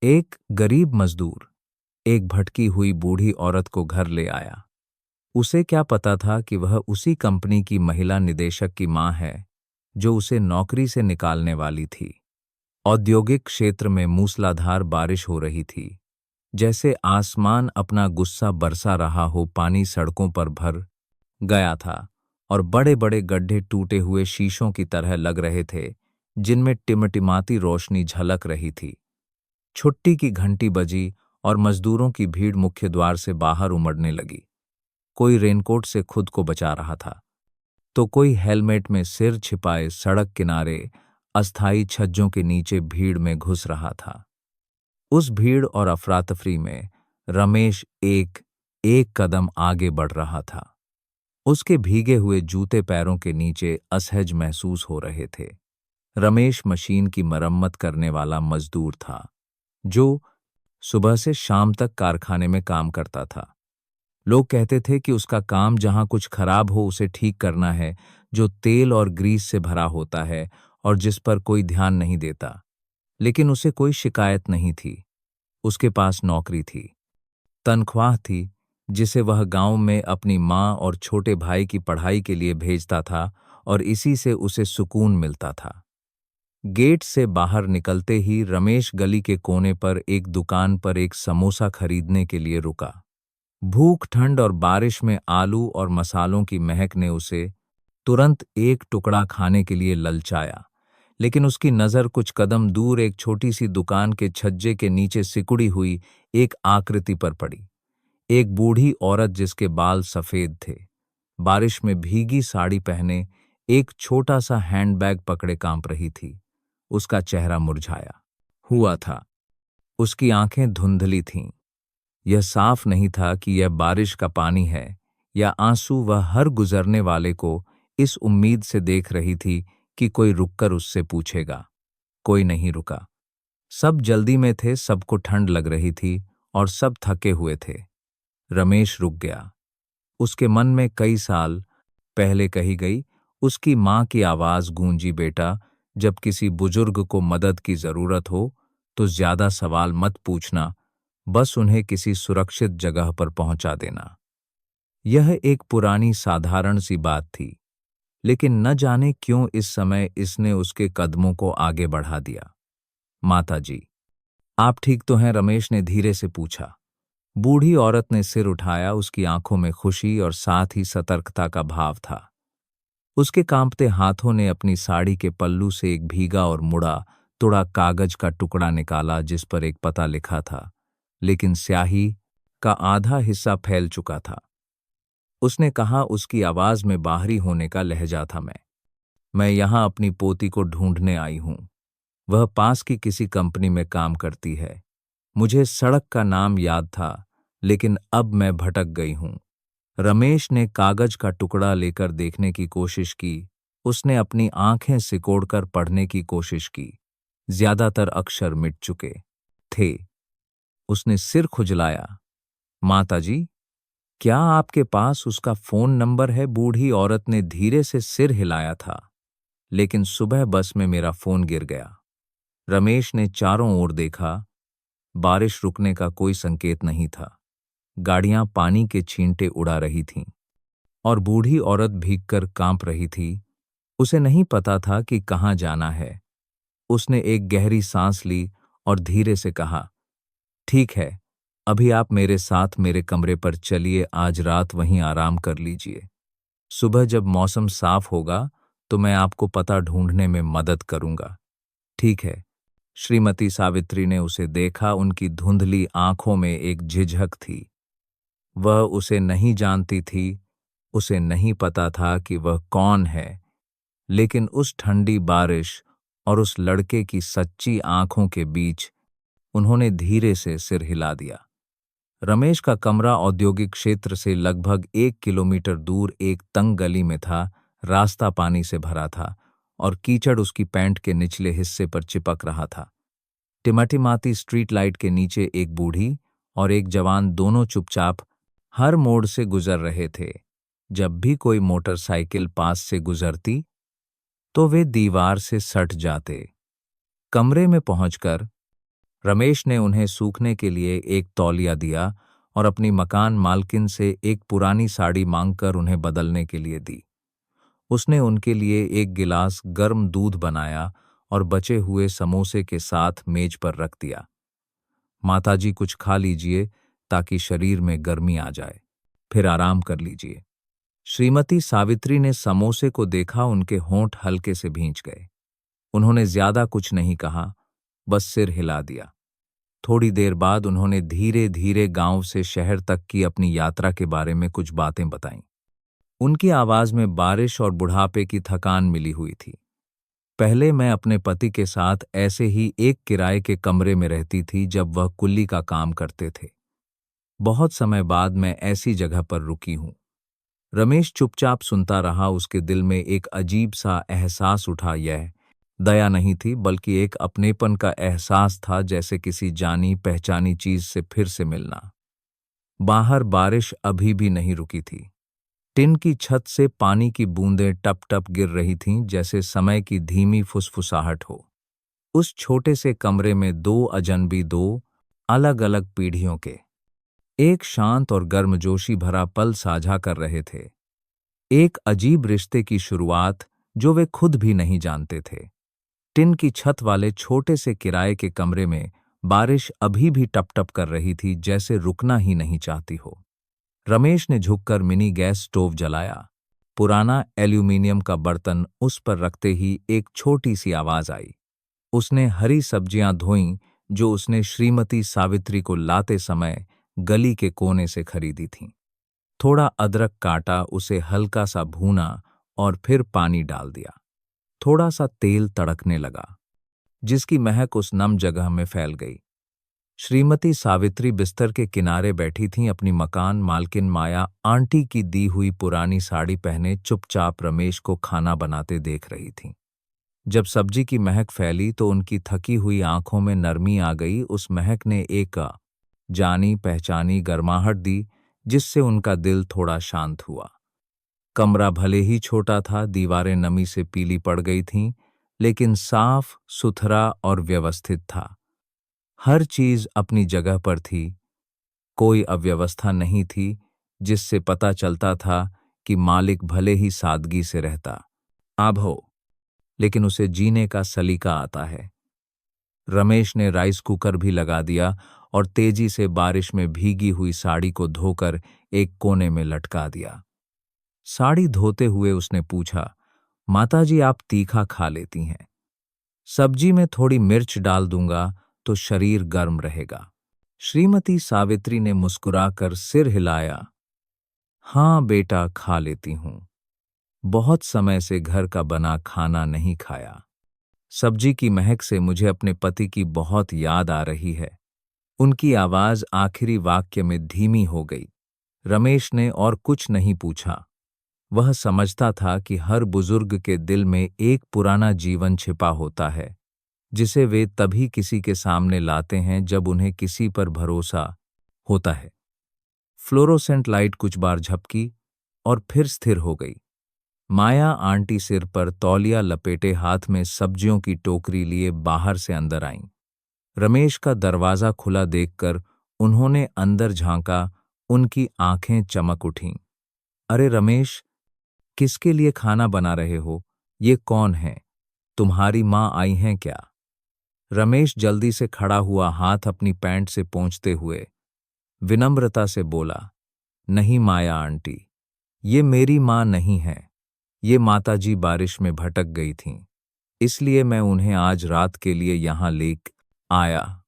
एक गरीब मजदूर एक भटकी हुई बूढ़ी औरत को घर ले आया। उसे क्या पता था कि वह उसी कंपनी की महिला निदेशक की मां है जो उसे नौकरी से निकालने वाली थी। औद्योगिक क्षेत्र में मूसलाधार बारिश हो रही थी, जैसे आसमान अपना गुस्सा बरसा रहा हो। पानी सड़कों पर भर गया था और बड़े बड़े गड्ढे टूटे हुए शीशों की तरह लग रहे थे, जिनमें टिमटिमाती रोशनी झलक रही थी। छुट्टी की घंटी बजी और मजदूरों की भीड़ मुख्य द्वार से बाहर उमड़ने लगी। कोई रेनकोट से खुद को बचा रहा था, तो कोई हेलमेट में सिर छिपाए सड़क किनारे अस्थायी छज्जों के नीचे भीड़ में घुस रहा था। उस भीड़ और अफरा-तफरी में रमेश एक एक कदम आगे बढ़ रहा था। उसके भीगे हुए जूते पैरों के नीचे असहज महसूस हो रहे थे। रमेश मशीन की मरम्मत करने वाला मजदूर था, जो सुबह से शाम तक कारखाने में काम करता था। लोग कहते थे कि उसका काम जहां कुछ खराब हो उसे ठीक करना है, जो तेल और ग्रीस से भरा होता है और जिस पर कोई ध्यान नहीं देता। लेकिन उसे कोई शिकायत नहीं थी। उसके पास नौकरी थी, तनख्वाह थी, जिसे वह गांव में अपनी मां और छोटे भाई की पढ़ाई के लिए भेजता था, और इसी से उसे सुकून मिलता था। गेट से बाहर निकलते ही रमेश गली के कोने पर एक दुकान पर एक समोसा खरीदने के लिए रुका। भूख, ठंड और बारिश में आलू और मसालों की महक ने उसे तुरंत एक टुकड़ा खाने के लिए ललचाया। लेकिन उसकी नज़र कुछ कदम दूर एक छोटी सी दुकान के छज्जे के नीचे सिकुड़ी हुई एक आकृति पर पड़ी। एक बूढ़ी औरत जिसके बाल सफ़ेद थे, बारिश में भीगी साड़ी पहने, एक छोटा सा हैंडबैग पकड़े कांप रही थी। उसका चेहरा मुरझाया हुआ था, उसकी आंखें धुंधली थीं। यह साफ नहीं था कि यह बारिश का पानी है या आंसू। वह हर गुजरने वाले को इस उम्मीद से देख रही थी कि कोई रुककर उससे पूछेगा। कोई नहीं रुका। सब जल्दी में थे, सबको ठंड लग रही थी और सब थके हुए थे। रमेश रुक गया। उसके मन में कई साल पहले कही गई उसकी मां की आवाज गूंजी, बेटा, जब किसी बुजुर्ग को मदद की जरूरत हो तो ज्यादा सवाल मत पूछना, बस उन्हें किसी सुरक्षित जगह पर पहुंचा देना। यह एक पुरानी साधारण सी बात थी, लेकिन न जाने क्यों इस समय इसने उसके कदमों को आगे बढ़ा दिया। माताजी, आप ठीक तो हैं? रमेश ने धीरे से पूछा। बूढ़ी औरत ने सिर उठाया। उसकी आंखों में खुशी और साथ ही सतर्कता का भाव था। उसके कांपते हाथों ने अपनी साड़ी के पल्लू से एक भीगा और मुड़ा तुड़ा कागज का टुकड़ा निकाला, जिस पर एक पता लिखा था, लेकिन स्याही का आधा हिस्सा फैल चुका था। उसने कहा, उसकी आवाज में बाहरी होने का लहजा था। मैं यहां अपनी पोती को ढूंढने आई हूं। वह पास की किसी कंपनी में काम करती है। मुझे सड़क का नाम याद था, लेकिन अब मैं भटक गई हूं। रमेश ने कागज का टुकड़ा लेकर देखने की कोशिश की। उसने अपनी आंखें सिकोड़कर पढ़ने की कोशिश की। ज्यादातर अक्षर मिट चुके थे। उसने सिर खुजलाया। माताजी, क्या आपके पास उसका फोन नंबर है? बूढ़ी औरत ने धीरे से सिर हिलाया था। लेकिन सुबह बस में मेरा फोन गिर गया। रमेश ने चारों ओर देखा। बारिश रुकने का कोई संकेत नहीं था। गाड़ियां पानी के छींटे उड़ा रही थीं और बूढ़ी औरत भीगकर कांप रही थी। उसे नहीं पता था कि कहाँ जाना है। उसने एक गहरी सांस ली और धीरे से कहा, ठीक है, अभी आप मेरे साथ मेरे कमरे पर चलिए। आज रात वहीं आराम कर लीजिए। सुबह जब मौसम साफ होगा तो मैं आपको पता ढूंढने में मदद करूंगा। ठीक है। श्रीमती सावित्री ने उसे देखा। उनकी धुंधली आंखों में एक झिझक थी। वह उसे नहीं जानती थी, उसे नहीं पता था कि वह कौन है, लेकिन उस ठंडी बारिश और उस लड़के की सच्ची आंखों के बीच उन्होंने धीरे से सिर हिला दिया। रमेश का कमरा औद्योगिक क्षेत्र से लगभग 1 किलोमीटर दूर एक तंग गली में था। रास्ता पानी से भरा था और कीचड़ उसकी पैंट के निचले हिस्से पर चिपक रहा था। टिमटिमाती स्ट्रीट लाइट के नीचे एक बूढ़ी और एक जवान दोनों चुपचाप हर मोड़ से गुजर रहे थे। जब भी कोई मोटरसाइकिल पास से गुजरती तो वे दीवार से सट जाते। कमरे में पहुंचकर रमेश ने उन्हें सूखने के लिए एक तौलिया दिया और अपनी मकान मालकिन से एक पुरानी साड़ी मांगकर उन्हें बदलने के लिए दी। उसने उनके लिए एक गिलास गर्म दूध बनाया और बचे हुए समोसे के साथ मेज पर रख दिया। माताजी, कुछ खा लीजिए ताकि शरीर में गर्मी आ जाए, फिर आराम कर लीजिए। श्रीमती सावित्री ने समोसे को देखा, उनके होंठ हल्के से भींच गए। उन्होंने ज्यादा कुछ नहीं कहा, बस सिर हिला दिया। थोड़ी देर बाद उन्होंने धीरे धीरे गांव से शहर तक की अपनी यात्रा के बारे में कुछ बातें बताईं। उनकी आवाज में बारिश और बुढ़ापे की थकान मिली हुई थी। पहले मैं अपने पति के साथ ऐसे ही एक किराए के कमरे में रहती थी जब वह कुल्ली का काम करते थे। बहुत समय बाद मैं ऐसी जगह पर रुकी हूं। रमेश चुपचाप सुनता रहा। उसके दिल में एक अजीब सा एहसास उठा। यह दया नहीं थी, बल्कि एक अपनेपन का एहसास था, जैसे किसी जानी पहचानी चीज से फिर से मिलना। बाहर बारिश अभी भी नहीं रुकी थी। टिन की छत से पानी की बूंदें टप टप गिर रही थीं, जैसे समय की धीमी फुसफुसाहट हो। उस छोटे से कमरे में दो अजनबी, दो अलग अलग पीढ़ियों के, एक शांत और गर्मजोशी भरा पल साझा कर रहे थे। एक अजीब रिश्ते की शुरुआत जो वे खुद भी नहीं जानते थे। टिन की छत वाले छोटे से किराए के कमरे में बारिश अभी भी टप टप कर रही थी, जैसे रुकना ही नहीं चाहती हो। रमेश ने झुककर मिनी गैस स्टोव जलाया। पुराना एल्यूमीनियम का बर्तन उस पर रखते ही एक छोटी सी आवाज आई। उसने हरी सब्जियां धोईं जो उसने श्रीमती सावित्री को लाते समय गली के कोने से खरीदी थीं। थोड़ा अदरक काटा, उसे हल्का सा भूना और फिर पानी डाल दिया। थोड़ा सा तेल तड़कने लगा, जिसकी महक उस नम जगह में फैल गई। श्रीमती सावित्री बिस्तर के किनारे बैठी थीं, अपनी मकान मालकिन माया आंटी की दी हुई पुरानी साड़ी पहने चुपचाप रमेश को खाना बनाते देख रही थीं। जब सब्जी की महक फैली तो उनकी थकी हुई आंखों में नरमी आ गई। उस महक ने एक जानी पहचानी गर्माहट दी, जिससे उनका दिल थोड़ा शांत हुआ। कमरा भले ही छोटा था, दीवारें नमी से पीली पड़ गई थीं, लेकिन साफ सुथरा और व्यवस्थित था। हर चीज अपनी जगह पर थी। कोई अव्यवस्था नहीं थी, जिससे पता चलता था कि मालिक भले ही सादगी से रहता अब हो, लेकिन उसे जीने का सलीका आता है। रमेश ने राइस कुकर भी लगा दिया और तेजी से बारिश में भीगी हुई साड़ी को धोकर एक कोने में लटका दिया। साड़ी धोते हुए उसने पूछा, माताजी, आप तीखा खा लेती हैं? सब्जी में थोड़ी मिर्च डाल दूंगा तो शरीर गर्म रहेगा। श्रीमती सावित्री ने मुस्कुराकर सिर हिलाया। हाँ बेटा, खा लेती हूं। बहुत समय से घर का बना खाना नहीं खाया। सब्जी की महक से मुझे अपने पति की बहुत याद आ रही है। उनकी आवाज आखिरी वाक्य में धीमी हो गई। रमेश ने और कुछ नहीं पूछा। वह समझता था कि हर बुजुर्ग के दिल में एक पुराना जीवन छिपा होता है, जिसे वे तभी किसी के सामने लाते हैं जब उन्हें किसी पर भरोसा होता है। फ्लोरोसेंट लाइट कुछ बार झपकी और फिर स्थिर हो गई। माया आंटी सिर पर तौलिया लपेटे हाथ में सब्जियों की टोकरी लिए बाहर से अंदर आईं। रमेश का दरवाजा खुला देखकर उन्होंने अंदर झांका। उनकी आंखें चमक उठीं। अरे रमेश, किसके लिए खाना बना रहे हो? ये कौन है? तुम्हारी माँ आई हैं क्या? रमेश जल्दी से खड़ा हुआ, हाथ अपनी पैंट से पोंछते हुए विनम्रता से बोला, नहीं माया आंटी, ये मेरी माँ नहीं है। ये माताजी बारिश में भटक गई थीं, इसलिए मैं उन्हें आज रात के लिए यहाँ ले आया।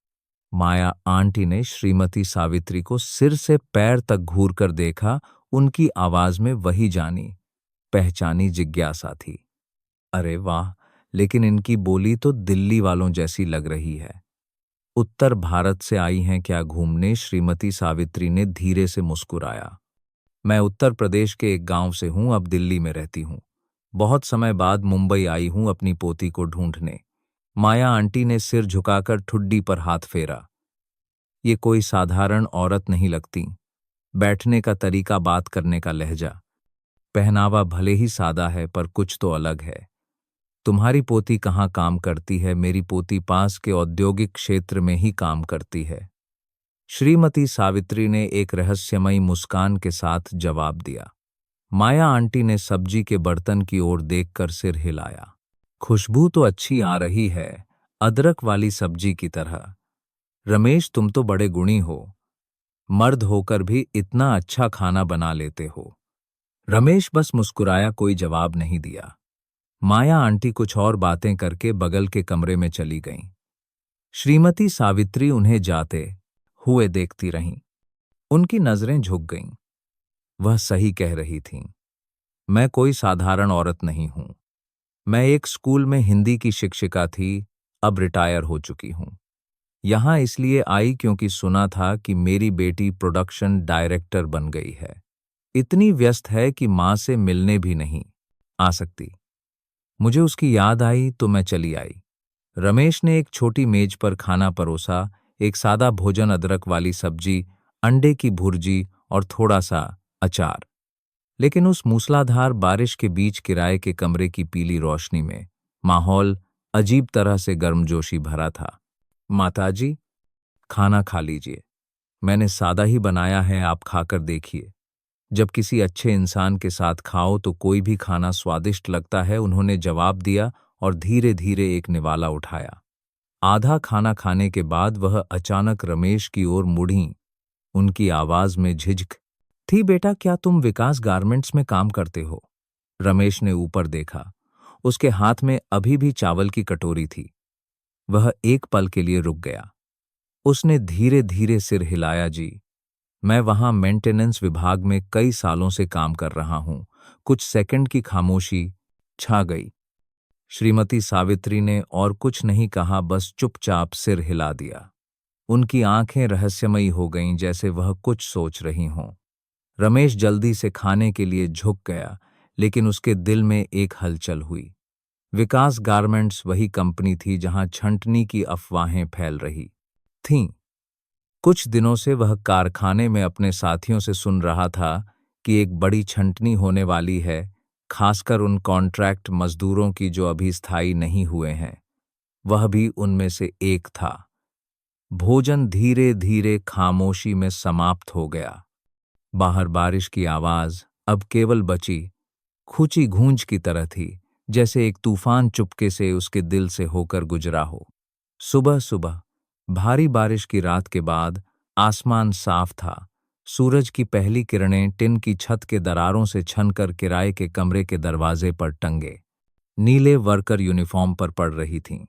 माया आंटी ने श्रीमती सावित्री को सिर से पैर तक घूरकर देखा। उनकी आवाज में वही जानी पहचानी जिज्ञासा थी। अरे वाह, लेकिन इनकी बोली तो दिल्ली वालों जैसी लग रही है। उत्तर भारत से आई हैं क्या घूमने? श्रीमती सावित्री ने धीरे से मुस्कुराया। मैं उत्तर प्रदेश के एक गांव से हूं, अब दिल्ली में रहती हूं। बहुत समय बाद मुंबई आई हूं अपनी पोती को ढूंढने। माया आंटी ने सिर झुकाकर ठुड्डी पर हाथ फेरा। ये कोई साधारण औरत नहीं लगती। बैठने का तरीका, बात करने का लहजा, पहनावा भले ही सादा है पर कुछ तो अलग है। तुम्हारी पोती कहाँ काम करती है? मेरी पोती पास के औद्योगिक क्षेत्र में ही काम करती है। श्रीमती सावित्री ने एक रहस्यमयी मुस्कान के साथ जवाब दिया। माया आंटी ने सब्जी के बर्तन की ओर देखकर सिर हिलाया। खुशबू तो अच्छी आ रही है, अदरक वाली सब्जी की तरह। रमेश, तुम तो बड़े गुणी हो, मर्द होकर भी इतना अच्छा खाना बना लेते हो। रमेश बस मुस्कुराया, कोई जवाब नहीं दिया। माया आंटी कुछ और बातें करके बगल के कमरे में चली गईं। श्रीमती सावित्री उन्हें जाते हुए देखती रहीं। उनकी नजरें झुक गईं। वह सही कह रही थीं। मैं कोई साधारण औरत नहीं हूं। मैं एक स्कूल में हिंदी की शिक्षिका थी, अब रिटायर हो चुकी हूं। यहां इसलिए आई क्योंकि सुना था कि मेरी बेटी प्रोडक्शन डायरेक्टर बन गई है। इतनी व्यस्त है कि मां से मिलने भी नहीं आ सकती। मुझे उसकी याद आई तो मैं चली आई। रमेश ने एक छोटी मेज पर खाना परोसा, एक सादा भोजन, अदरक वाली सब्जी, अंडे की भुर्जी और थोड़ा सा अचार। लेकिन उस मूसलाधार बारिश के बीच किराए के कमरे की पीली रोशनी में माहौल अजीब तरह से गर्मजोशी भरा था। माताजी, खाना खा लीजिए। मैंने सादा ही बनाया है, आप खाकर देखिए। जब किसी अच्छे इंसान के साथ खाओ तो कोई भी खाना स्वादिष्ट लगता है, उन्होंने जवाब दिया और धीरे धीरे एक निवाला उठाया। आधा खाना खाने के बाद वह अचानक रमेश की ओर मुड़ी। उनकी आवाज में झिझक थी। बेटा, क्या तुम विकास गारमेंट्स में काम करते हो? रमेश ने ऊपर देखा। उसके हाथ में अभी भी चावल की कटोरी थी। वह एक पल के लिए रुक गया। उसने धीरे धीरे सिर हिलाया। जी, मैं वहां मेंटेनेंस विभाग में कई सालों से काम कर रहा हूं। कुछ सेकंड की खामोशी छा गई। श्रीमती सावित्री ने और कुछ नहीं कहा, बस चुपचाप सिर हिला दिया। उनकी आंखें रहस्यमयी हो गईं, जैसे वह कुछ सोच रही हों। रमेश जल्दी से खाने के लिए झुक गया, लेकिन उसके दिल में एक हलचल हुई। विकास गारमेंट्स वही कंपनी थी जहां छंटनी की अफवाहें फैल रही थीं। कुछ दिनों से वह कारखाने में अपने साथियों से सुन रहा था कि एक बड़ी छंटनी होने वाली है, खासकर उन कॉन्ट्रैक्ट मजदूरों की जो अभी स्थायी नहीं हुए हैं। वह भी उनमें से एक था। भोजन धीरे धीरे खामोशी में समाप्त हो गया। बाहर बारिश की आवाज अब केवल बची खूंची गूंज की तरह थी, जैसे एक तूफान चुपके से उसके दिल से होकर गुजरा हो। सुबह सुबह भारी बारिश की रात के बाद आसमान साफ था। सूरज की पहली किरणें टिन की छत के दरारों से छनकर किराए के कमरे के दरवाजे पर टंगे नीले वर्कर यूनिफॉर्म पर पड़ रही थीं।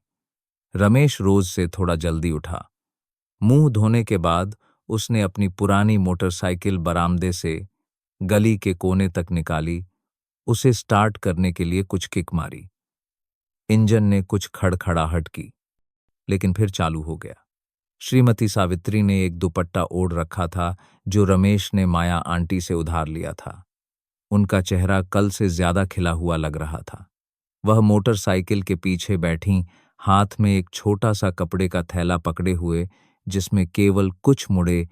रमेश रोज से थोड़ा जल्दी उठा। मुंह धोने के बाद उसने अपनी पुरानी मोटरसाइकिल बरामदे से गली के कोने तक निकाली। उसे स्टार्ट करने के लिए कुछ किक मारी। इंजन ने कुछ खड़खड़ाहट की, लेकिन फिर चालू हो गया। श्रीमती सावित्री ने एक दुपट्टा ओढ़ रखा था जो रमेश ने माया आंटी से उधार लिया था। उनका चेहरा कल से ज्यादा खिला हुआ लग रहा था। वह मोटरसाइकिल के पीछे बैठीं, हाथ में एक छोटा सा कपड़े का थैला पकड़े हुए, जिसमें केवल कुछ मुड़े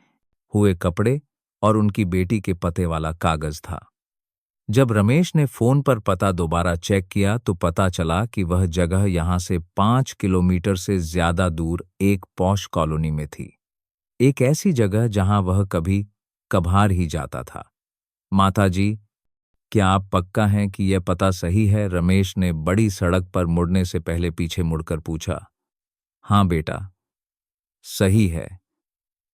हुए कपड़े और उनकी बेटी के पते वाला कागज था। जब रमेश ने फोन पर पता दोबारा चेक किया तो पता चला कि वह जगह यहां से 5 किलोमीटर से ज्यादा दूर एक पॉश कॉलोनी में थी। एक ऐसी जगह जहां वह कभी कभार ही जाता था। माताजी, क्या आप पक्का हैं कि यह पता सही है? रमेश ने बड़ी सड़क पर मुड़ने से पहले पीछे मुड़कर पूछा। हाँ बेटा, सही है।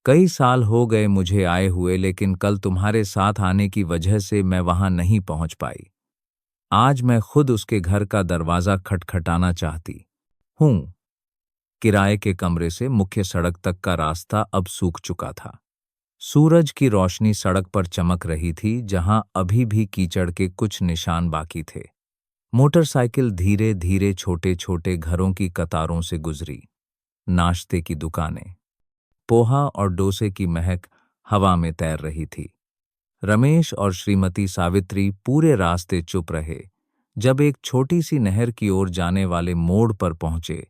कई साल हो गए मुझे आए हुए, लेकिन कल तुम्हारे साथ आने की वजह से मैं वहां नहीं पहुंच पाई। आज मैं खुद उसके घर का दरवाजा खटखटाना चाहती हूं। किराए के कमरे से मुख्य सड़क तक का रास्ता अब सूख चुका था। सूरज की रोशनी सड़क पर चमक रही थी, जहां अभी भी कीचड़ के कुछ निशान बाकी थे। मोटरसाइकिल धीरे धीरे छोटे छोटे घरों की कतारों से गुजरी। नाश्ते की दुकानें, पोहा और डोसे की महक हवा में तैर रही थी। रमेश और श्रीमती सावित्री पूरे रास्ते चुप रहे। जब एक छोटी सी नहर की ओर जाने वाले मोड़ पर पहुंचे,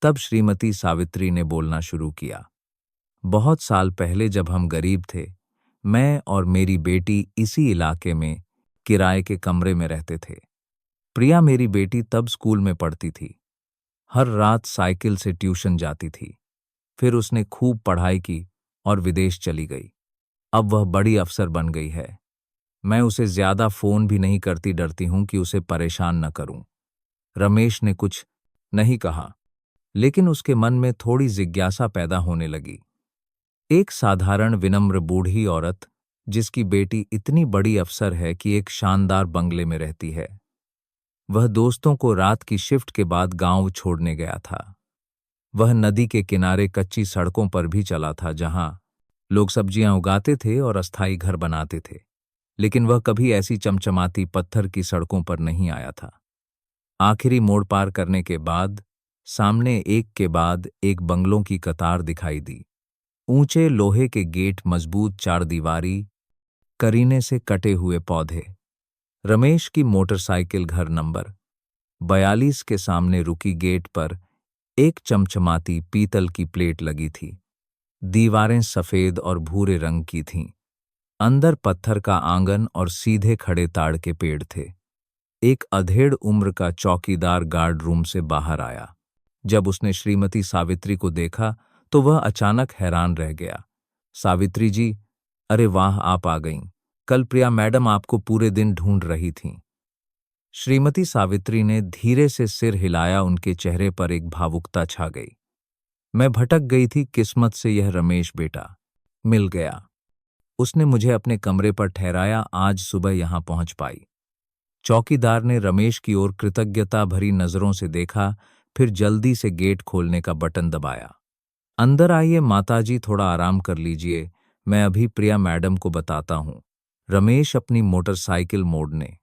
तब श्रीमती सावित्री ने बोलना शुरू किया। बहुत साल पहले जब हम गरीब थे, मैं और मेरी बेटी इसी इलाके में किराए के कमरे में रहते थे। प्रिया मेरी बेटी तब स्कूल में पढ़ती थी। हर रात साइकिल से ट्यूशन जाती थी। फिर उसने खूब पढ़ाई की और विदेश चली गई। अब वह बड़ी अफसर बन गई है। मैं उसे ज्यादा फोन भी नहीं करती, डरती हूं कि उसे परेशान न करूं। रमेश ने कुछ नहीं कहा, लेकिन उसके मन में थोड़ी जिज्ञासा पैदा होने लगी। एक साधारण विनम्र बूढ़ी औरत जिसकी बेटी इतनी बड़ी अफसर है कि एक शानदार बंगले में रहती है। वह दोस्तों को रात की शिफ्ट के बाद गांव छोड़ने गया था। वह नदी के किनारे कच्ची सड़कों पर भी चला था, जहां लोग सब्जियां उगाते थे और अस्थायी घर बनाते थे। लेकिन वह कभी ऐसी चमचमाती पत्थर की सड़कों पर नहीं आया था। आखिरी मोड़ पार करने के बाद सामने एक के बाद एक बंगलों की कतार दिखाई दी। ऊंचे लोहे के गेट, मजबूत चारदीवारी, करीने से कटे हुए पौधे। रमेश की मोटरसाइकिल घर नंबर 42 के सामने रुकी। गेट पर एक चमचमाती पीतल की प्लेट लगी थी। दीवारें सफेद और भूरे रंग की थीं। अंदर पत्थर का आंगन और सीधे खड़े ताड़ के पेड़ थे। एक अधेड़ उम्र का चौकीदार गार्ड रूम से बाहर आया। जब उसने श्रीमती सावित्री को देखा तो वह अचानक हैरान रह गया। सावित्री जी, अरे वाह, आप आ गईं। कल प्रिया मैडम आपको पूरे दिन ढूंढ रही थीं। श्रीमती सावित्री ने धीरे से सिर हिलाया। उनके चेहरे पर एक भावुकता छा गई। मैं भटक गई थी, किस्मत से यह रमेश बेटा मिल गया। उसने मुझे अपने कमरे पर ठहराया, आज सुबह यहां पहुंच पाई। चौकीदार ने रमेश की ओर कृतज्ञता भरी नजरों से देखा, फिर जल्दी से गेट खोलने का बटन दबाया। अंदर आइए माताजी, थोड़ा आराम कर लीजिए, मैं अभी प्रिया मैडम को बताता हूं। रमेश अपनी मोटरसाइकिल मोड़ने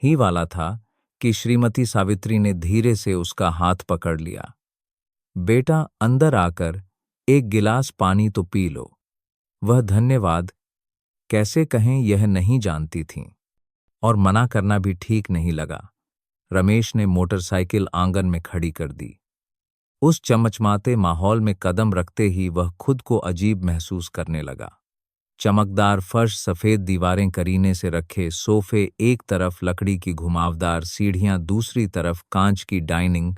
ही वाला था कि श्रीमती सावित्री ने धीरे से उसका हाथ पकड़ लिया। बेटा, अंदर आकर एक गिलास पानी तो पी लो। वह धन्यवाद कैसे कहें यह नहीं जानती थीं, और मना करना भी ठीक नहीं लगा। रमेश ने मोटरसाइकिल आंगन में खड़ी कर दी। उस चमचमाते माहौल में कदम रखते ही वह खुद को अजीब महसूस करने लगा। चमकदार फर्श, सफेद दीवारें, करीने से रखे सोफे एक तरफ, लकड़ी की घुमावदार सीढ़ियां दूसरी तरफ, कांच की डाइनिंग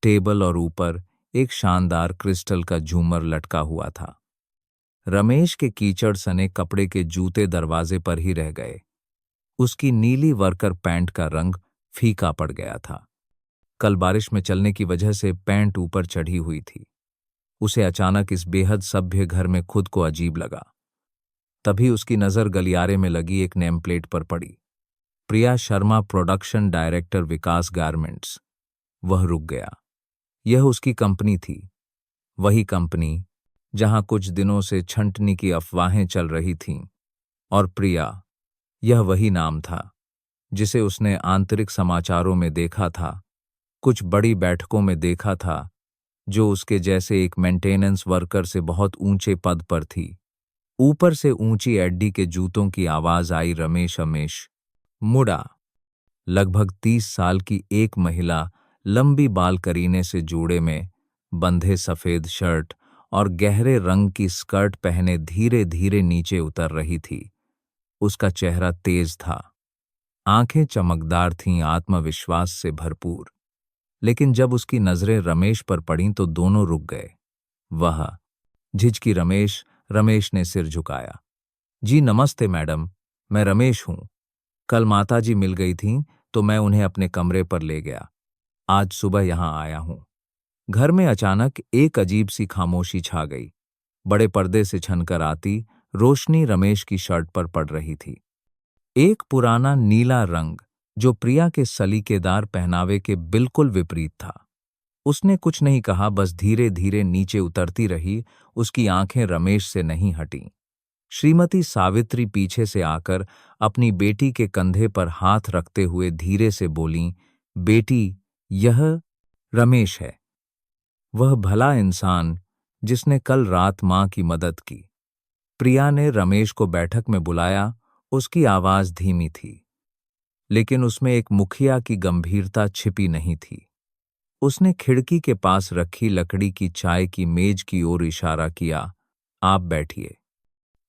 टेबल और ऊपर एक शानदार क्रिस्टल का झूमर लटका हुआ था। रमेश के कीचड़ सने कपड़े के जूते दरवाजे पर ही रह गए। उसकी नीली वर्कर पैंट का रंग फीका पड़ गया था। कल बारिश में चलने की वजह से पैंट ऊपर चढ़ी हुई थी। उसे अचानक इस बेहद सभ्य घर में खुद को अजीब लगा। तभी उसकी नजर गलियारे में लगी एक नेम प्लेट पर पड़ी, प्रिया शर्मा, प्रोडक्शन डायरेक्टर, विकास गारमेंट्स। वह रुक गया। यह उसकी कंपनी थी, वही कंपनी जहां कुछ दिनों से छंटनी की अफवाहें चल रही थीं। और प्रिया, यह वही नाम था जिसे उसने आंतरिक समाचारों में देखा था, कुछ बड़ी बैठकों में देखा था, जो उसके जैसे एक मेंटेनेंस वर्कर से बहुत ऊंचे पद पर थी। ऊपर से ऊंची एड्डी के जूतों की आवाज आई। रमेश मुड़ा। लगभग 30 साल की एक महिला, लंबी बाल, करीने से जूड़े में बंधे सफेद शर्ट और गहरे रंग की स्कर्ट पहने धीरे धीरे नीचे उतर रही थी। उसका चेहरा तेज था, आंखें चमकदार थीं, आत्मविश्वास से भरपूर। लेकिन जब उसकी नजरें रमेश पर पड़ीं तो दोनों रुक गए। वह झिझकी, रमेश ने सिर झुकाया। जी नमस्ते मैडम, मैं रमेश हूं। कल माताजी मिल गई थीं तो मैं उन्हें अपने कमरे पर ले गया। आज सुबह यहां आया हूं। घर में अचानक एक अजीब सी खामोशी छा गई। बड़े पर्दे से छनकर आती रोशनी रमेश की शर्ट पर पड़ रही थी। एक पुराना नीला रंग जो प्रिया के सलीकेदार पहनावे के बिल्कुल विपरीत था। उसने कुछ नहीं कहा, बस धीरे धीरे नीचे उतरती रही। उसकी आंखें रमेश से नहीं हटीं। श्रीमती सावित्री पीछे से आकर अपनी बेटी के कंधे पर हाथ रखते हुए धीरे से बोलीं, बेटी, यह रमेश है, वह भला इंसान जिसने कल रात मां की मदद की। प्रिया ने रमेश को बैठक में बुलाया। उसकी आवाज धीमी थी, लेकिन उसमें एक मुखिया की गंभीरता छिपी नहीं थी। उसने खिड़की के पास रखी लकड़ी की चाय की मेज की ओर इशारा किया, आप बैठिए,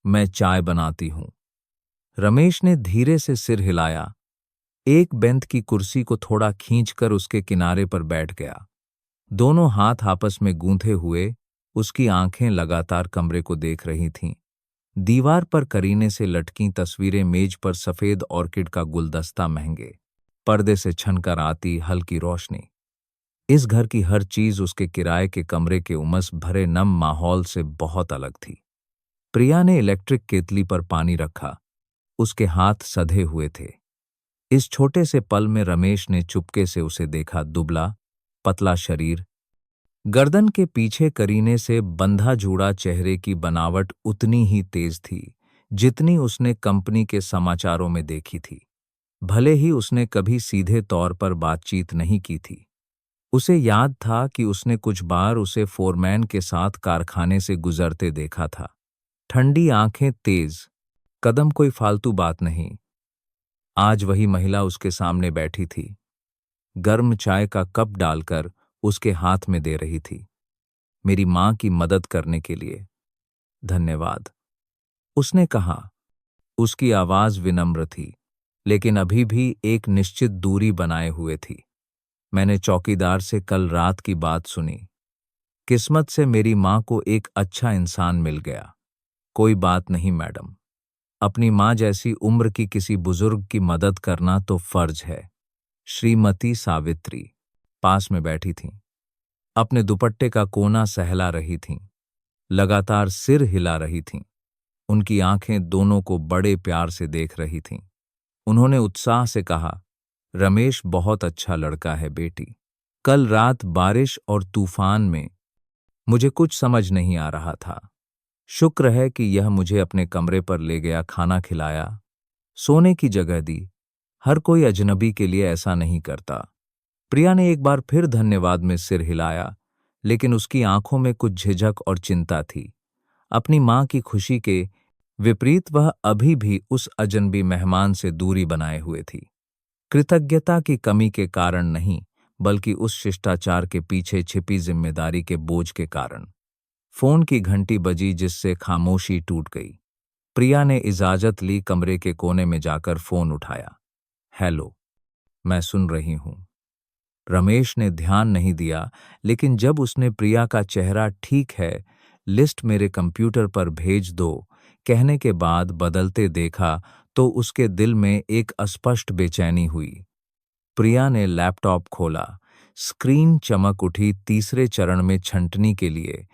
मैं चाय बनाती हूं। रमेश ने धीरे से सिर हिलाया। एक बेंत की कुर्सी को थोड़ा खींचकर उसके किनारे पर बैठ गया। दोनों हाथ आपस में गूंथे हुए उसकी आंखें लगातार कमरे को देख रही थीं। दीवार पर करीने से लटकी तस्वीरें, मेज पर सफेद ऑर्किड का गुलदस्ता, महंगे पर्दे से छनकर आती हल्की रोशनी। इस घर की हर चीज उसके किराए के कमरे के उमस भरे नम माहौल से बहुत अलग थी। प्रिया ने इलेक्ट्रिक केतली पर पानी रखा। उसके हाथ सधे हुए थे। इस छोटे से पल में रमेश ने चुपके से उसे देखा। दुबला, पतला शरीर, गर्दन के पीछे करीने से बंधा जूड़ा चेहरे की बनावट उतनी ही तेज थी जितनी उसने कंपनी के समाचारों में देखी थी। भले ही उसने कभी सीधे तौर पर बातचीत नहीं की थी, उसे याद था कि उसने कुछ बार उसे फोरमैन के साथ कारखाने से गुजरते देखा था। ठंडी आंखें, तेज कदम, कोई फालतू बात नहीं। आज वही महिला उसके सामने बैठी थी, गर्म चाय का कप डालकर उसके हाथ में दे रही थी। मेरी मां की मदद करने के लिए धन्यवाद, उसने कहा। उसकी आवाज विनम्र थी, लेकिन अभी भी एक निश्चित दूरी बनाए हुए थी। मैंने चौकीदार से कल रात की बात सुनी। किस्मत से मेरी मां को एक अच्छा इंसान मिल गया। कोई बात नहीं मैडम, अपनी मां जैसी उम्र की किसी बुजुर्ग की मदद करना तो फर्ज है। श्रीमती सावित्री पास में बैठी थीं। अपने दुपट्टे का कोना सहला रही थीं, लगातार सिर हिला रही थीं। उनकी आंखें दोनों को बड़े प्यार से देख रही थीं। उन्होंने उत्साह से कहा, रमेश बहुत अच्छा लड़का है बेटी। कल रात बारिश और तूफान में मुझे कुछ समझ नहीं आ रहा था। शुक्र है कि यह मुझे अपने कमरे पर ले गया, खाना खिलाया, सोने की जगह दी। हर कोई अजनबी के लिए ऐसा नहीं करता। प्रिया ने एक बार फिर धन्यवाद में सिर हिलाया, लेकिन उसकी आंखों में कुछ झिझक और चिंता थी। अपनी मां की खुशी के विपरीत वह अभी भी उस अजनबी मेहमान से दूरी बनाए हुए थी। कृतज्ञता की कमी के कारण नहीं, बल्कि उस शिष्टाचार के पीछे छिपी जिम्मेदारी के बोझ के कारण। फोन की घंटी बजी, जिससे खामोशी टूट गई। प्रिया ने इजाजत ली, कमरे के कोने में जाकर फोन उठाया। हेलो, मैं सुन रही हूं। रमेश ने ध्यान नहीं दिया, लेकिन जब उसने प्रिया का चेहरा ठीक है, लिस्ट मेरे कंप्यूटर पर भेज दो कहने के बाद बदलते देखा तो उसके दिल में एक अस्पष्ट बेचैनी हुई। प्रिया ने लैपटॉप खोला। स्क्रीन चमक उठी। तीसरे चरण में छंटनी के लिए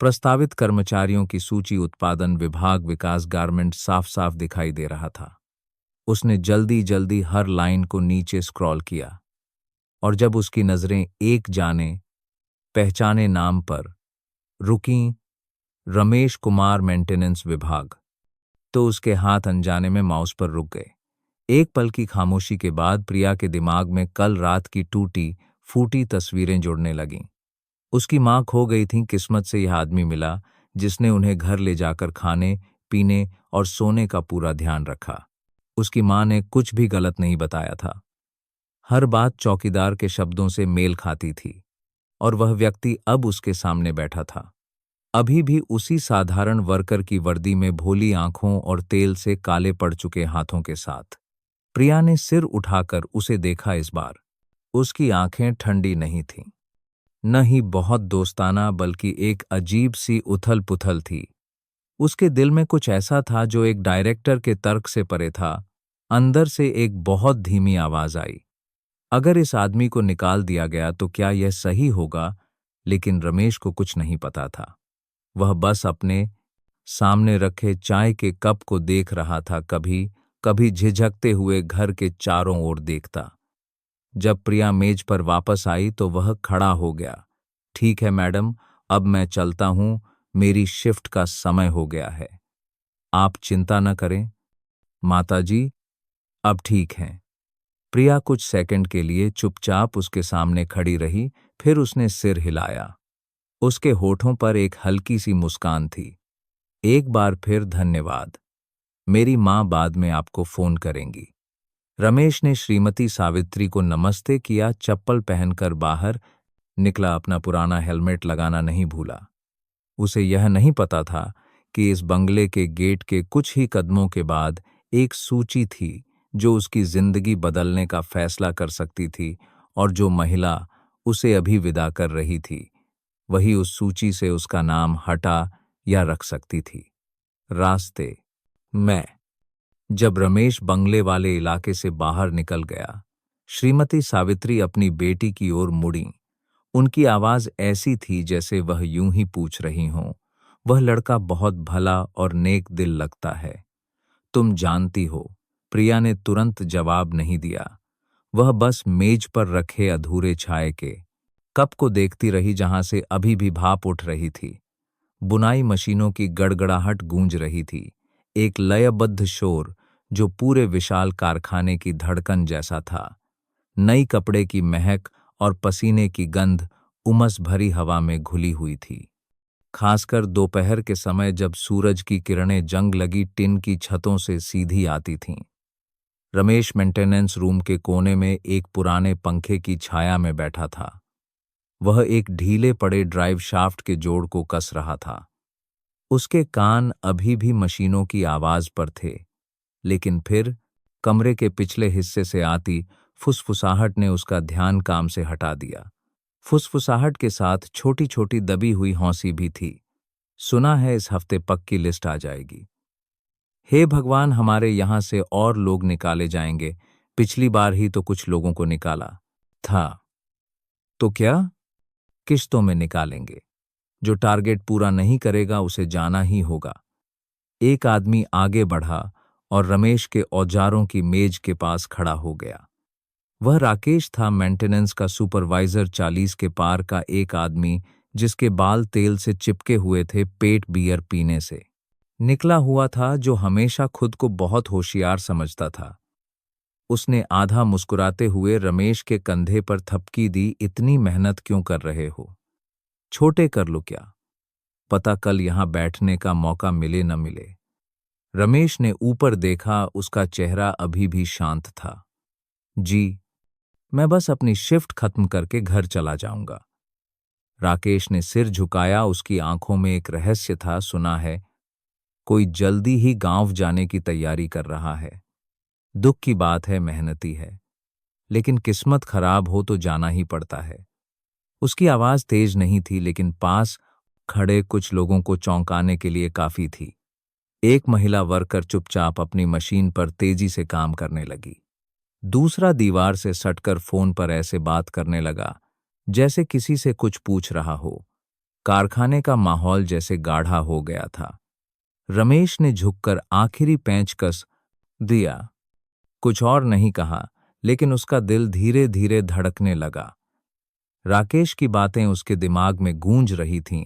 प्रस्तावित कर्मचारियों की सूची, उत्पादन विभाग, विकास, गारमेंट साफ साफ दिखाई दे रहा था। उसने जल्दी जल्दी हर लाइन को नीचे स्क्रॉल किया, और जब उसकी नजरें एक जाने पहचाने नाम पर रुकीं, रमेश कुमार, मेंटेनेंस विभाग, तो उसके हाथ अनजाने में माउस पर रुक गए। एक पल की खामोशी के बाद प्रिया के दिमाग में कल रात की टूटी फूटी तस्वीरें जुड़ने लगीं। उसकी मां खो गई थी। किस्मत से यह आदमी मिला जिसने उन्हें घर ले जाकर खाने, पीने और सोने का पूरा ध्यान रखा। उसकी मां ने कुछ भी गलत नहीं बताया था। हर बात चौकीदार के शब्दों से मेल खाती थी, और वह व्यक्ति अब उसके सामने बैठा था, अभी भी उसी साधारण वर्कर की वर्दी में, भोली आंखों और तेल से काले पड़ चुके हाथों के साथ। प्रिया ने सिर उठाकर उसे देखा। इस बार उसकी आंखें ठंडी नहीं थीं, न ही बहुत दोस्ताना, बल्कि एक अजीब सी उथल पुथल थी। उसके दिल में कुछ ऐसा था जो एक डायरेक्टर के तर्क से परे था। अंदर से एक बहुत धीमी आवाज आई, अगर इस आदमी को निकाल दिया गया तो क्या यह सही होगा? लेकिन रमेश को कुछ नहीं पता था। वह बस अपने सामने रखे चाय के कप को देख रहा था, कभी कभी झिझकते हुए घर के चारों ओर देखता। जब प्रिया मेज पर वापस आई तो वह खड़ा हो गया। ठीक है मैडम, अब मैं चलता हूं, मेरी शिफ्ट का समय हो गया है। आप चिंता न करें माताजी, अब ठीक हैं। प्रिया कुछ सेकंड के लिए चुपचाप उसके सामने खड़ी रही, फिर उसने सिर हिलाया। उसके होठों पर एक हल्की सी मुस्कान थी। एक बार फिर धन्यवाद, मेरी मां बाद में आपको फोन करेंगी। रमेश ने श्रीमती सावित्री को नमस्ते किया, चप्पल पहनकर बाहर निकला। अपना पुराना हेलमेट लगाना नहीं भूला। उसे यह नहीं पता था कि इस बंगले के गेट के कुछ ही कदमों के बाद एक सूची थी जो उसकी जिंदगी बदलने का फैसला कर सकती थी, और जो महिला उसे अभी विदा कर रही थी, वही उस सूची से उसका नाम हटा या रख सकती थी। रास्ते में जब रमेश बंगले वाले इलाके से बाहर निकल गया, श्रीमती सावित्री अपनी बेटी की ओर मुड़ी। उनकी आवाज ऐसी थी जैसे वह यूं ही पूछ रही हों, वह लड़का बहुत भला और नेक दिल लगता है, तुम जानती हो। प्रिया ने तुरंत जवाब नहीं दिया। वह बस मेज पर रखे अधूरे चाय के कप को देखती रही, जहां से अभी भी भाप उठ रही थी। बुनाई मशीनों की गड़गड़ाहट गूंज रही थी, एक लयबद्ध शोर जो पूरे विशाल कारखाने की धड़कन जैसा था। नई कपड़े की महक और पसीने की गंध उमस भरी हवा में घुली हुई थी, खासकर दोपहर के समय जब सूरज की किरणें जंग लगी टिन की छतों से सीधी आती थीं। रमेश मेंटेनेंस रूम के कोने में एक पुराने पंखे की छाया में बैठा था। वह एक ढीले पड़े ड्राइव शाफ्ट के जोड़ को कस रहा था। उसके कान अभी भी मशीनों की आवाज पर थे, लेकिन फिर कमरे के पिछले हिस्से से आती फुसफुसाहट ने उसका ध्यान काम से हटा दिया। फुसफुसाहट के साथ छोटी छोटी दबी हुई हौंसी भी थी। सुना है इस हफ्ते पक्की लिस्ट आ जाएगी। हे भगवान, हमारे यहां से और लोग निकाले जाएंगे। पिछली बार ही तो कुछ लोगों को निकाला था। तो क्या किश्तों में निकालेंगे? जो टारगेट पूरा नहीं करेगा उसे जाना ही होगा। एक आदमी आगे बढ़ा और रमेश के औजारों की मेज के पास खड़ा हो गया। वह राकेश था, मेंटेनेंस का सुपरवाइजर, 40 के पार का एक आदमी जिसके बाल तेल से चिपके हुए थे, पेट बियर पीने से निकला हुआ था, जो हमेशा खुद को बहुत होशियार समझता था। उसने आधा मुस्कुराते हुए रमेश के कंधे पर थपकी दी, इतनी मेहनत क्यों कर रहे हो? छोटे कर लो क्या पता कल यहां बैठने का मौका मिले न मिले। रमेश ने ऊपर देखा, उसका चेहरा अभी भी शांत था। जी, मैं बस अपनी शिफ्ट खत्म करके घर चला जाऊंगा। राकेश ने सिर झुकाया, उसकी आंखों में एक रहस्य था। सुना है कोई जल्दी ही गांव जाने की तैयारी कर रहा है। दुख की बात है, मेहनती है, लेकिन किस्मत खराब हो तो जाना ही पड़ता है। उसकी आवाज तेज नहीं थी, लेकिन पास खड़े कुछ लोगों को चौंकाने के लिए काफी थी। एक महिला वर्कर चुपचाप अपनी मशीन पर तेजी से काम करने लगी। दूसरा दीवार से सटकर फोन पर ऐसे बात करने लगा जैसे किसी से कुछ पूछ रहा हो। कारखाने का माहौल जैसे गाढ़ा हो गया था। रमेश ने झुककर आखिरी पेंच कस दिया। कुछ और नहीं कहा, लेकिन उसका दिल धीरे धीरे धड़कने लगा। राकेश की बातें उसके दिमाग में गूंज रही थीं,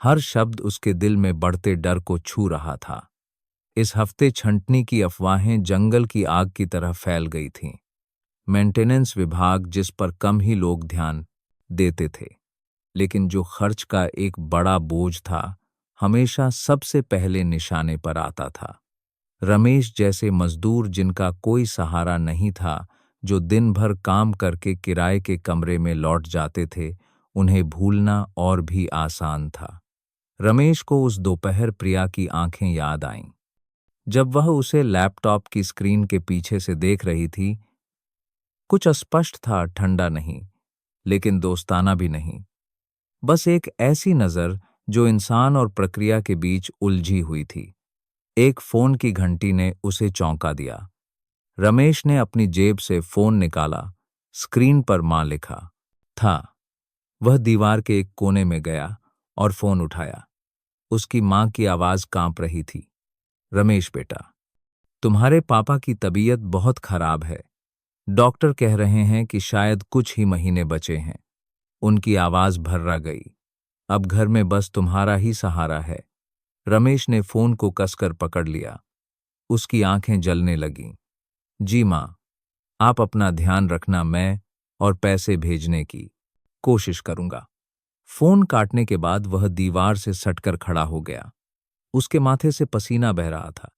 हर शब्द उसके दिल में बढ़ते डर को छू रहा था। इस हफ्ते छंटनी की अफवाहें जंगल की आग की तरह फैल गई थीं। मेंटेनेंस विभाग, जिस पर कम ही लोग ध्यान देते थे, लेकिन जो खर्च का एक बड़ा बोझ था, हमेशा सबसे पहले निशाने पर आता था। रमेश जैसे मजदूर जिनका कोई सहारा नहीं था, जो दिन भर काम करके किराए के कमरे में लौट जाते थे, उन्हें भूलना और भी आसान था। रमेश को उस दोपहर प्रिया की आंखें याद आईं, जब वह उसे लैपटॉप की स्क्रीन के पीछे से देख रही थी। कुछ अस्पष्ट था, ठंडा नहीं, लेकिन दोस्ताना भी नहीं। बस एक ऐसी नजर जो इंसान और प्रक्रिया के बीच उलझी हुई थी। एक फोन की घंटी ने उसे चौंका दिया। रमेश ने अपनी जेब से फोन निकाला। स्क्रीन पर मां लिखा था। वह दीवार के एक कोने में गया और फोन उठाया। उसकी मां की आवाज कांप रही थी। रमेश बेटा, तुम्हारे पापा की तबीयत बहुत खराब है। डॉक्टर कह रहे हैं कि शायद कुछ ही महीने बचे हैं। उनकी आवाज भर्रा गई। अब घर में बस तुम्हारा ही सहारा है। रमेश ने फोन को कसकर पकड़ लिया। उसकी आंखें जलने लगीं। जी मां, आप अपना ध्यान रखना, मैं और पैसे भेजने की कोशिश करूंगा। फोन काटने के बाद वह दीवार से सटकर खड़ा हो गया। उसके माथे से पसीना बह रहा था।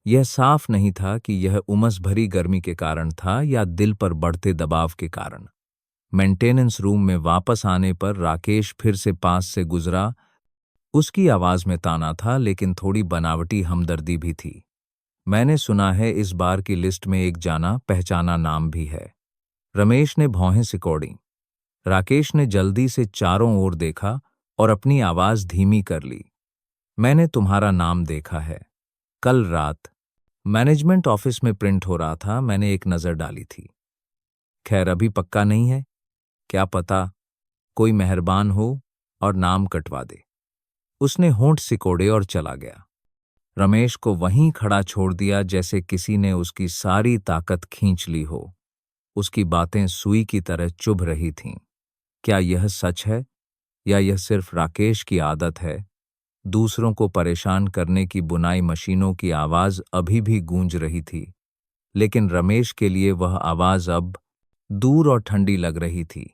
यह साफ नहीं था कि यह उमस भरी गर्मी के कारण था या दिल पर बढ़ते दबाव के कारण। मेंटेनेंस रूम में वापस आने पर राकेश फिर से पास से गुजरा। उसकी आवाज में ताना था, लेकिन थोड़ी बनावटी हमदर्दी भी थी। मैंने सुना है इस बार की लिस्ट में एक जाना पहचाना नाम भी है। रमेश ने भौहें सिकोड़ी। राकेश ने जल्दी से चारों ओर देखा और अपनी आवाज धीमी कर ली। मैंने तुम्हारा नाम देखा है। कल रात मैनेजमेंट ऑफिस में प्रिंट हो रहा था, मैंने एक नजर डाली थी। खैर अभी पक्का नहीं है, क्या पता कोई मेहरबान हो और नाम कटवा दे। उसने होंठ सिकोड़े और चला गया। रमेश को वहीं खड़ा छोड़ दिया, जैसे किसी ने उसकी सारी ताकत खींच ली हो। उसकी बातें सुई की तरह चुभ रही थीं। क्या यह सच है या यह सिर्फ राकेश की आदत है? दूसरों को परेशान करने की बुनाई मशीनों की आवाज अभी भी गूंज रही थी, लेकिन रमेश के लिए वह आवाज अब दूर और ठंडी लग रही थी।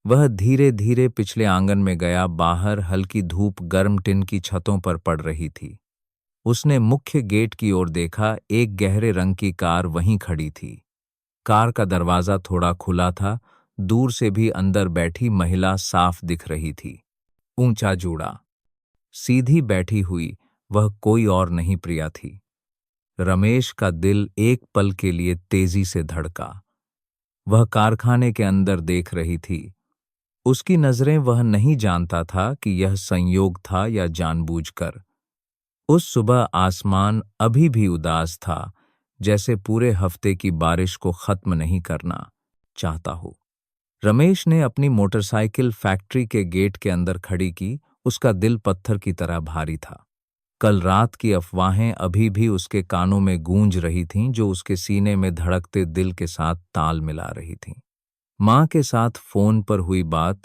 वह धीरे धीरे पिछले आंगन में गया। बाहर हल्की धूप गर्म टिन की छतों पर पड़ रही थी। उसने मुख्य गेट की ओर देखा। एक गहरे रंग की कार वहीं खड़ी थी। कार का दरवाजा थोड़ा खुला था। दूर से भी अंदर बैठी महिला साफ दिख रही थी। ऊंचा जूड़ा, सीधी बैठी हुई, वह कोई और नहीं प्रिया थी। रमेश का दिल एक पल के लिए तेजी से धड़का। वह कारखाने के अंदर देख रही थी। उसकी नजरें, वह नहीं जानता था कि यह संयोग था या जानबूझकर। उस सुबह आसमान अभी भी उदास था, जैसे पूरे हफ्ते की बारिश को खत्म नहीं करना चाहता हो। रमेश ने अपनी मोटरसाइकिल फैक्ट्री के गेट के अंदर खड़ी की। उसका दिल पत्थर की तरह भारी था। कल रात की अफवाहें अभी भी उसके कानों में गूंज रही थीं, जो उसके सीने में धड़कते दिल के साथ ताल मिला रही थीं। माँ के साथ फोन पर हुई बात,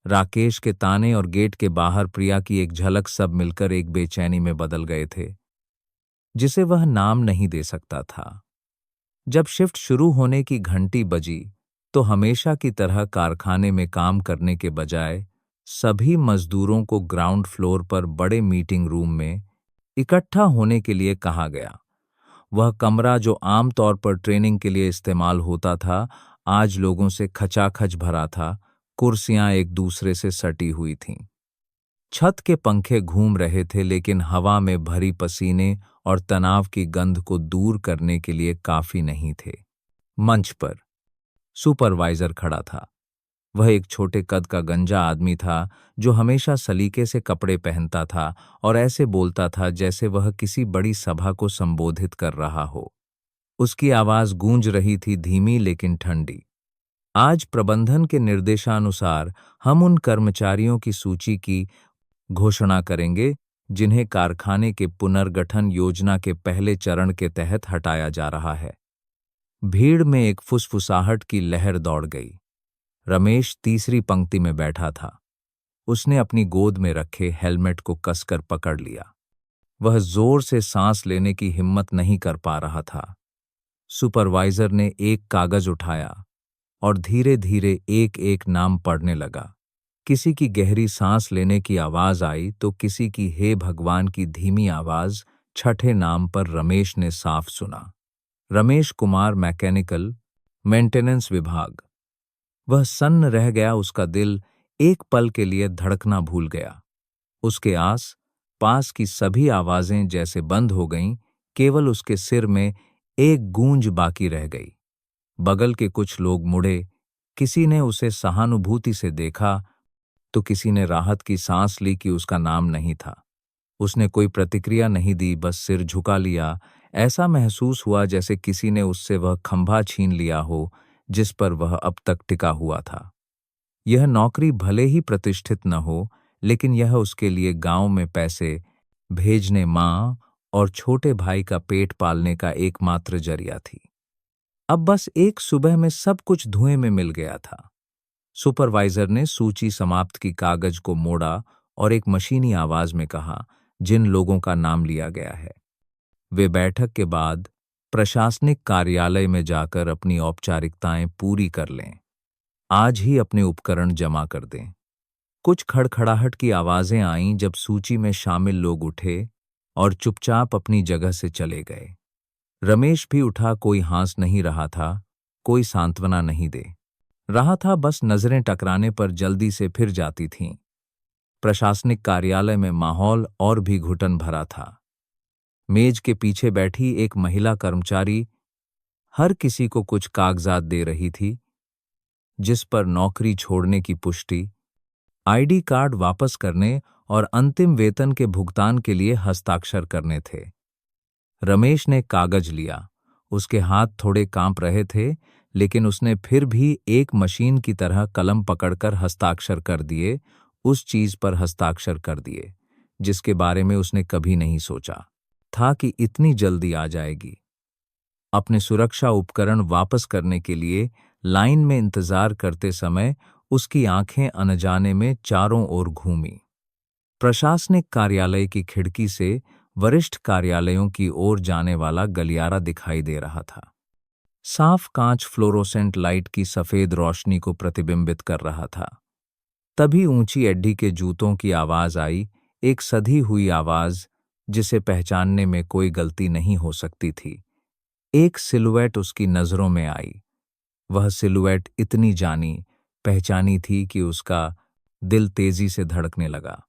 राकेश के ताने और गेट के बाहर प्रिया की एक झलक, सब मिलकर एक बेचैनी में बदल गए थे, जिसे वह नाम नहीं दे सकता था। जब शिफ्ट शुरू होने की घंटी बजी, तो हमेशा की तरह कारखाने में काम करने के बजाय सभी मजदूरों को ग्राउंड फ्लोर पर बड़े मीटिंग रूम में इकट्ठा होने के लिए कहा गया। वह कमरा, जो आमतौर पर ट्रेनिंग के लिए इस्तेमाल होता था, आज लोगों से खचाखच भरा था। कुर्सियां एक दूसरे से सटी हुई थीं। छत के पंखे घूम रहे थे, लेकिन हवा में भरी पसीने और तनाव की गंध को दूर करने के लिए काफी नहीं थे। मंच पर सुपरवाइजर खड़ा था। वह एक छोटे कद का गंजा आदमी था, जो हमेशा सलीके से कपड़े पहनता था और ऐसे बोलता था जैसे वह किसी बड़ी सभा को संबोधित कर रहा हो। उसकी आवाज गूंज रही थी, धीमी लेकिन ठंडी। आज प्रबंधन के निर्देशानुसार हम उन कर्मचारियों की सूची की घोषणा करेंगे जिन्हें कारखाने के पुनर्गठन योजना के पहले चरण के तहत हटाया जा रहा है। भीड़ में एक फुसफुसाहट की लहर दौड़ गई। रमेश तीसरी पंक्ति में बैठा था। उसने अपनी गोद में रखे हेलमेट को कसकर पकड़ लिया। वह जोर से सांस लेने की हिम्मत नहीं कर पा रहा था। सुपरवाइजर ने एक कागज उठाया और धीरे धीरे एक एक नाम पढ़ने लगा। किसी की गहरी सांस लेने की आवाज आई, तो किसी की हे भगवान की धीमी आवाज। छठे नाम पर रमेश ने साफ सुना, रमेश कुमार, मैकेनिकल मेंटेनेंस विभाग। वह सन्न रह गया। उसका दिल एक पल के लिए धड़कना भूल गया। उसके आस पास की सभी आवाजें जैसे बंद हो गईं। केवल उसके सिर में एक गूंज बाकी रह गई। बगल के कुछ लोग मुड़े। किसी ने उसे सहानुभूति से देखा, तो किसी ने राहत की सांस ली कि उसका नाम नहीं था। उसने कोई प्रतिक्रिया नहीं दी, बस सिर झुका लिया। ऐसा महसूस हुआ जैसे किसी ने उससे वह खंभा छीन लिया हो जिस पर वह अब तक टिका हुआ था। यह नौकरी भले ही प्रतिष्ठित न हो, लेकिन यह उसके लिए गांव में पैसे भेजने, मां और छोटे भाई का पेट पालने का एकमात्र जरिया थी। अब बस एक सुबह में सब कुछ धुएं में मिल गया था। सुपरवाइजर ने सूची समाप्त की, कागज को मोड़ा और एक मशीनी आवाज में कहा, जिन लोगों का नाम लिया गया है वे बैठक के बाद प्रशासनिक कार्यालय में जाकर अपनी औपचारिकताएं पूरी कर लें। आज ही अपने उपकरण जमा कर दें। कुछ खड़खड़ाहट की आवाजें आईं जब सूची में शामिल लोग उठे और चुपचाप अपनी जगह से चले गए। रमेश भी उठा। कोई हंस नहीं रहा था, कोई सांत्वना नहीं दे रहा था, बस नजरें टकराने पर जल्दी से फिर जाती थीं। प्रशासनिक कार्यालय में माहौल और भी घुटन भरा था। मेज के पीछे बैठी एक महिला कर्मचारी हर किसी को कुछ कागजात दे रही थी, जिस पर नौकरी छोड़ने की पुष्टि, आईडी कार्ड वापस करने और अंतिम वेतन के भुगतान के लिए हस्ताक्षर करने थे। रमेश ने कागज लिया। उसके हाथ थोड़े कांप रहे थे, लेकिन उसने फिर भी एक मशीन की तरह कलम पकड़कर हस्ताक्षर कर दिए, उस चीज पर हस्ताक्षर कर दिए जिसके बारे में उसने कभी नहीं सोचा था कि इतनी जल्दी आ जाएगी। अपने सुरक्षा उपकरण वापस करने के लिए लाइन में इंतजार करते समय उसकी आंखें अनजाने में चारों ओर घूमीं। प्रशासनिक कार्यालय की खिड़की से वरिष्ठ कार्यालयों की ओर जाने वाला गलियारा दिखाई दे रहा था। साफ कांच फ्लोरोसेंट लाइट की सफेद रोशनी को प्रतिबिंबित कर रहा था। तभी ऊंची एड्डी के जूतों की आवाज आई, एक सधी हुई आवाज जिसे पहचानने में कोई गलती नहीं हो सकती थी। एक सिलुएट उसकी नजरों में आई। वह सिलुएट इतनी जानी पहचानी थी कि उसका दिल तेजी से धड़कने लगा।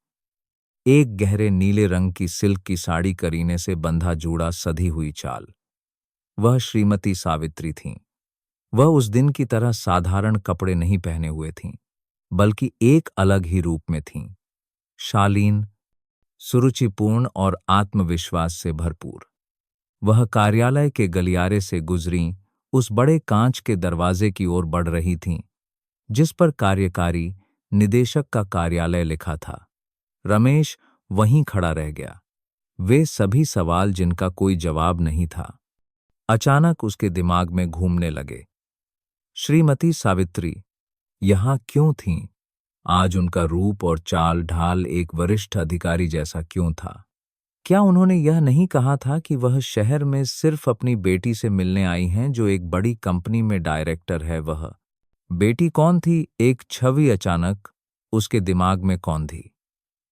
एक गहरे नीले रंग की सिल्क की साड़ी करीने से बंधा जूड़ा सधी हुई चाल। वह श्रीमती सावित्री थीं। वह उस दिन की तरह साधारण कपड़े नहीं पहने हुए थीं, बल्कि एक अलग ही रूप में थीं, शालीन, सुरुचिपूर्ण और आत्मविश्वास से भरपूर। वह कार्यालय के गलियारे से गुजरीं, उस बड़े कांच के दरवाजे की ओर बढ़ रही थीं, जिस पर कार्यकारी निदेशक का कार्यालय लिखा था। रमेश वहीं खड़ा रह गया। वे सभी सवाल जिनका कोई जवाब नहीं था, अचानक उसके दिमाग में घूमने लगे। श्रीमती सावित्री यहाँ क्यों थीं? आज उनका रूप और चाल ढाल एक वरिष्ठ अधिकारी जैसा क्यों था? क्या उन्होंने यह नहीं कहा था कि वह शहर में सिर्फ अपनी बेटी से मिलने आई हैं जो एक बड़ी कंपनी में डायरेक्टर है? वह बेटी कौन थी? एक छवि अचानक उसके दिमाग में कौन थी?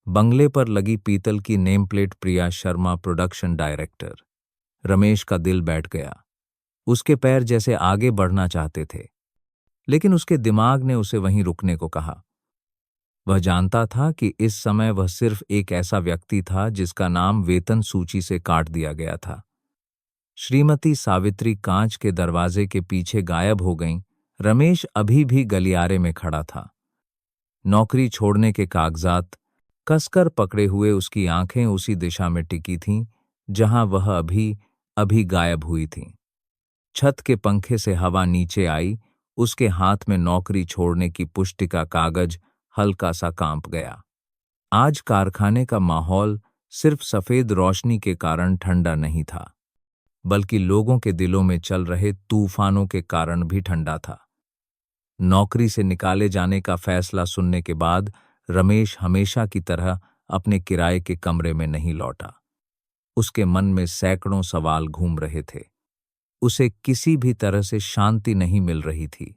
बंगले पर लगी पीतल की name plate, Priya Sharma, production director. Ramesh का दिल बैठ गया। उसके पैर जैसे आगे बढ़ना चाहते थे, लेकिन उसके दिमाग ने उसे वहीं रुकने को कहा। वह जानता था कि इस समय वह सिर्फ एक ऐसा व्यक्ति था जिसका नाम वेतन सूची से काट दिया गया था। श्रीमती सावित्री कांच के दरवाजे के पीछे गायब हो गईं। रमेश अभी भी गलियारे में खड़ा था। नौकरी छोड़ने के कागजात कसकर पकड़े हुए उसकी आंखें उसी दिशा में टिकी थीं जहां वह अभी अभी गायब हुई थीं। छत के पंखे से हवा नीचे आई। उसके हाथ में नौकरी छोड़ने की पुष्टि का कागज हल्का सा कांप गया। आज कारखाने का माहौल सिर्फ सफेद रोशनी के कारण ठंडा नहीं था, बल्कि लोगों के दिलों में चल रहे तूफानों के कारण भी ठंडा था। नौकरी से निकाले जाने का फैसला सुनने के बाद रमेश हमेशा की तरह अपने किराए के कमरे में नहीं लौटा। उसके मन में सैकड़ों सवाल घूम रहे थे। उसे किसी भी तरह से शांति नहीं मिल रही थी।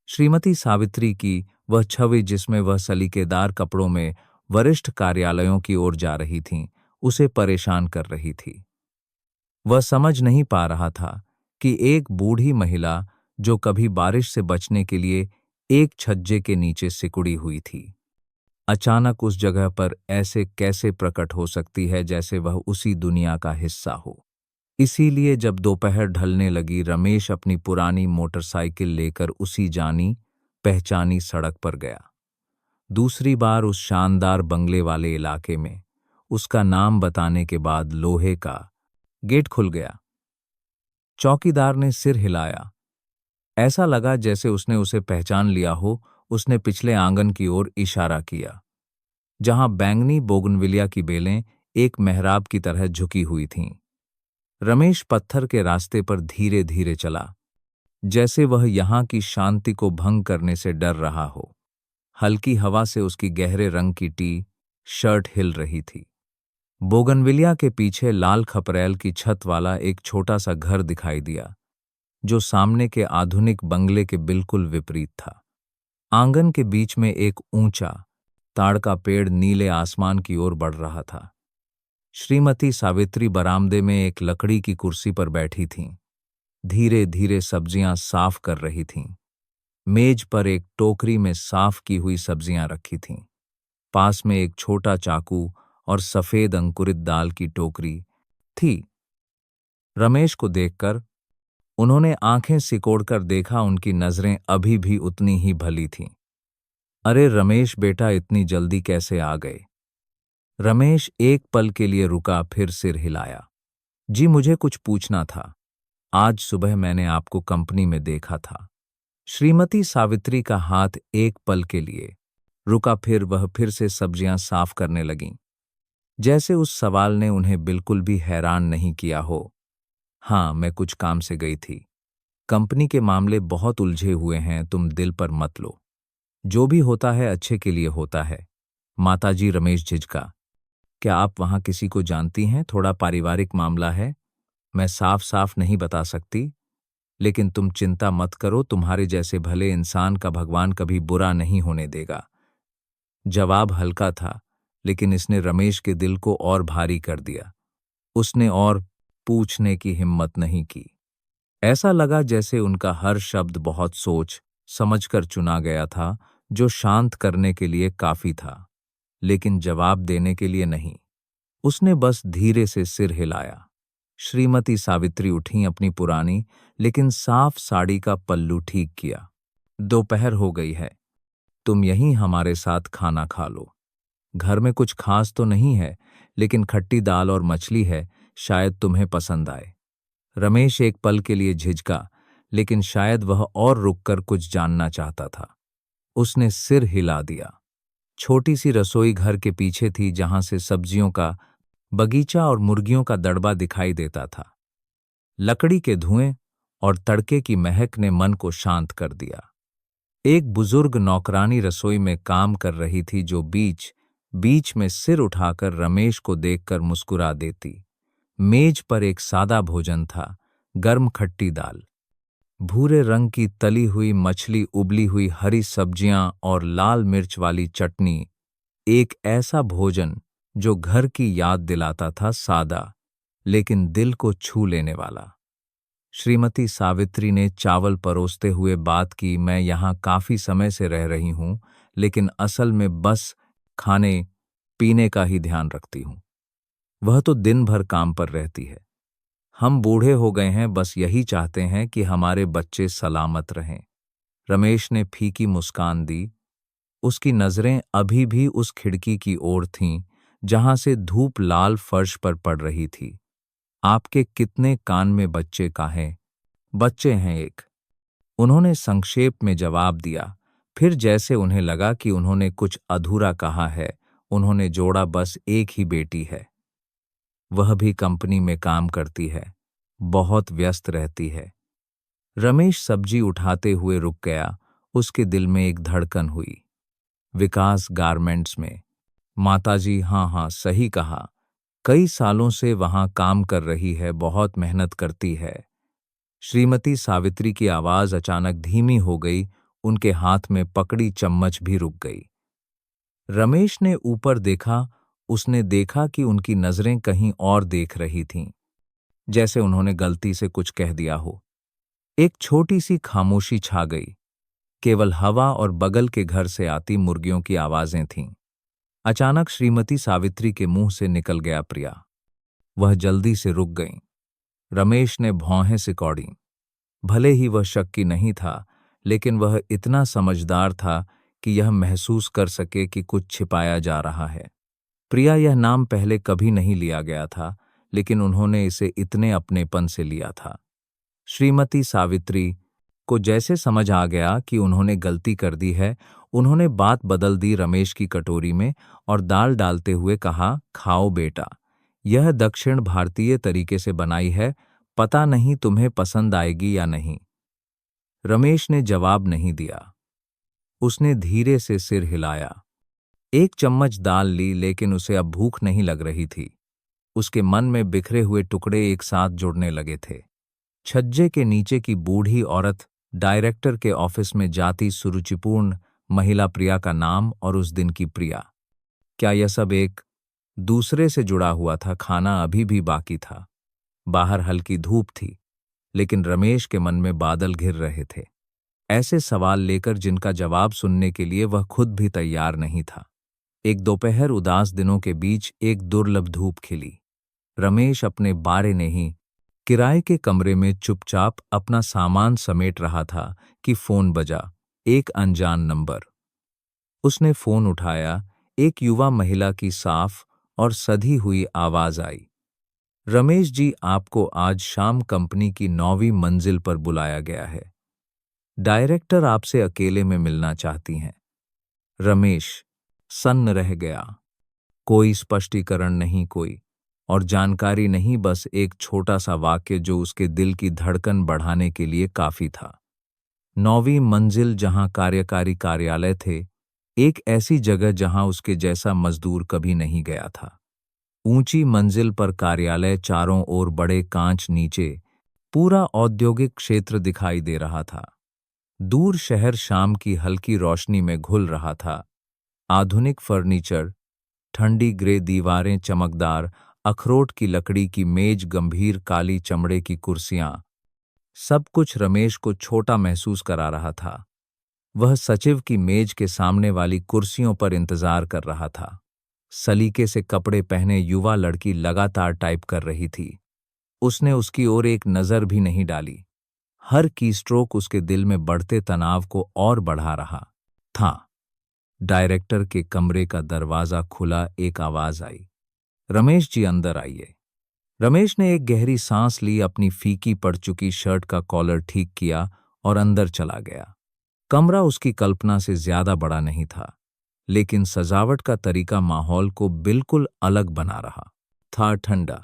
श्रीमती सावित्री की वह छवि जिसमें वह सलीकेदार कपड़ों में वरिष्ठ कार्यालयों की ओर जा रही थीं, उसे परेशान कर रही थी। वह समझ नहीं पा रहा था कि एक बूढ़ी महिला जो कभी बारिश से बचने के लिए एक छज्जे के नीचे सिकुड़ी हुई थी, अचानक उस जगह पर ऐसे कैसे प्रकट हो सकती है जैसे वह उसी दुनिया का हिस्सा हो। इसीलिए जब दोपहर ढलने लगी, रमेश अपनी पुरानी मोटरसाइकिल लेकर उसी जानी पहचानी सड़क पर गया। दूसरी बार उस शानदार बंगले वाले इलाके में। उसका नाम बताने के बाद लोहे का गेट खुल गया। चौकीदार ने सिर हिलाया। ऐसा लगा जैसे उसने उसे पहचान लिया हो। उसने पिछले आंगन की ओर इशारा किया, जहां बैंगनी बोगनविलिया की बेलें एक मेहराब की तरह झुकी हुई थीं। रमेश पत्थर के रास्ते पर धीरे धीरे चला, जैसे वह यहाँ की शांति को भंग करने से डर रहा हो। हल्की हवा से उसकी गहरे रंग की टी शर्ट हिल रही थी। बोगनविलिया के पीछे लाल खपरेल की छत वाला एक छोटा सा घर दिखाई दिया, जो सामने के आधुनिक बंगले के बिल्कुल विपरीत था। आंगन के बीच में एक ऊंचा ताड़ का पेड़ नीले आसमान की ओर बढ़ रहा था। श्रीमती सावित्री बरामदे में एक लकड़ी की कुर्सी पर बैठी थीं, धीरे धीरे सब्जियां साफ कर रही थीं। मेज पर एक टोकरी में साफ की हुई सब्जियां रखी थीं। पास में एक छोटा चाकू और सफेद अंकुरित दाल की टोकरी थी, रमेश को देखकर उन्होंने आंखें सिकोड़कर देखा, उनकी नजरें अभी भी उतनी ही भली थीं। अरे रमेश बेटा, इतनी जल्दी कैसे आ गए? रमेश एक पल के लिए रुका, फिर सिर हिलाया। जी मुझे कुछ पूछना था। आज सुबह मैंने आपको कंपनी में देखा था। श्रीमती सावित्री का हाथ एक पल के लिए रुका, फिर वह फिर से सब्जियां साफ करने लगीं, जैसे उस सवाल ने उन्हें बिल्कुल भी हैरान नहीं किया हो। हाँ, मैं कुछ काम से गई थी। कंपनी के मामले बहुत उलझे हुए हैं, तुम दिल पर मत लो। जो भी होता है अच्छे के लिए होता है। माताजी, रमेश झिझका। क्या आप वहां किसी को जानती हैं? थोड़ा पारिवारिक मामला है। मैं साफ साफ नहीं बता सकती, लेकिन तुम चिंता मत करो, तुम्हारे जैसे भले इंसान का भगवान कभी बुरा नहीं होने देगा। जवाब हल्का था, लेकिन इसने रमेश के दिल को और भारी कर दिया। उसने और पूछने की हिम्मत नहीं की। ऐसा लगा जैसे उनका हर शब्द बहुत सोच समझकर चुना गया था, जो शांत करने के लिए काफी था, लेकिन जवाब देने के लिए नहीं। उसने बस धीरे से सिर हिलाया। श्रीमती सावित्री उठीं, अपनी पुरानी लेकिन साफ साड़ी का पल्लू ठीक किया। दोपहर हो गई है, तुम यहीं हमारे साथ खाना खा लो। घर में कुछ खास तो नहीं है, लेकिन खट्टी दाल और मछली है, शायद तुम्हें पसंद आए। रमेश एक पल के लिए झिझका, लेकिन शायद वह और रुककर कुछ जानना चाहता था। उसने सिर हिला दिया। छोटी सी रसोई घर के पीछे थी, जहां से सब्जियों का बगीचा और मुर्गियों का दड़बा दिखाई देता था। लकड़ी के धुएं और तड़के की महक ने मन को शांत कर दिया। एक बुजुर्ग नौकरानी रसोई में काम कर रही थी, जो बीच बीच में सिर उठाकर रमेश को देखकर मुस्कुरा देती। मेज पर एक सादा भोजन था, गर्म खट्टी दाल, भूरे रंग की तली हुई मछली, उबली हुई हरी सब्जियां और लाल मिर्च वाली चटनी। एक ऐसा भोजन जो घर की याद दिलाता था, सादा लेकिन दिल को छू लेने वाला। श्रीमती सावित्री ने चावल परोसते हुए बात की, मैं यहाँ काफी समय से रह रही हूँ, लेकिन असल में बस खाने पीने का ही ध्यान रखती हूँ। वह तो दिन भर काम पर रहती है। हम बूढ़े हो गए हैं, बस यही चाहते हैं कि हमारे बच्चे सलामत रहें। रमेश ने फीकी मुस्कान दी। उसकी नजरें अभी भी उस खिड़की की ओर थीं, जहां से धूप लाल फर्श पर पड़ रही थी। आपके कितने कान में बच्चे का हैं? बच्चे हैं एक। उन्होंने संक्षेप में जवाब दिया। फिर जैसे उन्हें लगा कि उन्होंने कुछ अधूरा कहा है, उन्होंने जोड़ा, बस एक ही बेटी है। वह भी कंपनी में काम करती है, बहुत व्यस्त रहती है। रमेश सब्जी उठाते हुए रुक गया। उसके दिल में एक धड़कन हुई। विकास गारमेंट्स में? माताजी, हाँ हाँ, सही कहा। कई सालों से वहां काम कर रही है, बहुत मेहनत करती है। श्रीमती सावित्री की आवाज अचानक धीमी हो गई, उनके हाथ में पकड़ी चम्मच भी रुक गई। रमेश ने ऊपर देखा। उसने देखा कि उनकी नजरें कहीं और देख रही थीं, जैसे उन्होंने गलती से कुछ कह दिया हो। एक छोटी सी खामोशी छा गई। केवल हवा और बगल के घर से आती मुर्गियों की आवाजें थीं। अचानक श्रीमती सावित्री के मुंह से निकल गया, प्रिया। वह जल्दी से रुक गईं। रमेश ने भौहें सिकोड़ी। भले ही वह शक्की नहीं था, लेकिन वह इतना समझदार था कि यह महसूस कर सके कि कुछ छिपाया जा रहा है। प्रिया, यह नाम पहले कभी नहीं लिया गया था, लेकिन उन्होंने इसे इतने अपनेपन से लिया था। श्रीमती सावित्री को जैसे समझ आ गया कि उन्होंने गलती कर दी है, उन्होंने बात बदल दी। रमेश की कटोरी में और दाल डालते हुए कहा, खाओ बेटा, यह दक्षिण भारतीय तरीके से बनाई है, पता नहीं तुम्हें पसंद आएगी या नहीं। रमेश ने जवाब नहीं दिया। उसने धीरे से सिर हिलाया। एक चम्मच दाल ली, लेकिन उसे अब भूख नहीं लग रही थी। उसके मन में बिखरे हुए टुकड़े एक साथ जुड़ने लगे थे। छज्जे के नीचे की बूढ़ी औरत, डायरेक्टर के ऑफिस में जाती सुरुचिपूर्ण महिला प्रिया का नाम, और उस दिन की प्रिया। क्या यह सब एक दूसरे से जुड़ा हुआ था? खाना अभी भी बाकी था। बाहर हल्की धूप थी, लेकिन रमेश के मन में बादल घिर रहे थे, ऐसे सवाल लेकर जिनका जवाब सुनने के लिए वह खुद भी तैयार नहीं था। एक दोपहर उदास दिनों के बीच एक दुर्लभ धूप खिली। रमेश अपने बारे नहीं, किराए के कमरे में चुपचाप अपना सामान समेट रहा था कि फोन बजा। एक अनजान नंबर। उसने फोन उठाया। एक युवा महिला की साफ और सधी हुई आवाज आई। रमेश जी, आपको आज शाम कंपनी की 9वीं मंजिल पर बुलाया गया है। डायरेक्टर आपसे अकेले में मिलना चाहती हैं। रमेश सन्न रह गया। कोई स्पष्टीकरण नहीं, कोई और जानकारी नहीं, बस एक छोटा सा वाक्य जो उसके दिल की धड़कन बढ़ाने के लिए काफी था। 9वीं मंजिल, जहां कार्यकारी कार्यालय थे, एक ऐसी जगह जहां उसके जैसा मजदूर कभी नहीं गया था। ऊंची मंजिल पर कार्यालय, चारों ओर बड़े कांच, नीचे पूरा औद्योगिक क्षेत्र दिखाई दे रहा था। दूर शहर शाम की हल्की रोशनी में घुल रहा था। आधुनिक फर्नीचर, ठंडी ग्रे दीवारें, चमकदार अखरोट की लकड़ी की मेज, गंभीर काली चमड़े की कुर्सियां, सब कुछ रमेश को छोटा महसूस करा रहा था। वह सचिव की मेज के सामने वाली कुर्सियों पर इंतजार कर रहा था। सलीके से कपड़े पहने युवा लड़की लगातार टाइप कर रही थी। उसने उसकी ओर एक नजर भी नहीं डाली। हर कीस्ट्रोक उसके दिल में बढ़ते तनाव को और बढ़ा रहा था। डायरेक्टर के कमरे का दरवाजा खुला। एक आवाज आई, रमेश जी अंदर आइए। रमेश ने एक गहरी सांस ली, अपनी फीकी पड़ चुकी शर्ट का कॉलर ठीक किया और अंदर चला गया। कमरा उसकी कल्पना से ज्यादा बड़ा नहीं था, लेकिन सजावट का तरीका माहौल को बिल्कुल अलग बना रहा था। ठंडा,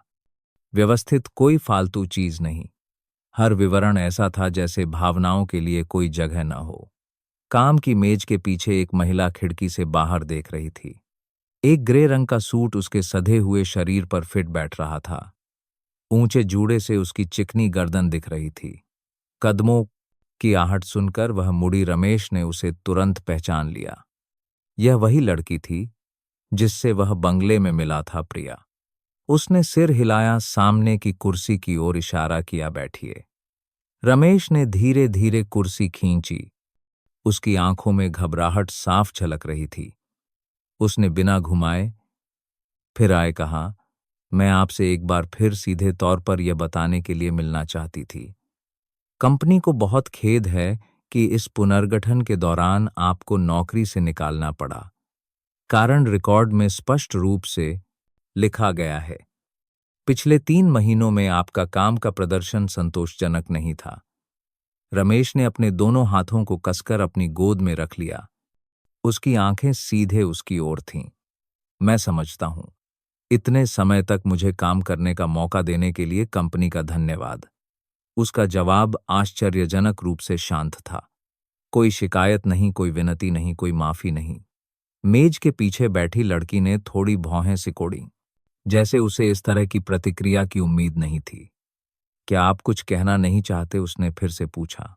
व्यवस्थित, कोई फालतू चीज नहीं। हर विवरण ऐसा था जैसे भावनाओं के लिए कोई जगह न हो। काम की मेज के पीछे एक महिला खिड़की से बाहर देख रही थी। एक ग्रे रंग का सूट उसके सधे हुए शरीर पर फिट बैठ रहा था। ऊंचे जूड़े से उसकी चिकनी गर्दन दिख रही थी। कदमों की आहट सुनकर वह मुड़ी। रमेश ने उसे तुरंत पहचान लिया। यह वही लड़की थी जिससे वह बंगले में मिला था, प्रिया। उसने सिर हिलाया, सामने की कुर्सी की ओर इशारा किया, बैठिए। रमेश ने धीरे धीरे कुर्सी खींची। उसकी आंखों में घबराहट साफ झलक रही थी। उसने बिना घुमाए फिर आए कहा, मैं आपसे एक बार फिर सीधे तौर पर यह बताने के लिए मिलना चाहती थी। कंपनी को बहुत खेद है कि इस पुनर्गठन के दौरान आपको नौकरी से निकालना पड़ा। कारण रिकॉर्ड में स्पष्ट रूप से लिखा गया है। पिछले 3 महीनों में आपका काम का प्रदर्शन संतोषजनक नहीं था। रमेश ने अपने दोनों हाथों को कसकर अपनी गोद में रख लिया। उसकी आंखें सीधे उसकी ओर थीं। मैं समझता हूं। इतने समय तक मुझे काम करने का मौका देने के लिए कंपनी का धन्यवाद। उसका जवाब आश्चर्यजनक रूप से शांत था। कोई शिकायत नहीं, कोई विनती नहीं, कोई माफी नहीं। मेज के पीछे बैठी लड़की ने थोड़ी भौहें सिकोड़ी, जैसे उसे इस तरह की प्रतिक्रिया की उम्मीद नहीं थी। क्या आप कुछ कहना नहीं चाहते? उसने फिर से पूछा।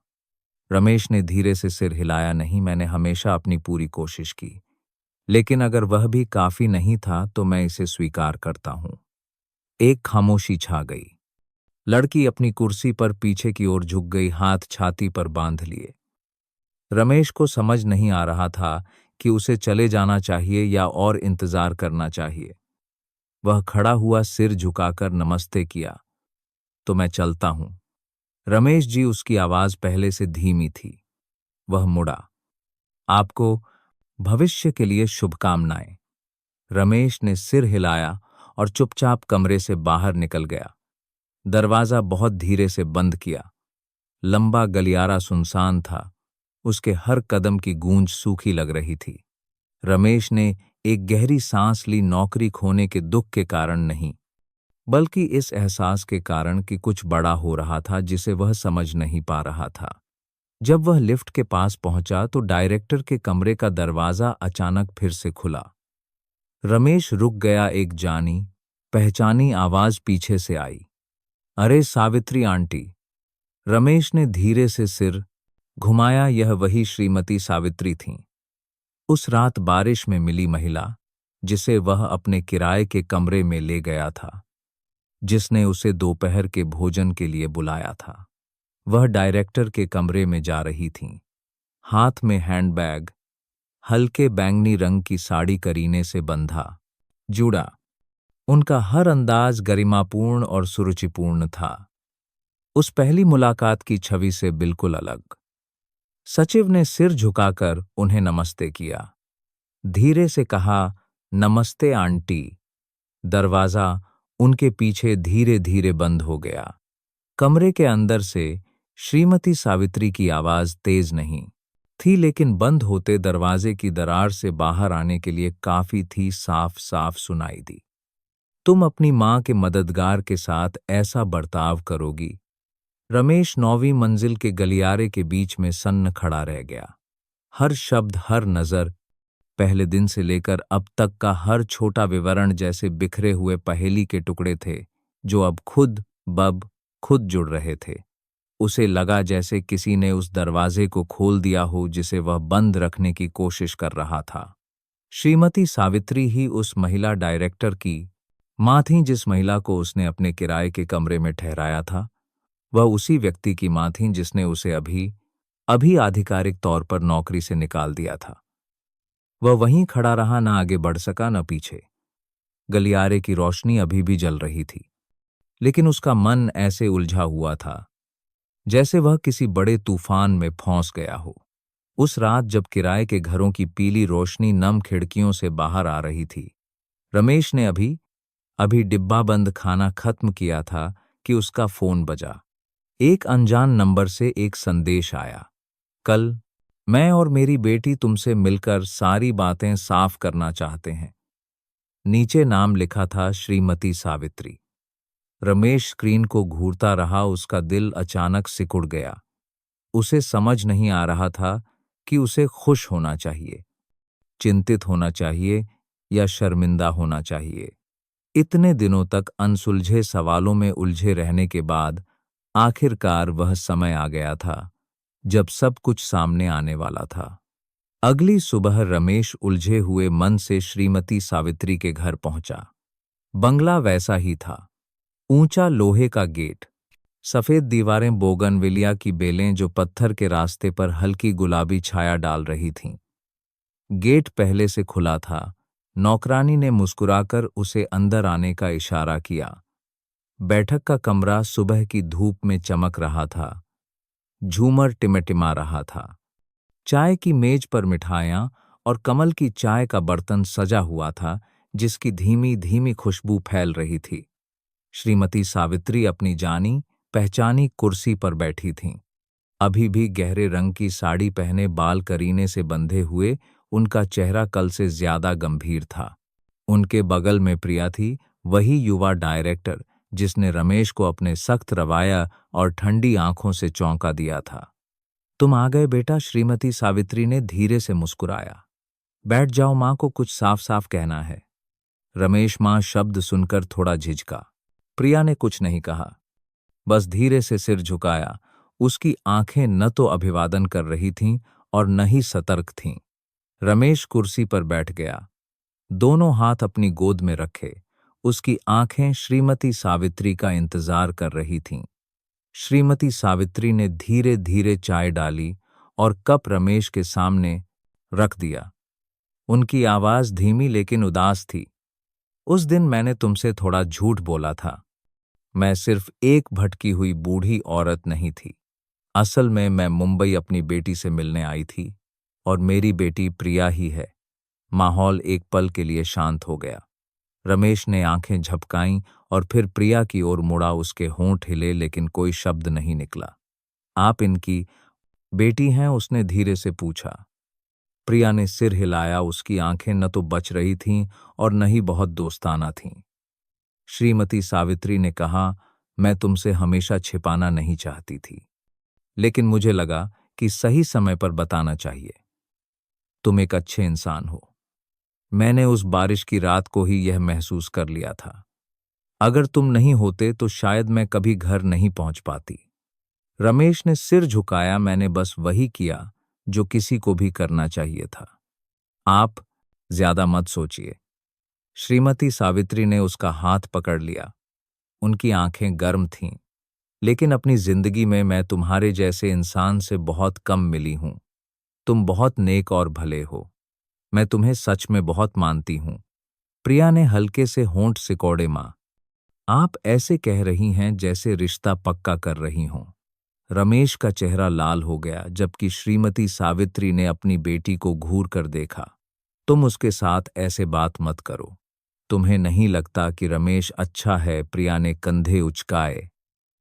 रमेश ने धीरे से सिर हिलाया, नहीं, मैंने हमेशा अपनी पूरी कोशिश की, लेकिन अगर वह भी काफी नहीं था तो मैं इसे स्वीकार करता हूं। एक खामोशी छा गई। लड़की अपनी कुर्सी पर पीछे की ओर झुक गई, हाथ छाती पर बांध लिए। रमेश को समझ नहीं आ रहा था कि उसे चले जाना चाहिए या और इंतजार करना चाहिए। वह खड़ा हुआ, सिर झुकाकर नमस्ते किया। तो मैं चलता हूं रमेश जी। उसकी आवाज पहले से धीमी थी। वह मुड़ा। आपको भविष्य के लिए शुभकामनाएं। रमेश ने सिर हिलाया और चुपचाप कमरे से बाहर निकल गया। दरवाजा बहुत धीरे से बंद किया। लंबा गलियारा सुनसान था। उसके हर कदम की गूंज सूखी लग रही थी। रमेश ने एक गहरी सांस ली, नौकरी खोने के दुख के कारण नहीं, बल्कि इस एहसास के कारण कि कुछ बड़ा हो रहा था जिसे वह समझ नहीं पा रहा था। जब वह लिफ्ट के पास पहुंचा तो डायरेक्टर के कमरे का दरवाजा अचानक फिर से खुला। रमेश रुक गया। एक जानी पहचानी आवाज पीछे से आई, अरे सावित्री आंटी। रमेश ने धीरे से सिर घुमाया। यह वही श्रीमती सावित्री थीं। उस रात बारिश में मिली महिला जिसे वह अपने किराए के कमरे में ले गया था, जिसने उसे दोपहर के भोजन के लिए बुलाया था। वह डायरेक्टर के कमरे में जा रही थीं, हाथ में हैंडबैग, हल्के बैंगनी रंग की साड़ी करीने से बंधा जुड़ा। उनका हर अंदाज गरिमापूर्ण और सुरुचिपूर्ण था। उस पहली मुलाकात की छवि से बिल्कुल अलग। सचिव ने सिर झुकाकर उन्हें नमस्ते किया, धीरे से कहा, नमस्ते आंटी। दरवाजा उनके पीछे धीरे धीरे बंद हो गया। कमरे के अंदर से श्रीमती सावित्री की आवाज तेज नहीं थी, लेकिन बंद होते दरवाजे की दरार से बाहर आने के लिए काफी थी, साफ साफ सुनाई दी। तुम अपनी मां के मददगार के साथ ऐसा बर्ताव करोगी? रमेश 9वीं मंजिल के गलियारे के बीच में सन्न खड़ा रह गया। हर शब्द, हर नजर, पहले दिन से लेकर अब तक का हर छोटा विवरण जैसे बिखरे हुए पहेली के टुकड़े थे, जो अब खुद जुड़ रहे थे। उसे लगा जैसे किसी ने उस दरवाजे को खोल दिया हो जिसे वह बंद रखने की कोशिश कर रहा था। श्रीमती सावित्री ही उस महिला डायरेक्टर की मां थी जिस महिला को उसने अपने किराए के कमरे में ठहराया था। वह उसी व्यक्ति की मां थी जिसने उसे अभी अभी आधिकारिक तौर पर नौकरी से निकाल दिया था। वह वहीं खड़ा रहा, न आगे बढ़ सका न पीछे। गलियारे की रोशनी अभी भी जल रही थी, लेकिन उसका मन ऐसे उलझा हुआ था जैसे वह किसी बड़े तूफान में फंस गया हो। उस रात जब किराए के घरों की पीली रोशनी नम खिड़कियों से बाहर आ रही थी, रमेश ने अभी अभी डिब्बाबंद खाना खत्म किया था कि उसका फोन बजा। एक अनजान नंबर से एक संदेश आया, कल मैं और मेरी बेटी तुमसे मिलकर सारी बातें साफ करना चाहते हैं। नीचे नाम लिखा था श्रीमती सावित्री। रमेश स्क्रीन को घूरता रहा, उसका दिल अचानक सिकुड़ गया। उसे समझ नहीं आ रहा था कि उसे खुश होना चाहिए, चिंतित होना चाहिए या शर्मिंदा होना चाहिए। इतने दिनों तक अनसुलझे सवालों में उलझे रहने के बाद आखिरकार वह समय आ गया था जब सब कुछ सामने आने वाला था। अगली सुबह रमेश उलझे हुए मन से श्रीमती सावित्री के घर पहुंचा। बंगला वैसा ही था, ऊंचा लोहे का गेट, सफेद दीवारें, बोगनविलिया की बेलें जो पत्थर के रास्ते पर हल्की गुलाबी छाया डाल रही थीं। गेट पहले से खुला था। नौकरानी ने मुस्कुराकर उसे अंदर आने का इशारा किया। बैठक का कमरा सुबह की धूप में चमक रहा था, झूमर टिमटिमा रहा था। चाय की मेज पर मिठाइयां और कमल की चाय का बर्तन सजा हुआ था, जिसकी धीमी धीमी खुशबू फैल रही थी। श्रीमती सावित्री अपनी जानी पहचानी कुर्सी पर बैठी थीं। अभी भी गहरे रंग की साड़ी पहने, बाल करीने से बंधे हुए, उनका चेहरा कल से ज्यादा गंभीर था। उनके बगल में प्रिया थी, वही युवा डायरेक्टर जिसने रमेश को अपने सख्त रवैया और ठंडी आंखों से चौंका दिया था। तुम आ गए बेटा, श्रीमती सावित्री ने धीरे से मुस्कुराया। बैठ जाओ, मां को कुछ साफ साफ कहना है। रमेश मां शब्द सुनकर थोड़ा झिझका। प्रिया ने कुछ नहीं कहा, बस धीरे से सिर झुकाया। उसकी आंखें न तो अभिवादन कर रही थीं और न ही सतर्क थीं। रमेश कुर्सी पर बैठ गया, दोनों हाथ अपनी गोद में रखे। उसकी आंखें श्रीमती सावित्री का इंतजार कर रही थीं। श्रीमती सावित्री ने धीरे धीरे चाय डाली और कप रमेश के सामने रख दिया। उनकी आवाज धीमी लेकिन उदास थी। उस दिन मैंने तुमसे थोड़ा झूठ बोला था। मैं सिर्फ एक भटकी हुई बूढ़ी औरत नहीं थी। असल में मैं मुंबई अपनी बेटी से मिलने आई थी, और मेरी बेटी प्रिया ही है। माहौल एक पल के लिए शांत हो गया। रमेश ने आंखें झपकाईं और फिर प्रिया की ओर मुड़ा। उसके होंठ हिले, लेकिन कोई शब्द नहीं निकला। आप इनकी बेटी हैं? उसने धीरे से पूछा। प्रिया ने सिर हिलाया। उसकी आंखें न तो बच रही थीं और न ही बहुत दोस्ताना थीं। श्रीमती सावित्री ने कहा, मैं तुमसे हमेशा छिपाना नहीं चाहती थी, लेकिन मुझे लगा कि सही समय पर बताना चाहिए। तुम एक अच्छे इंसान हो। मैंने उस बारिश की रात को ही यह महसूस कर लिया था। अगर तुम नहीं होते तो शायद मैं कभी घर नहीं पहुंच पाती। रमेश ने सिर झुकाया। मैंने बस वही किया जो किसी को भी करना चाहिए था। आप ज्यादा मत सोचिए। श्रीमती सावित्री ने उसका हाथ पकड़ लिया। उनकी आंखें गर्म थीं। लेकिन अपनी जिंदगी में मैं तुम्हारे जैसे इंसान से बहुत कम मिली हूं। तुम बहुत नेक और भले हो। मैं तुम्हें सच में बहुत मानती हूं। प्रिया ने हल्के से होंठ सिकोड़े। मां, आप ऐसे कह रही हैं जैसे रिश्ता पक्का कर रही हों। रमेश का चेहरा लाल हो गया जबकि श्रीमती सावित्री ने अपनी बेटी को घूर कर देखा। तुम उसके साथ ऐसे बात मत करो। तुम्हें नहीं लगता कि रमेश अच्छा है? प्रिया ने कंधे उचकाए।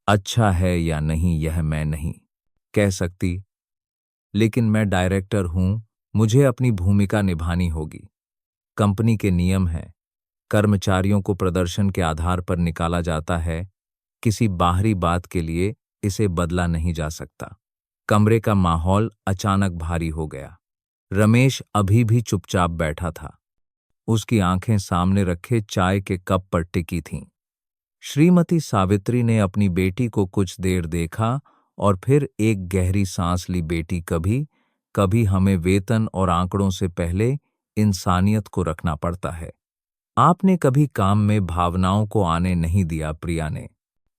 अच्छा है या नहीं यह मैं नहीं कह सकती, लेकिन मैं डायरेक्टर हूं, मुझे अपनी भूमिका निभानी होगी। कंपनी के नियम हैं, कर्मचारियों को प्रदर्शन के आधार पर निकाला जाता है, किसी बाहरी बात के लिए इसे बदला नहीं जा सकता। कमरे का माहौल अचानक भारी हो गया। रमेश अभी भी चुपचाप बैठा था। उसकी आंखें सामने रखे चाय के कप पर टिकी थीं। श्रीमती सावित्री ने अपनी बेटी को कुछ देर देखा और फिर एक गहरी सांस ली। बेटी, कभी कभी हमें वेतन और आंकड़ों से पहले इंसानियत को रखना पड़ता है। आपने कभी काम में भावनाओं को आने नहीं दिया। प्रिया ने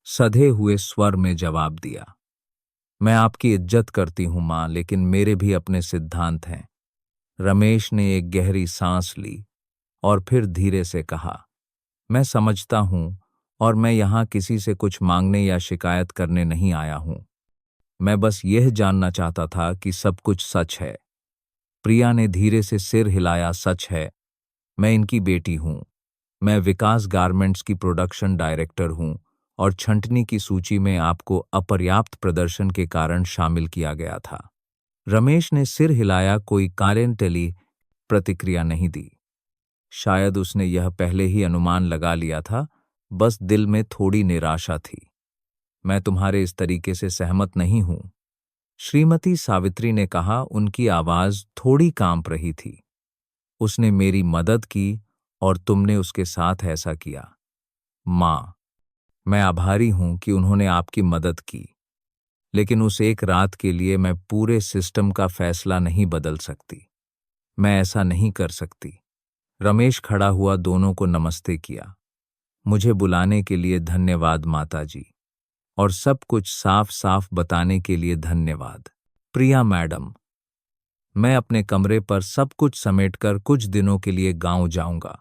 सधे हुए स्वर में जवाब दिया। मैं आपकी इज्जत करती हूं मां, लेकिन मेरे भी अपने सिद्धांत हैं। रमेश ने एक गहरी सांस ली और फिर धीरे से कहा, मैं समझता हूं, और मैं यहां किसी से कुछ मांगने या शिकायत करने नहीं आया हूं। मैं बस यह जानना चाहता था कि सब कुछ सच है। प्रिया ने धीरे से सिर हिलाया। सच है, मैं इनकी बेटी हूं। मैं विकास गारमेंट्स की प्रोडक्शन डायरेक्टर हूं और छंटनी की सूची में आपको अपर्याप्त प्रदर्शन के कारण शामिल किया गया था। रमेश ने सिर हिलाया, कोई कार्यटली प्रतिक्रिया नहीं दी। शायद उसने यह पहले ही अनुमान लगा लिया था, बस दिल में थोड़ी निराशा थी। मैं तुम्हारे इस तरीके से सहमत नहीं हूं, श्रीमती सावित्री ने कहा। उनकी आवाज थोड़ी कांप रही थी। उसने मेरी मदद की और तुमने उसके साथ ऐसा किया। मां, मैं आभारी हूं कि उन्होंने आपकी मदद की, लेकिन उस एक रात के लिए मैं पूरे सिस्टम का फैसला नहीं बदल सकती। मैं ऐसा नहीं कर सकती। रमेश खड़ा हुआ, दोनों को नमस्ते किया। मुझे बुलाने के लिए धन्यवाद माताजी, और सब कुछ साफ साफ बताने के लिए धन्यवाद। प्रिया मैडम, मैं अपने कमरे पर सब कुछ समेटकर कुछ दिनों के लिए गांव जाऊंगा।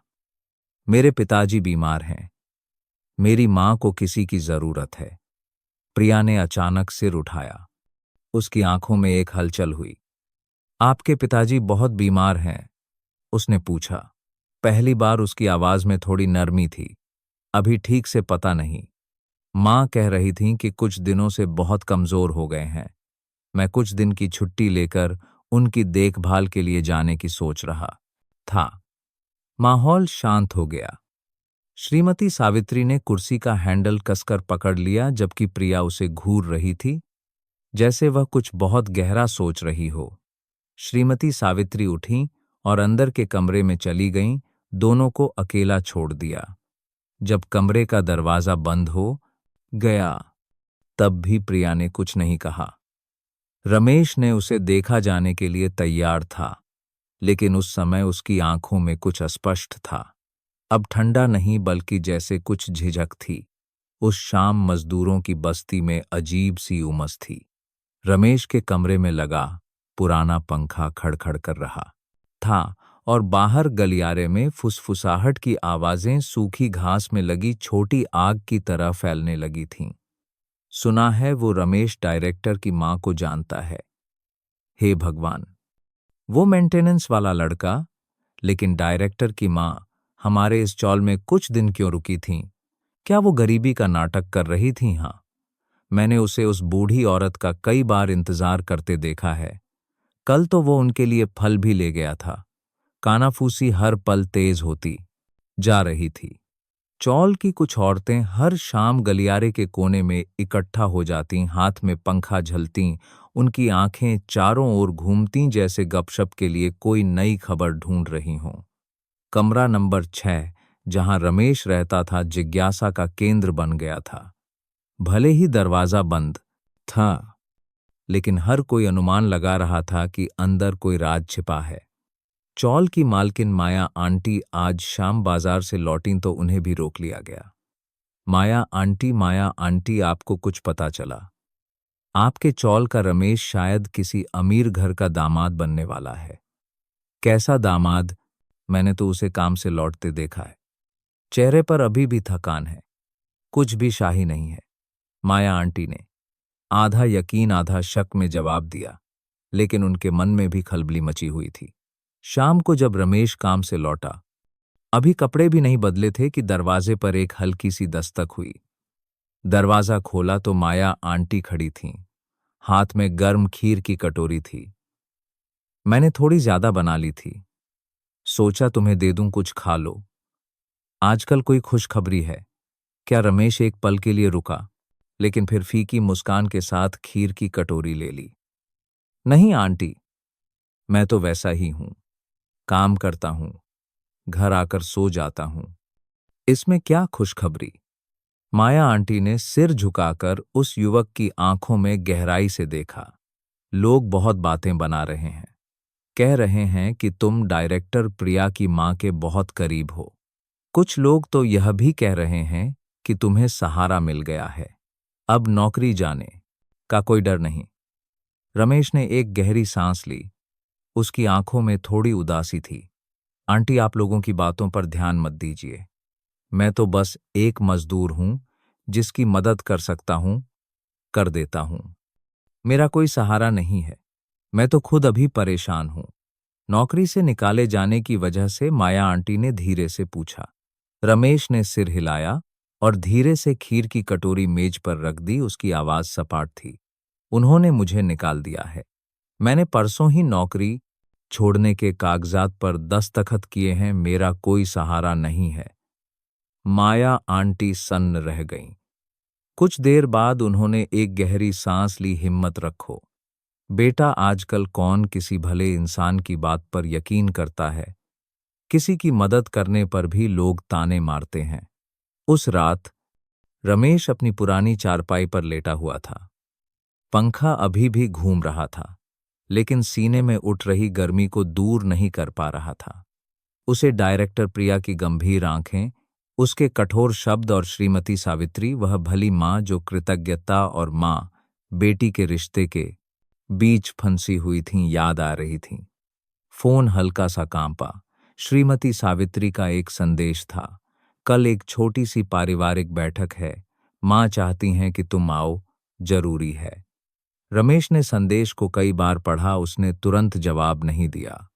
मेरे पिताजी बीमार हैं। मेरी मां को किसी की जरूरत है। प्रिया ने अचानक सिर उठाया। उसकी आंखों में एक हलचल हुई। आपके पिताजी बहुत बीमार हैं? उसने पूछा। पहली बार उसकी आवाज में थोड़ी नरमी थी। अभी ठीक से पता नहीं। मां कह रही थीं कि कुछ दिनों से बहुत कमजोर हो गए हैं। मैं कुछ दिन की छुट्टी लेकर उनकी देखभाल के लिए जाने की सोच रहा था। माहौल शांत हो गया। श्रीमती सावित्री ने कुर्सी का हैंडल कसकर पकड़ लिया जबकि प्रिया उसे घूर रही थी, जैसे वह कुछ बहुत गहरा सोच रही हो। श्रीमती सावित्री उठीं और अंदर के कमरे में चली गईं, दोनों को अकेला छोड़ दिया। जब कमरे का दरवाजा बंद हो गया, तब भी प्रिया ने कुछ नहीं कहा। रमेश ने उसे देखा जाने के लिए तैयार था, लेकिन उस समय उसकी आंखों में कुछ अस्पष्ट था। अब ठंडा नहीं, बल्कि जैसे कुछ झिझक थी। उस शाम मजदूरों की बस्ती में अजीब सी उमस थी। रमेश के कमरे में लगा पुराना पंखा खड़खड़ कर रहा था और बाहर गलियारे में फुसफुसाहट की आवाजें सूखी घास में लगी छोटी आग की तरह फैलने लगी थीं। सुना है वो रमेश डायरेक्टर की मां को जानता है। हे भगवान, वो मेंटेनेंस वाला लड़का, लेकिन डायरेक्टर की मां हमारे इस चौल में कुछ दिन क्यों रुकी थीं? क्या वो गरीबी का नाटक कर रही थीं? हाँ, मैंने उसे उस बूढ़ी औरत का कई बार इंतजार करते देखा है। कल तो वो उनके लिए फल भी ले गया था। कानाफूसी हर पल तेज होती जा रही थी। चौल की कुछ औरतें हर शाम गलियारे के कोने में इकट्ठा हो जातीं, हाथ में पंखा झलतीं, उनकी आंखें चारों ओर घूमतीं जैसे गपशप के लिए कोई नई खबर ढूंढ रही हों। कमरा नंबर 6, जहां रमेश रहता था, जिज्ञासा का केंद्र बन गया था। भले ही दरवाजा बंद था, लेकिन हर कोई अनुमान लगा रहा था कि अंदर कोई राज छिपा है। चौल की मालकिन माया आंटी आज शाम बाजार से लौटीं तो उन्हें भी रोक लिया गया। माया आंटी, आपको कुछ पता चला? आपके चौल का रमेश शायद किसी अमीर घर का दामाद बनने वाला है। कैसा दामाद? मैंने तो उसे काम से लौटते देखा है। चेहरे पर अभी भी थकान है। कुछ भी शाही नहीं है, माया आंटी ने आधा यकीन आधा शक में जवाब दिया, लेकिन उनके मन में भी खलबली मची हुई थी। शाम को जब रमेश काम से लौटा, अभी कपड़े भी नहीं बदले थे कि दरवाजे पर एक हल्की सी दस्तक हुई। दरवाजा खोला तो माया आंटी खड़ी थीं। हाथ में गर्म खीर की कटोरी थी। मैंने थोड़ी ज्यादा बना ली थी, सोचा तुम्हें दे दूं, कुछ खा लो। आजकल कोई खुशखबरी है क्या? रमेश एक पल के लिए रुका, लेकिन फिर फीकी मुस्कान के साथ खीर की कटोरी ले ली। नहीं आंटी, मैं तो वैसा ही हूं, काम करता हूं, घर आकर सो जाता हूं। इसमें क्या खुशखबरी? माया आंटी ने सिर झुकाकर उस युवक की आंखों में गहराई से देखा। लोग बहुत बातें बना रहे हैं, कह रहे हैं कि तुम डायरेक्टर प्रिया की मां के बहुत करीब हो। कुछ लोग तो यह भी कह रहे हैं कि तुम्हें सहारा मिल गया है, अब नौकरी जाने का कोई डर नहीं। रमेश ने एक गहरी सांस ली। उसकी आंखों में थोड़ी उदासी थी। आंटी, आप लोगों की बातों पर ध्यान मत दीजिए। मैं तो बस एक मजदूर हूं, जिसकी मदद कर सकता हूं, कर देता हूं। मेरा कोई सहारा नहीं है। मैं तो खुद अभी परेशान हूं। नौकरी से निकाले जाने की वजह से माया आंटी ने धीरे से पूछा। रमेश ने सिर हिलाया और धीरे से खीर की कटोरी मेज पर रख दी। उसकी आवाज सपाट थी। उन्होंने मुझे निकाल दिया है। मैंने परसों ही नौकरी छोड़ने के कागजात पर दस्तखत किए हैं। मेरा कोई सहारा नहीं है। माया आंटी सन्न रह गईं। कुछ देर बाद उन्होंने एक गहरी सांस ली। हिम्मत रखो बेटा, आजकल कौन किसी भले इंसान की बात पर यकीन करता है? किसी की मदद करने पर भी लोग ताने मारते हैं। उस रात रमेश अपनी पुरानी चारपाई पर लेटा हुआ था। पंखा अभी भी घूम रहा था, लेकिन सीने में उठ रही गर्मी को दूर नहीं कर पा रहा था। उसे डायरेक्टर प्रिया की गंभीर आंखें, उसके कठोर शब्द और श्रीमती सावित्री, वह भली मां जो कृतज्ञता और मां बेटी के रिश्ते के बीच फंसी हुई थीं, याद आ रही थीं। फोन हल्का सा कांपा। श्रीमती सावित्री का एक संदेश था। कल एक छोटी सी पारिवारिक बैठक है। मां चाहती हैं कि तुम आओ, जरूरी है। रमेश ने संदेश को कई बार पढ़ा। उसने तुरंत जवाब नहीं दिया।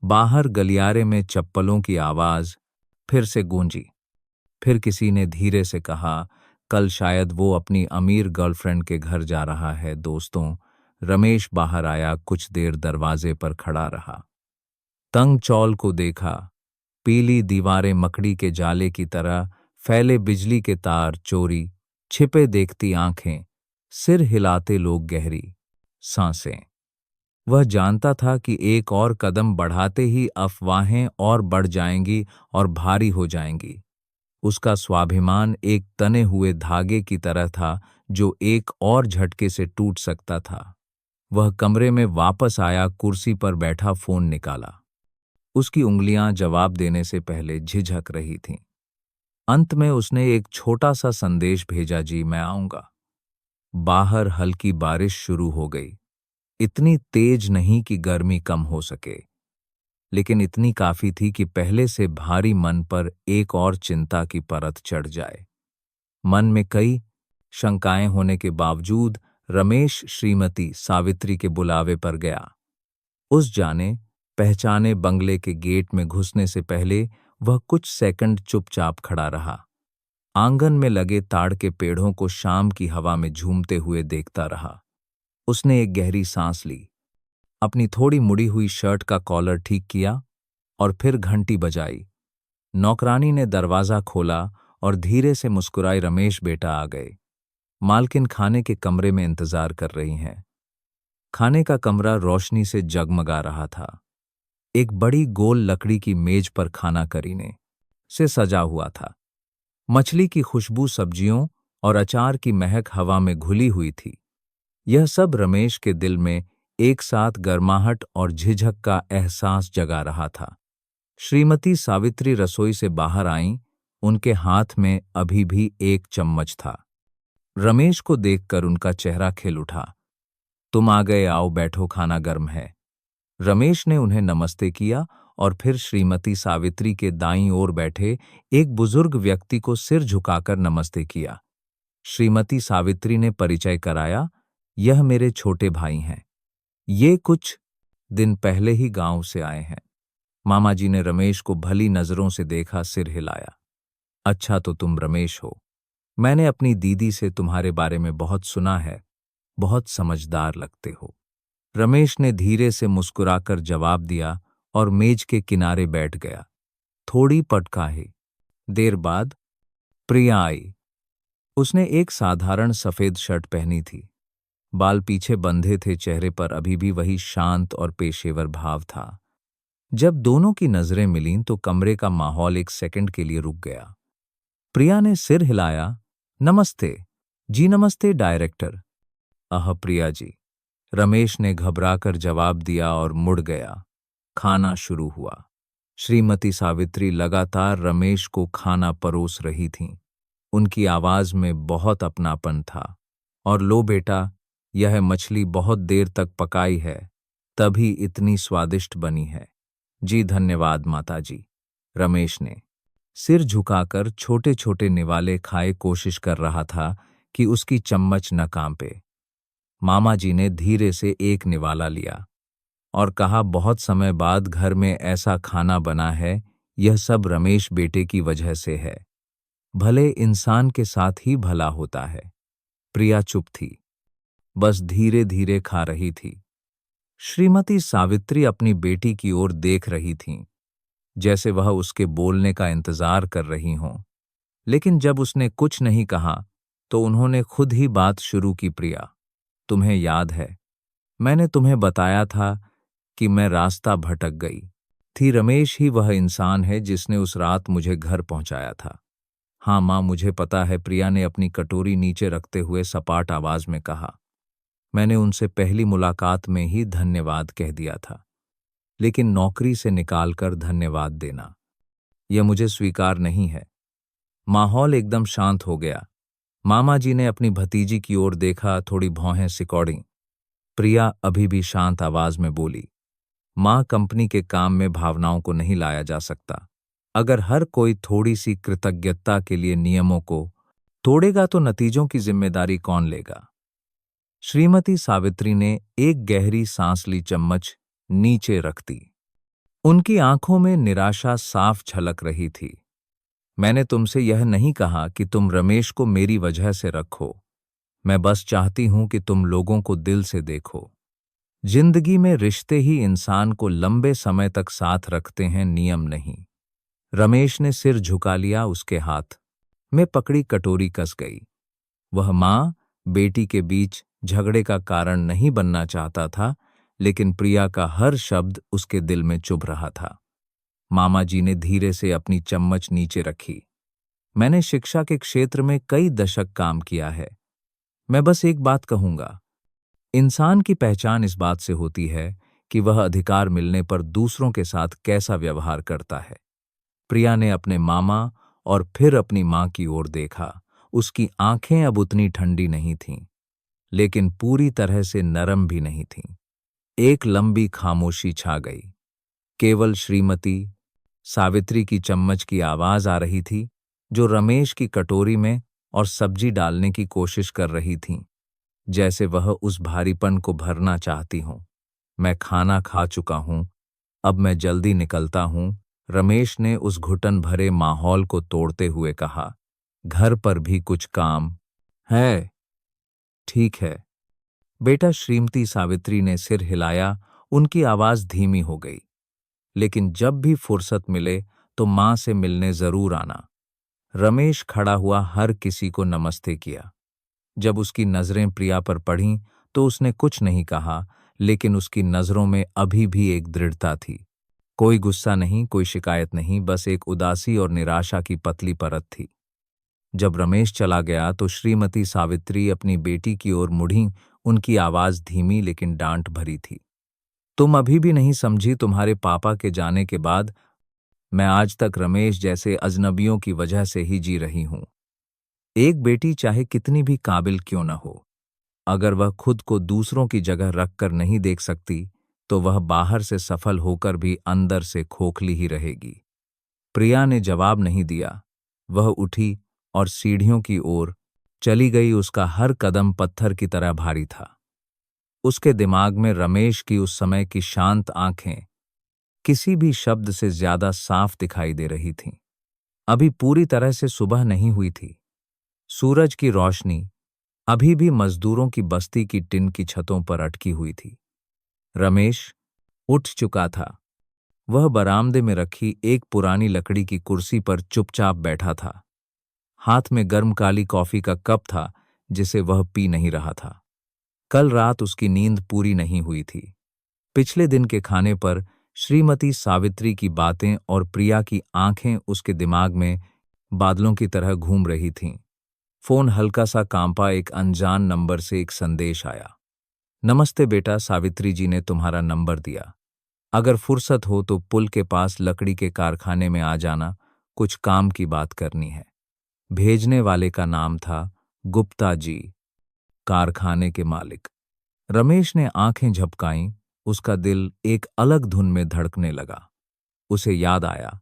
बाहर गलियारे में चप्पलों की आवाज फिर से गूंजी। फिर किसी ने धीरे से कहा, कल शायद वो अपनी अमीर गर्लफ्रेंड के घर जा रहा है। दोस्तों, रमेश बाहर आया। कुछ देर दरवाजे पर खड़ा रहा। तंग चौल को देखा। पीली दीवारें मकड़ी के जाले की तरह फैले, बिजली के तार चोरी, छिपे देखती आंखें, सिर हिलाते लोग, गहरी सांसें। वह जानता था कि एक और कदम बढ़ाते ही अफवाहें और बढ़ जाएंगी और भारी हो जाएंगी। उसका स्वाभिमान एक तने हुए धागे की तरह था जो एक और झटके से टूट सकता था। वह कमरे में वापस आया, कुर्सी पर बैठा, फोन निकाला। उसकी उंगलियां जवाब देने से पहले झिझक रही थीं। अंत में उसने एक छोटा सा संदेश भेजा, जी मैं आऊंगा। बाहर हल्की बारिश शुरू हो गई। इतनी तेज नहीं कि गर्मी कम हो सके, लेकिन इतनी काफी थी कि पहले से भारी मन पर एक और चिंता की परत चढ़ जाए। मन में कई शंकाएं होने के बावजूद रमेश श्रीमती सावित्री के बुलावे पर गया। उस जाने पहचाने बंगले के गेट में घुसने से पहले वह कुछ सेकंड चुपचाप खड़ा रहा। आंगन में लगे ताड़ के पेड़ों को शाम की हवा में झूमते हुए देखता रहा। उसने एक गहरी सांस ली, अपनी थोड़ी मुड़ी हुई शर्ट का कॉलर ठीक किया और फिर घंटी बजाई। नौकरानी ने दरवाजा खोला और धीरे से मुस्कुराई, रमेश बेटा आ गए। मालकिन खाने के कमरे में इंतजार कर रही हैं। खाने का कमरा रोशनी से जगमगा रहा था। एक बड़ी गोल लकड़ी की मेज पर खाना करीने से सजा हुआ था। मछली की खुशबू, सब्जियों और अचार की महक हवा में घुली हुई थी। यह सब रमेश के दिल में एक साथ गर्माहट और झिझक का एहसास जगा रहा था। श्रीमती सावित्री रसोई से बाहर आईं। उनके हाथ में अभी भी एक चम्मच था। रमेश को देखकर उनका चेहरा खिल उठा। तुम आ गए, आओ बैठो, खाना गर्म है। रमेश ने उन्हें नमस्ते किया और फिर श्रीमती सावित्री के दाईं ओर बैठे एक बुजुर्ग व्यक्ति को सिर झुकाकर नमस्ते किया। श्रीमती सावित्री ने परिचय कराया, यह मेरे छोटे भाई हैं। ये कुछ दिन पहले ही गांव से आए हैं। मामा जी ने रमेश को भली नजरों से देखा, सिर हिलाया। अच्छा, तो तुम रमेश हो। मैंने अपनी दीदी से तुम्हारे बारे में बहुत सुना है, बहुत समझदार लगते हो। रमेश ने धीरे से मुस्कुराकर जवाब दिया और मेज के किनारे बैठ गया। थोड़ी पटकाही देर बाद प्रिया आई। उसने एक साधारण सफेद शर्ट पहनी थी, बाल पीछे बंधे थे, चेहरे पर अभी भी वही शांत और पेशेवर भाव था। जब दोनों की नजरें मिलीं तो कमरे का माहौल एक सेकंड के लिए रुक गया। प्रिया ने सिर हिलाया, नमस्ते जी। नमस्ते डायरेक्टर। प्रिया जी, रमेश ने घबराकर जवाब दिया और मुड़ गया। खाना शुरू हुआ। श्रीमती सावित्री लगातार रमेश को खाना परोस रही थीं। उनकी आवाज में बहुत अपनापन था। और लो बेटा, यह मछली बहुत देर तक पकाई है, तभी इतनी स्वादिष्ट बनी है। जी धन्यवाद माताजी। रमेश ने सिर झुकाकर छोटे छोटे निवाले खाए कोशिश कर रहा था कि उसकी चम्मच न कांपे। मामा जी ने धीरे से एक निवाला लिया और कहा, बहुत समय बाद घर में ऐसा खाना बना है, यह सब रमेश बेटे की वजह से है। भले इंसान के साथ ही भला होता है। प्रिया चुप थी, बस धीरे धीरे खा रही थी। श्रीमती सावित्री अपनी बेटी की ओर देख रही थीं, जैसे वह उसके बोलने का इंतजार कर रही हों। लेकिन जब उसने कुछ नहीं कहा तो उन्होंने खुद ही बात शुरू की। प्रिया, तुम्हें याद है, मैंने तुम्हें बताया था कि मैं रास्ता भटक गई थी। रमेश ही वह इंसान है जिसने उस रात मुझे घर पहुंचाया था। हाँ माँ, मुझे पता है, प्रिया ने अपनी कटोरी नीचे रखते हुए सपाट आवाज में कहा। मैंने उनसे पहली मुलाकात में ही धन्यवाद कह दिया था, लेकिन नौकरी से निकालकर धन्यवाद देना, यह मुझे स्वीकार नहीं है। माहौल एकदम शांत हो गया। मामा जी ने अपनी भतीजी की ओर देखा, थोड़ी भौहें सिकोड़ी। प्रिया अभी भी शांत आवाज में बोली, माँ, कंपनी के काम में भावनाओं को नहीं लाया जा सकता। अगर हर कोई थोड़ी सी कृतज्ञता के लिए नियमों को तोड़ेगा तो नतीजों की जिम्मेदारी कौन लेगा? श्रीमती सावित्री ने एक गहरी सांस ली, चम्मच नीचे रख दी। उनकी आंखों में निराशा साफ झलक रही थी। मैंने तुमसे यह नहीं कहा कि तुम रमेश को मेरी वजह से रखो। मैं बस चाहती हूं कि तुम लोगों को दिल से देखो। जिंदगी में रिश्ते ही इंसान को लंबे समय तक साथ रखते हैं, नियम नहीं। रमेश ने सिर झुका लिया, उसके हाथ में पकड़ी कटोरी कस गई। वह मां बेटी के बीच झगड़े का कारण नहीं बनना चाहता था, लेकिन प्रिया का हर शब्द उसके दिल में चुभ रहा था। मामा जी ने धीरे से अपनी चम्मच नीचे रखी। मैंने शिक्षा के क्षेत्र में कई दशक काम किया है। मैं बस एक बात कहूंगा, इंसान की पहचान इस बात से होती है कि वह अधिकार मिलने पर दूसरों के साथ कैसा व्यवहार करता है। प्रिया ने अपने मामा और फिर अपनी मां की ओर देखा। उसकी आंखें अब उतनी ठंडी नहीं थीं, लेकिन पूरी तरह से नरम भी नहीं थीं। एक लंबी खामोशी छा गई। केवल श्रीमती सावित्री की चम्मच की आवाज आ रही थी, जो रमेश की कटोरी में और सब्जी डालने की कोशिश कर रही थीं, जैसे वह उस भारीपन को भरना चाहती हों। मैं खाना खा चुका हूं, अब मैं जल्दी निकलता हूं, रमेश ने उस घुटन भरे माहौल को तोड़ते हुए कहा। घर पर भी कुछ काम है। ठीक है बेटा, श्रीमती सावित्री ने सिर हिलाया। उनकी आवाज धीमी हो गई, लेकिन जब भी फुर्सत मिले तो मां से मिलने जरूर आना। रमेश खड़ा हुआ, हर किसी को नमस्ते किया। जब उसकी नजरें प्रिया पर पड़ीं तो उसने कुछ नहीं कहा, लेकिन उसकी नजरों में अभी भी एक दृढ़ता थी। कोई गुस्सा नहीं, कोई शिकायत नहीं, बस एक उदासी और निराशा की पतली परत थी। जब रमेश चला गया तो श्रीमती सावित्री अपनी बेटी की ओर मुड़ी। उनकी आवाज धीमी लेकिन डांट भरी थी। तुम अभी भी नहीं समझी, तुम्हारे पापा के जाने के बाद मैं आज तक रमेश जैसे अजनबियों की वजह से ही जी रही हूं। एक बेटी चाहे कितनी भी काबिल क्यों न हो, अगर वह खुद को दूसरों की जगह रखकर नहीं देख सकती, तो वह बाहर से सफल होकर भी अंदर से खोखली ही रहेगी। प्रिया ने जवाब नहीं दिया। वह उठी और सीढ़ियों की ओर चली गई। उसका हर कदम पत्थर की तरह भारी था। उसके दिमाग में रमेश की उस समय की शांत आंखें किसी भी शब्द से ज्यादा साफ दिखाई दे रही थीं। अभी पूरी तरह से सुबह नहीं हुई थी। सूरज की रोशनी अभी भी मजदूरों की बस्ती की टिन की छतों पर अटकी हुई थी। रमेश उठ चुका था। वह बरामदे में रखी एक पुरानी लकड़ी की कुर्सी पर चुपचाप बैठा था। हाथ में गर्म काली कॉफी का कप था जिसे वह पी नहीं रहा था। कल रात उसकी नींद पूरी नहीं हुई थी। पिछले दिन के खाने पर श्रीमती सावित्री की बातें और प्रिया की आंखें उसके दिमाग में बादलों की तरह घूम रही थीं। फोन हल्का सा कांपा। एक अनजान नंबर से एक संदेश आया। नमस्ते बेटा, सावित्री जी ने तुम्हारा नंबर दिया। अगर फुर्सत हो तो पुल के पास लकड़ी के कारखाने में आ जाना, कुछ काम की बात करनी है। भेजने वाले का नाम था गुप्ता जी, कारखाने के मालिक। रमेश ने आंखें झपकाईं। उसका दिल एक अलग धुन में धड़कने लगा। उसे याद आया,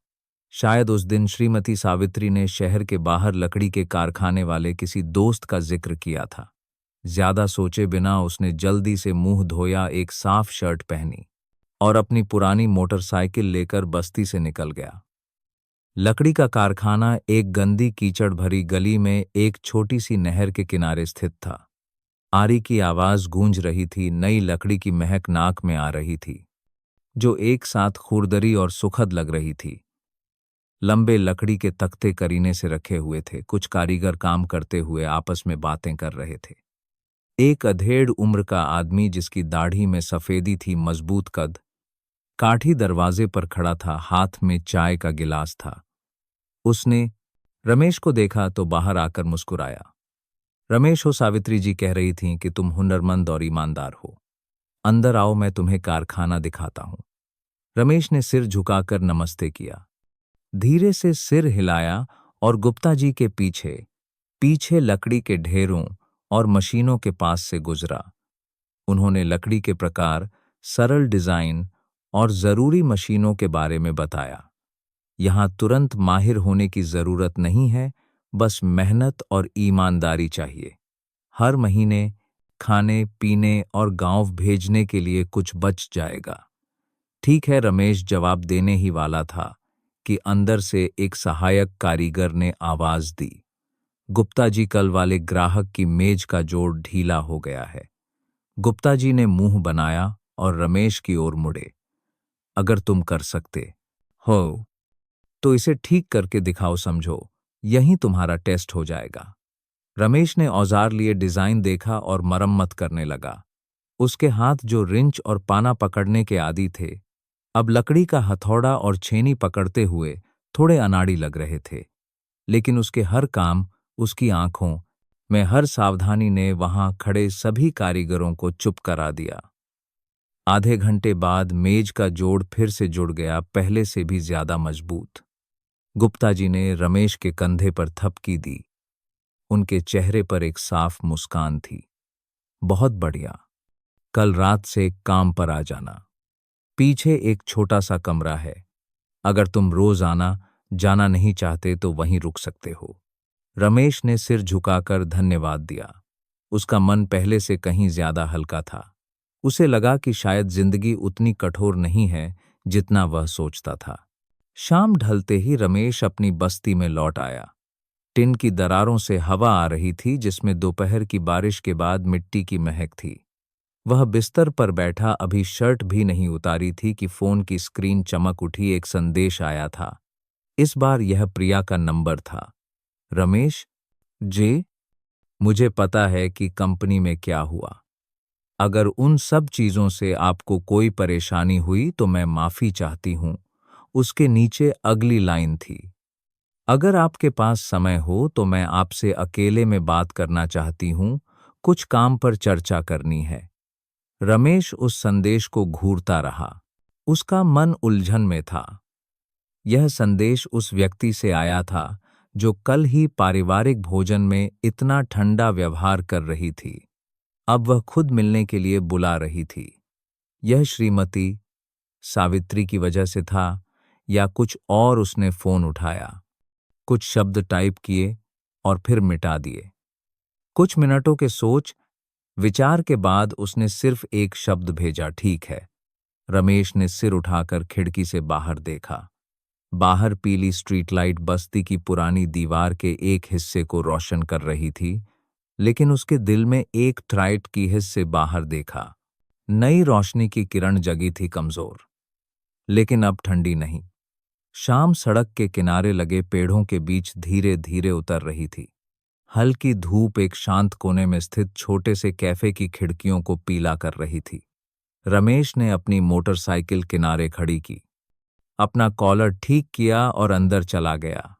शायद उस दिन श्रीमती सावित्री ने शहर के बाहर लकड़ी के कारखाने वाले किसी दोस्त का जिक्र किया था। ज्यादा सोचे बिना उसने जल्दी से मुंह धोया, एक साफ शर्ट पहनी और अपनी पुरानी मोटरसाइकिल लेकर बस्ती से निकल गया। लकड़ी का कारखाना एक गंदी कीचड़ भरी गली में एक छोटी सी नहर के किनारे स्थित था। आरी की आवाज गूंज रही थी। नई लकड़ी की महक नाक में आ रही थी, जो एक साथ खुरदरी और सुखद लग रही थी। लंबे लकड़ी के तख्ते करीने से रखे हुए थे। कुछ कारीगर काम करते हुए आपस में बातें कर रहे थे। एक अधेड़ उम्र का आदमी जिसकी दाढ़ी में सफेदी थी, मजबूत कद, काठी दरवाजे पर खड़ा था। हाथ में चाय का गिलास था। उसने रमेश को देखा तो बाहर आकर मुस्कुराया। रमेश, हो सावित्री जी कह रही थीं कि तुम हुनरमंद और ईमानदार हो। अंदर आओ, मैं तुम्हें कारखाना दिखाता हूं। रमेश ने सिर झुकाकर नमस्ते किया, धीरे से सिर हिलाया और गुप्ता जी के पीछे पीछे लकड़ी के ढेरों और मशीनों के पास से गुजरा। उन्होंने लकड़ी के प्रकार, सरल डिजाइन और जरूरी मशीनों के बारे में बताया। यहां तुरंत माहिर होने की जरूरत नहीं है, बस मेहनत और ईमानदारी चाहिए। हर महीने खाने पीने और गांव भेजने के लिए कुछ बच जाएगा। ठीक है, रमेश जवाब देने ही वाला था कि अंदर से एक सहायक कारीगर ने आवाज दी, गुप्ता जी, कल वाले ग्राहक की मेज का जोड़ ढीला हो गया है। गुप्ता जी ने मुंह बनाया और रमेश की ओर मुड़े। अगर तुम कर सकते हो तो इसे ठीक करके दिखाओ, समझो, यही तुम्हारा टेस्ट हो जाएगा। रमेश ने औजार लिए, डिजाइन देखा और मरम्मत करने लगा। उसके हाथ जो रिंच और पाना पकड़ने के आदी थे, अब लकड़ी का हथौड़ा और छेनी पकड़ते हुए थोड़े अनाड़ी लग रहे थे। लेकिन उसके हर काम, उसकी आंखों में हर सावधानी ने वहां खड़े सभी कारीगरों को चुप करा दिया। आधे घंटे बाद मेज का जोड़ फिर से जुड़ गया, पहले से भी ज्यादा मजबूत। गुप्ता जी ने रमेश के कंधे पर थपकी दी। उनके चेहरे पर एक साफ मुस्कान थी। बहुत बढ़िया, कल रात से काम पर आ जाना। पीछे एक छोटा सा कमरा है। अगर तुम रोज आना जाना नहीं चाहते तो वहीं रुक सकते हो। रमेश ने सिर झुकाकर धन्यवाद दिया। उसका मन पहले से कहीं ज्यादा हल्का था। उसे लगा कि शायद जिंदगी उतनी कठोर नहीं है जितना वह सोचता था। शाम ढलते ही रमेश अपनी बस्ती में लौट आया। टिन की दरारों से हवा आ रही थी, जिसमें दोपहर की बारिश के बाद मिट्टी की महक थी। वह बिस्तर पर बैठा, अभी शर्ट भी नहीं उतारी थी कि फोन की स्क्रीन चमक उठी। एक संदेश आया था। इस बार यह प्रिया का नंबर था। रमेश जी, मुझे पता है कि कंपनी में क्या हुआ। अगर उन सब चीजों से आपको कोई परेशानी हुई तो मैं माफी चाहती हूं। उसके नीचे अगली लाइन थी, अगर आपके पास समय हो तो मैं आपसे अकेले में बात करना चाहती हूं, कुछ काम पर चर्चा करनी है। रमेश उस संदेश को घूरता रहा। उसका मन उलझन में था। यह संदेश उस व्यक्ति से आया था जो कल ही पारिवारिक भोजन में इतना ठंडा व्यवहार कर रही थी। अब वह खुद मिलने के लिए बुला रही थी। यह श्रीमती सावित्री की वजह से था या कुछ और। उसने फोन उठाया, कुछ शब्द टाइप किए और फिर मिटा दिए। कुछ मिनटों के सोच विचार के बाद उसने सिर्फ एक शब्द भेजा, ठीक है। रमेश ने सिर उठाकर खिड़की से बाहर देखा। बाहर पीली स्ट्रीट लाइट बस्ती की पुरानी दीवार के एक हिस्से को रोशन कर रही थी, लेकिन उसके दिल में एक ट्राइट की हिस्से बाहर देखा। नई रोशनी की किरण जगी थी, कमजोर लेकिन अब ठंडी नहीं। शाम सड़क के किनारे लगे पेड़ों के बीच धीरे धीरे उतर रही थी। हल्की धूप एक शांत कोने में स्थित छोटे से कैफे की खिड़कियों को पीला कर रही थी। रमेश ने अपनी मोटरसाइकिल किनारे खड़ी की, अपना कॉलर ठीक किया और अंदर चला गया।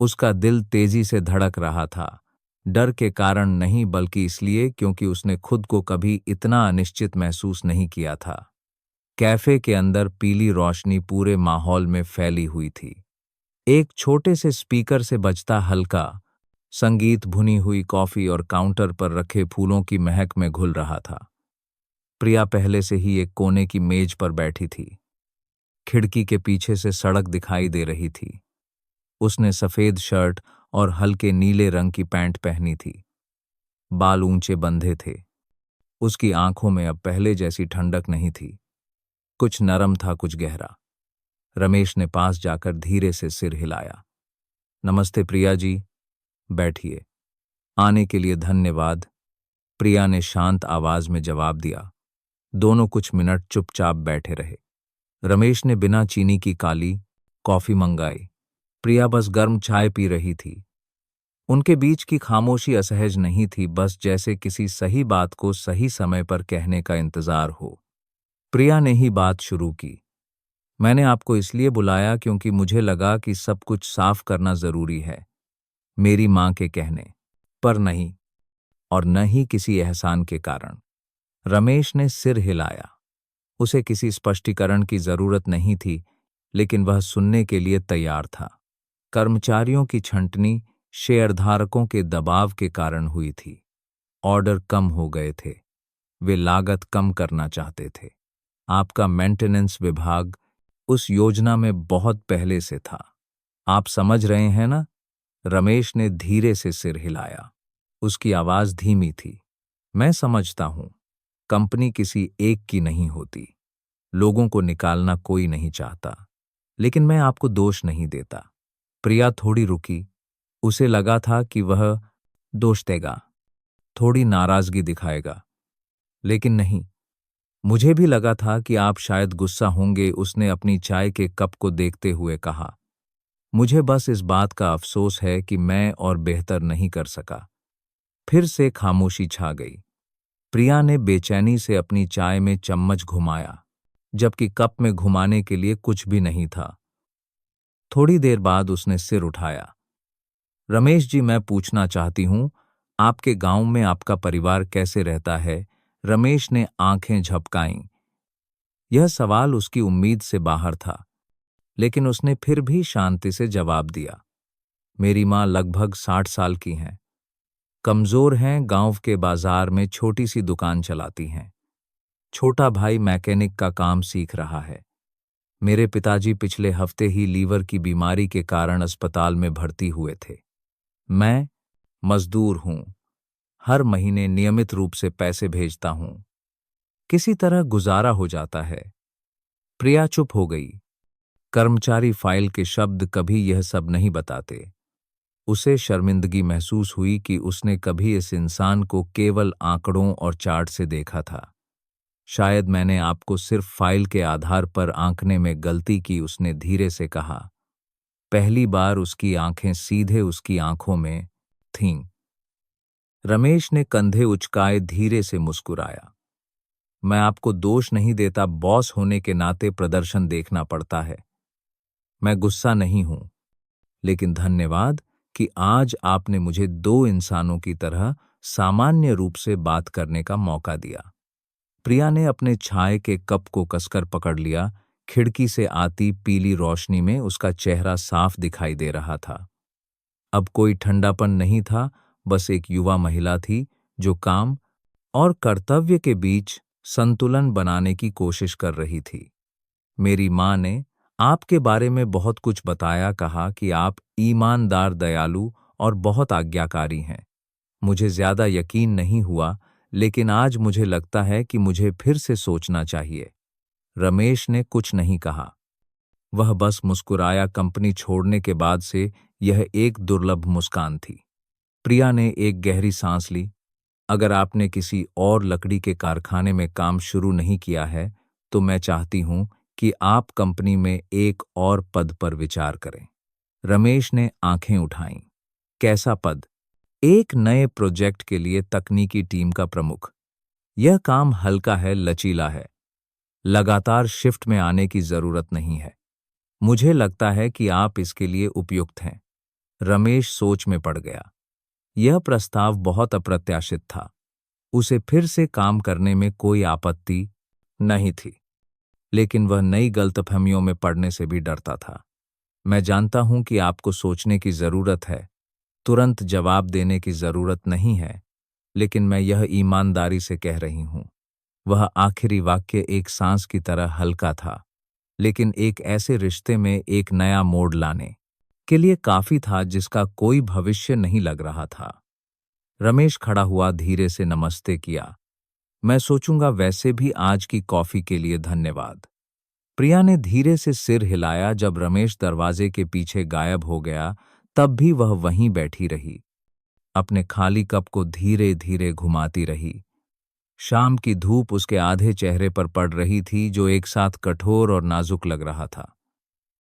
उसका दिल तेजी से धड़क रहा था, डर के कारण नहीं बल्कि इसलिए क्योंकि उसने खुद को कभी इतना अनिश्चित महसूस नहीं किया था। कैफे के अंदर पीली रोशनी पूरे माहौल में फैली हुई थी। एक छोटे से स्पीकर से बजता हल्का संगीत भुनी हुई कॉफी और काउंटर पर रखे फूलों की महक में घुल रहा था। प्रिया पहले से ही एक कोने की मेज पर बैठी थी। खिड़की के पीछे से सड़क दिखाई दे रही थी। उसने सफेद शर्ट और हल्के नीले रंग की पैंट पहनी थी। बाल ऊंचे बंधे थे। उसकी आंखों में अब पहले जैसी ठंडक नहीं थी, कुछ नरम था, कुछ गहरा। रमेश ने पास जाकर धीरे से सिर हिलाया। नमस्ते प्रिया जी, बैठिए। आने के लिए धन्यवाद, प्रिया ने शांत आवाज में जवाब दिया। दोनों कुछ मिनट चुपचाप बैठे रहे। रमेश ने बिना चीनी की काली कॉफी मंगाई। प्रिया बस गर्म चाय पी रही थी। उनके बीच की खामोशी असहज नहीं थी, बस जैसे किसी सही बात को सही समय पर कहने का इंतजार हो। प्रिया ने ही बात शुरू की। मैंने आपको इसलिए बुलाया क्योंकि मुझे लगा कि सब कुछ साफ करना जरूरी है। मेरी मां के कहने पर नहीं, और न ही किसी एहसान के कारण। रमेश ने सिर हिलाया। उसे किसी स्पष्टीकरण की जरूरत नहीं थी, लेकिन वह सुनने के लिए तैयार था। कर्मचारियों की छंटनी शेयरधारकों के दबाव के कारण हुई थी। ऑर्डर कम हो गए थे। वे लागत कम करना चाहते थे। आपका मेंटेनेंस विभाग उस योजना में बहुत पहले से था। आप समझ रहे हैं ना? रमेश ने धीरे से सिर हिलाया। उसकी आवाज धीमी थी। मैं समझता हूं, कंपनी किसी एक की नहीं होती। लोगों को निकालना कोई नहीं चाहता, लेकिन मैं आपको दोष नहीं देता। प्रिया थोड़ी रुकी। उसे लगा था कि वह दोष देगा, थोड़ी नाराजगी दिखाएगा, लेकिन नहीं। मुझे भी लगा था कि आप शायद गुस्सा होंगे। उसने अपनी चाय के कप को देखते हुए कहा, मुझे बस इस बात का अफसोस है कि मैं और बेहतर नहीं कर सका। फिर से खामोशी छा गई। प्रिया ने बेचैनी से अपनी चाय में चम्मच घुमाया, जबकि कप में घुमाने के लिए कुछ भी नहीं था। थोड़ी देर बाद उसने सिर उठाया। रमेश जी, मैं पूछना चाहती हूं, आपके गांव में आपका परिवार कैसे रहता है? रमेश ने आंखें झपकाईं। यह सवाल उसकी उम्मीद से बाहर था, लेकिन उसने फिर भी शांति से जवाब दिया। मेरी मां लगभग 60 साल की हैं, कमजोर हैं, गांव के बाजार में छोटी सी दुकान चलाती हैं। छोटा भाई मैकेनिक का काम सीख रहा है। मेरे पिताजी पिछले हफ्ते ही लीवर की बीमारी के कारण अस्पताल में भर्ती हुए थे। मैं मजदूर हूं, हर महीने नियमित रूप से पैसे भेजता हूं। किसी तरह गुजारा हो जाता है। प्रिया चुप हो गई। कर्मचारी फाइल के शब्द कभी यह सब नहीं बताते। उसे शर्मिंदगी महसूस हुई कि उसने कभी इस इंसान को केवल आंकड़ों और चार्ट से देखा था। शायद मैंने आपको सिर्फ फाइल के आधार पर आंकने में गलती की, उसने धीरे से कहा। पहली बार उसकी आंखें सीधे उसकी आंखों में थीं। रमेश ने कंधे उचकाए धीरे से मुस्कुराया। मैं आपको दोष नहीं देता, बॉस होने के नाते प्रदर्शन देखना पड़ता है। मैं गुस्सा नहीं हूं, लेकिन धन्यवाद कि आज आपने मुझे दो इंसानों की तरह सामान्य रूप से बात करने का मौका दिया। प्रिया ने अपने चाय के कप को कसकर पकड़ लिया। खिड़की से आती पीली रोशनी में उसका चेहरा साफ दिखाई दे रहा था। अब कोई ठंडापन नहीं था, बस एक युवा महिला थी जो काम और कर्तव्य के बीच संतुलन बनाने की कोशिश कर रही थी। मेरी माँ ने आपके बारे में बहुत कुछ बताया, कहा कि आप ईमानदार, दयालु और बहुत आज्ञाकारी हैं। मुझे ज्यादा यकीन नहीं हुआ, लेकिन आज मुझे लगता है कि मुझे फिर से सोचना चाहिए। रमेश ने कुछ नहीं कहा। वह बस मुस्कुराया। कंपनी छोड़ने के बाद से यह एक दुर्लभ मुस्कान थी। प्रिया ने एक गहरी सांस ली। अगर आपने किसी और लकड़ी के कारखाने में काम शुरू नहीं किया है, तो मैं चाहती हूं कि आप कंपनी में एक और पद पर विचार करें। रमेश ने आंखें उठाईं। कैसा पद? एक नए प्रोजेक्ट के लिए तकनीकी टीम का प्रमुख। यह काम हल्का है, लचीला है। लगातार शिफ्ट में आने की जरूरत नहीं है। मुझे लगता है कि आप इसके लिए उपयुक्त हैं। रमेश सोच में पड़ गया। यह प्रस्ताव बहुत अप्रत्याशित था। उसे फिर से काम करने में कोई आपत्ति नहीं थी, लेकिन वह नई गलतफहमियों में पड़ने से भी डरता था। मैं जानता हूं कि आपको सोचने की जरूरत है, तुरंत जवाब देने की जरूरत नहीं है, लेकिन मैं यह ईमानदारी से कह रही हूं। वह आखिरी वाक्य एक सांस की तरह हल्का था, लेकिन एक ऐसे रिश्ते में एक नया मोड़ लाने के लिए काफी था जिसका कोई भविष्य नहीं लग रहा था। रमेश खड़ा हुआ, धीरे से नमस्ते किया। मैं सोचूंगा, वैसे भी आज की कॉफी के लिए धन्यवाद। प्रिया ने धीरे से सिर हिलाया। जब रमेश दरवाजे के पीछे गायब हो गया, तब भी वह वहीं बैठी रही, अपने खाली कप को धीरे धीरे घुमाती रही। शाम की धूप उसके आधे चेहरे पर पड़ रही थी, जो एक साथ कठोर और नाजुक लग रहा था।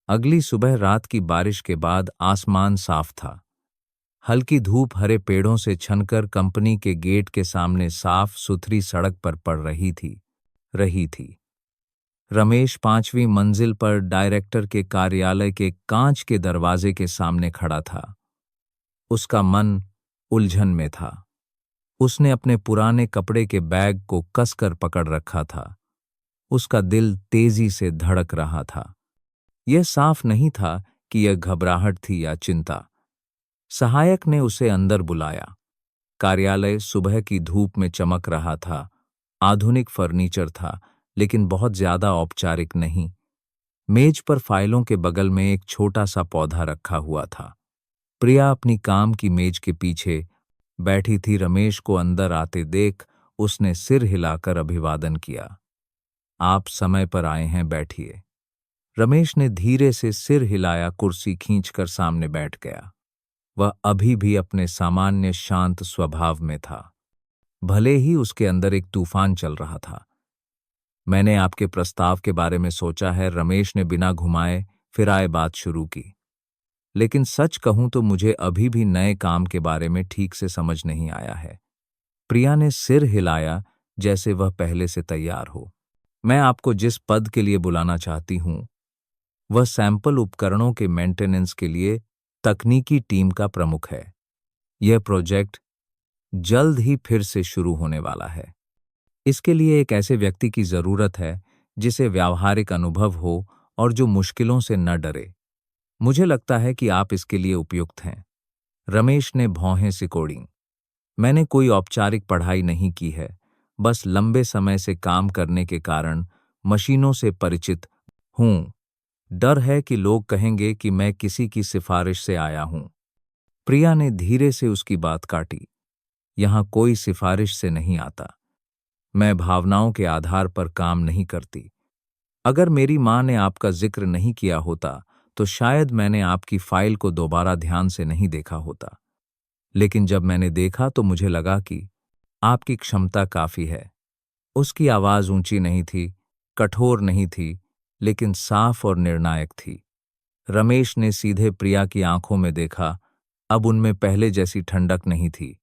अगली सुबह रात की बारिश के बाद आसमान साफ था। हल्की धूप हरे पेड़ों से छनकर कंपनी के गेट के सामने साफ सुथरी सड़क पर पड़ रही थी। रमेश 5वीं मंजिल पर डायरेक्टर के कार्यालय के कांच के दरवाजे के सामने खड़ा था। उसका मन उलझन में था। उसने अपने पुराने कपड़े के बैग को कसकर पकड़ रखा था। उसका दिल तेजी से धड़क रहा था। यह साफ नहीं था कि यह घबराहट थी या चिंता। सहायक ने उसे अंदर बुलाया। कार्यालय सुबह की धूप में चमक रहा था। आधुनिक फर्नीचर था, लेकिन बहुत ज्यादा औपचारिक नहीं। मेज पर फाइलों के बगल में एक छोटा सा पौधा रखा हुआ था। प्रिया अपनी काम की मेज के पीछे बैठी थी। रमेश को अंदर आते देख उसने सिर हिलाकर अभिवादन किया। आप समय पर आए हैं, बैठिए। रमेश ने धीरे से सिर हिलाया, कुर्सी खींचकर सामने बैठ गया। वह अभी भी अपने सामान्य शांत स्वभाव में था, भले ही उसके अंदर एक तूफान चल रहा था। मैंने आपके प्रस्ताव के बारे में सोचा है, रमेश ने बिना घुमाए फिराए बात शुरू की। लेकिन सच कहूं तो मुझे अभी भी नए काम के बारे में ठीक से समझ नहीं आया है। प्रिया ने सिर हिलाया, जैसे वह पहले से तैयार हो। मैं आपको जिस पद के लिए बुलाना चाहती हूं, वह सैंपल उपकरणों के मेंटेनेंस के लिए तकनीकी टीम का प्रमुख है। यह प्रोजेक्ट जल्द ही फिर से शुरू होने वाला है। इसके लिए एक ऐसे व्यक्ति की जरूरत है जिसे व्यावहारिक अनुभव हो और जो मुश्किलों से न डरे। मुझे लगता है कि आप इसके लिए उपयुक्त हैं। रमेश ने भौहें सिकोड़ी। मैंने कोई औपचारिक पढ़ाई नहीं की है, बस लंबे समय से काम करने के कारण मशीनों से परिचित हूं। डर है कि लोग कहेंगे कि मैं किसी की सिफारिश से आया हूं। प्रिया ने धीरे से उसकी बात काटी। यहां कोई सिफारिश से नहीं आता। मैं भावनाओं के आधार पर काम नहीं करती। अगर मेरी माँ ने आपका जिक्र नहीं किया होता, तो शायद मैंने आपकी फाइल को दोबारा ध्यान से नहीं देखा होता। लेकिन जब मैंने देखा तो मुझे लगा कि आपकी क्षमता काफी है। उसकी आवाज ऊंची नहीं थी, कठोर नहीं थी, लेकिन साफ और निर्णायक थी। रमेश ने सीधे प्रिया की आंखों में देखा। अब उनमें पहले जैसी ठंडक नहीं थी,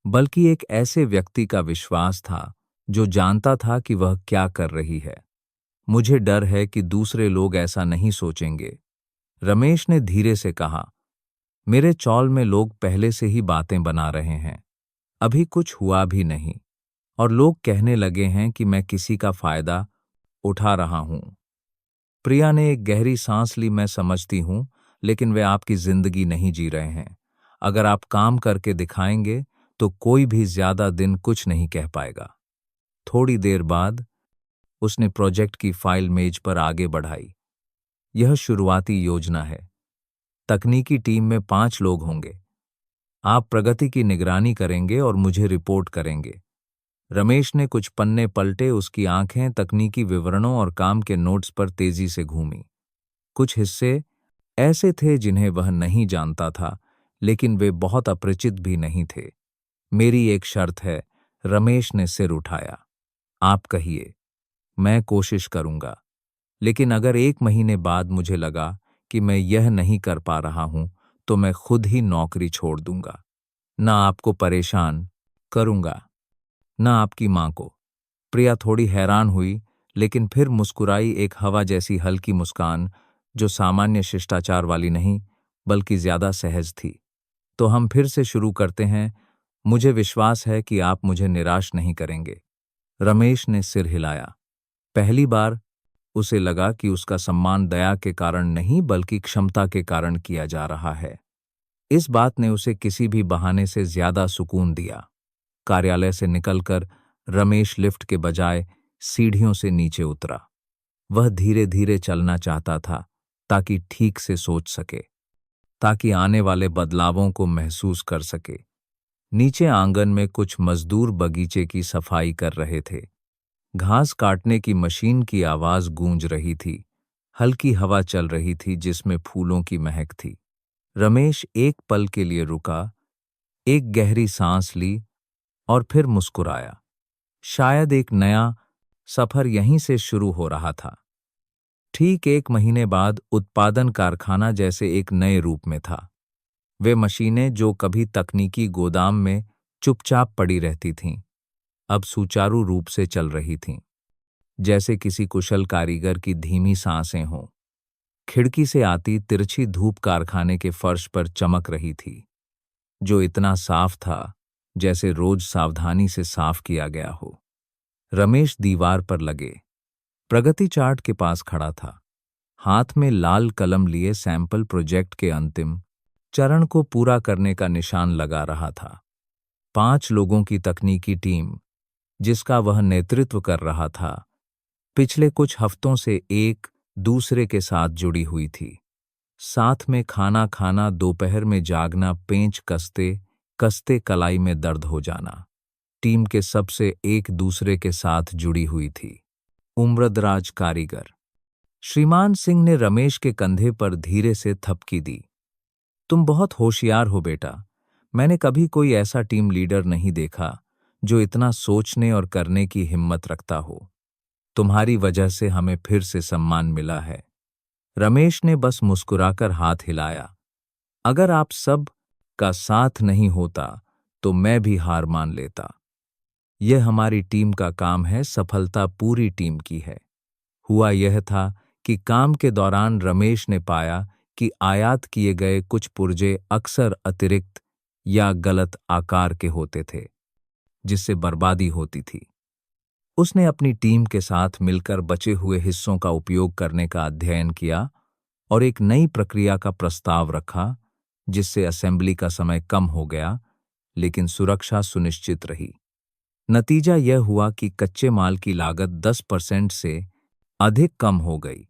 बल्कि एक ऐसे व्यक्ति का विश्वास था जो जानता था कि वह क्या कर रही है। मुझे डर है कि दूसरे लोग ऐसा नहीं सोचेंगे, रमेश ने धीरे से कहा। मेरे चौल में लोग पहले से ही बातें बना रहे हैं। अभी कुछ हुआ भी नहीं, और लोग कहने लगे हैं कि मैं किसी का फायदा उठा रहा हूं। प्रिया ने एक गहरी सांस ली। मैं समझती हूं, लेकिन वे आपकी जिंदगी नहीं जी रहे हैं। अगर आप काम करके दिखाएंगे, तो कोई भी ज्यादा दिन कुछ नहीं कह पाएगा। थोड़ी देर बाद उसने प्रोजेक्ट की फाइल मेज पर आगे बढ़ाई। यह शुरुआती योजना है। तकनीकी टीम में 5 लोग होंगे। आप प्रगति की निगरानी करेंगे और मुझे रिपोर्ट करेंगे। रमेश ने कुछ पन्ने पलटे, उसकी आंखें तकनीकी विवरणों और काम के नोट्स पर तेजी से घूमी। कुछ हिस्से ऐसे थे जिन्हें वह नहीं जानता था, लेकिन वे बहुत अपरिचित भी नहीं थे। मेरी एक शर्त है, रमेश ने सिर उठाया। आप कहिए। मैं कोशिश करूंगा, लेकिन अगर 1 महीने बाद मुझे लगा कि मैं यह नहीं कर पा रहा हूं, तो मैं खुद ही नौकरी छोड़ दूंगा। ना आपको परेशान करूंगा, ना आपकी मां को। प्रिया थोड़ी हैरान हुई, लेकिन फिर मुस्कुराई, एक हवा जैसी हल्की मुस्कान जो सामान्य शिष्टाचार वाली नहीं, बल्कि ज्यादा सहज थी। तो हम फिर से शुरू करते हैं। मुझे विश्वास है कि आप मुझे निराश नहीं करेंगे। रमेश ने सिर हिलाया। पहली बार उसे लगा कि उसका सम्मान दया के कारण नहीं, बल्कि क्षमता के कारण किया जा रहा है। इस बात ने उसे किसी भी बहाने से ज्यादा सुकून दिया। कार्यालय से निकलकर रमेश लिफ्ट के बजाय सीढ़ियों से नीचे उतरा। वह धीरे धीरे चलना चाहता था, ताकि ठीक से सोच सके, ताकि आने वाले बदलावों को महसूस कर सके। नीचे आंगन में कुछ मजदूर बगीचे की सफाई कर रहे थे। घास काटने की मशीन की आवाज गूंज रही थी। हल्की हवा चल रही थी जिसमें फूलों की महक थी। रमेश एक पल के लिए रुका, एक गहरी सांस ली और फिर मुस्कुराया। शायद एक नया सफर यहीं से शुरू हो रहा था। ठीक 1 महीने बाद उत्पादन कारखाना जैसे एक नए रूप में था। वे मशीनें जो कभी तकनीकी गोदाम में चुपचाप पड़ी रहती थीं, अब सुचारू रूप से चल रही थीं, जैसे किसी कुशल कारीगर की धीमी सांसें हों। खिड़की से आती तिरछी धूप कारखाने के फर्श पर चमक रही थी, जो इतना साफ था जैसे रोज सावधानी से साफ किया गया हो। रमेश दीवार पर लगे प्रगति चार्ट के पास खड़ा था, हाथ में लाल कलम लिए सैंपल प्रोजेक्ट के अंतिम चरण को पूरा करने का निशान लगा रहा था। 5 लोगों की तकनीकी टीम, जिसका वह नेतृत्व कर रहा था, पिछले कुछ हफ्तों से एक दूसरे के साथ जुड़ी हुई थी। साथ में खाना खाना, दोपहर में जागना, पेंच कसते कसते कलाई में दर्द हो जाना। टीम के सबसे एक दूसरे के साथ जुड़ी हुई थी। उम्रदराज कारीगर श्रीमान सिंह ने रमेश के कंधे पर धीरे से थपकी दी। तुम बहुत होशियार हो बेटा। मैंने कभी कोई ऐसा टीम लीडर नहीं देखा जो इतना सोचने और करने की हिम्मत रखता हो। तुम्हारी वजह से हमें फिर से सम्मान मिला है। रमेश ने बस मुस्कुराकर हाथ हिलाया। अगर आप सब का साथ नहीं होता तो मैं भी हार मान लेता। यह हमारी टीम का काम है, सफलता पूरी टीम की है। हुआ यह था कि काम के दौरान रमेश ने पाया कि आयात किए गए कुछ पुर्जे अक्सर अतिरिक्त या गलत आकार के होते थे, जिससे बर्बादी होती थी। उसने अपनी टीम के साथ मिलकर बचे हुए हिस्सों का उपयोग करने का अध्ययन किया और एक नई प्रक्रिया का प्रस्ताव रखा, जिससे असेंबली का समय कम हो गया, लेकिन सुरक्षा सुनिश्चित रही। नतीजा यह हुआ कि कच्चे माल की लागत 10% से अधिक कम हो गई।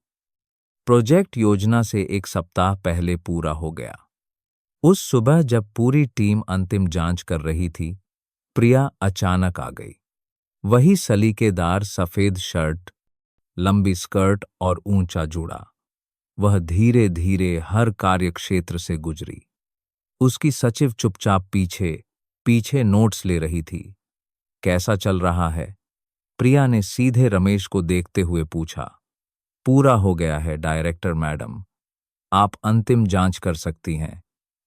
प्रोजेक्ट योजना से 1 सप्ताह पहले पूरा हो गया। उस सुबह जब पूरी टीम अंतिम जांच कर रही थी, प्रिया अचानक आ गई। वही सलीकेदार सफेद शर्ट, लंबी स्कर्ट और ऊंचा जूड़ा। वह धीरे धीरे हर कार्यक्षेत्र से गुजरी। उसकी सचिव चुपचाप पीछे पीछे नोट्स ले रही थी। कैसा चल रहा है? प्रिया ने सीधे रमेश को देखते हुए पूछा। पूरा हो गया है डायरेक्टर मैडम, आप अंतिम जांच कर सकती हैं।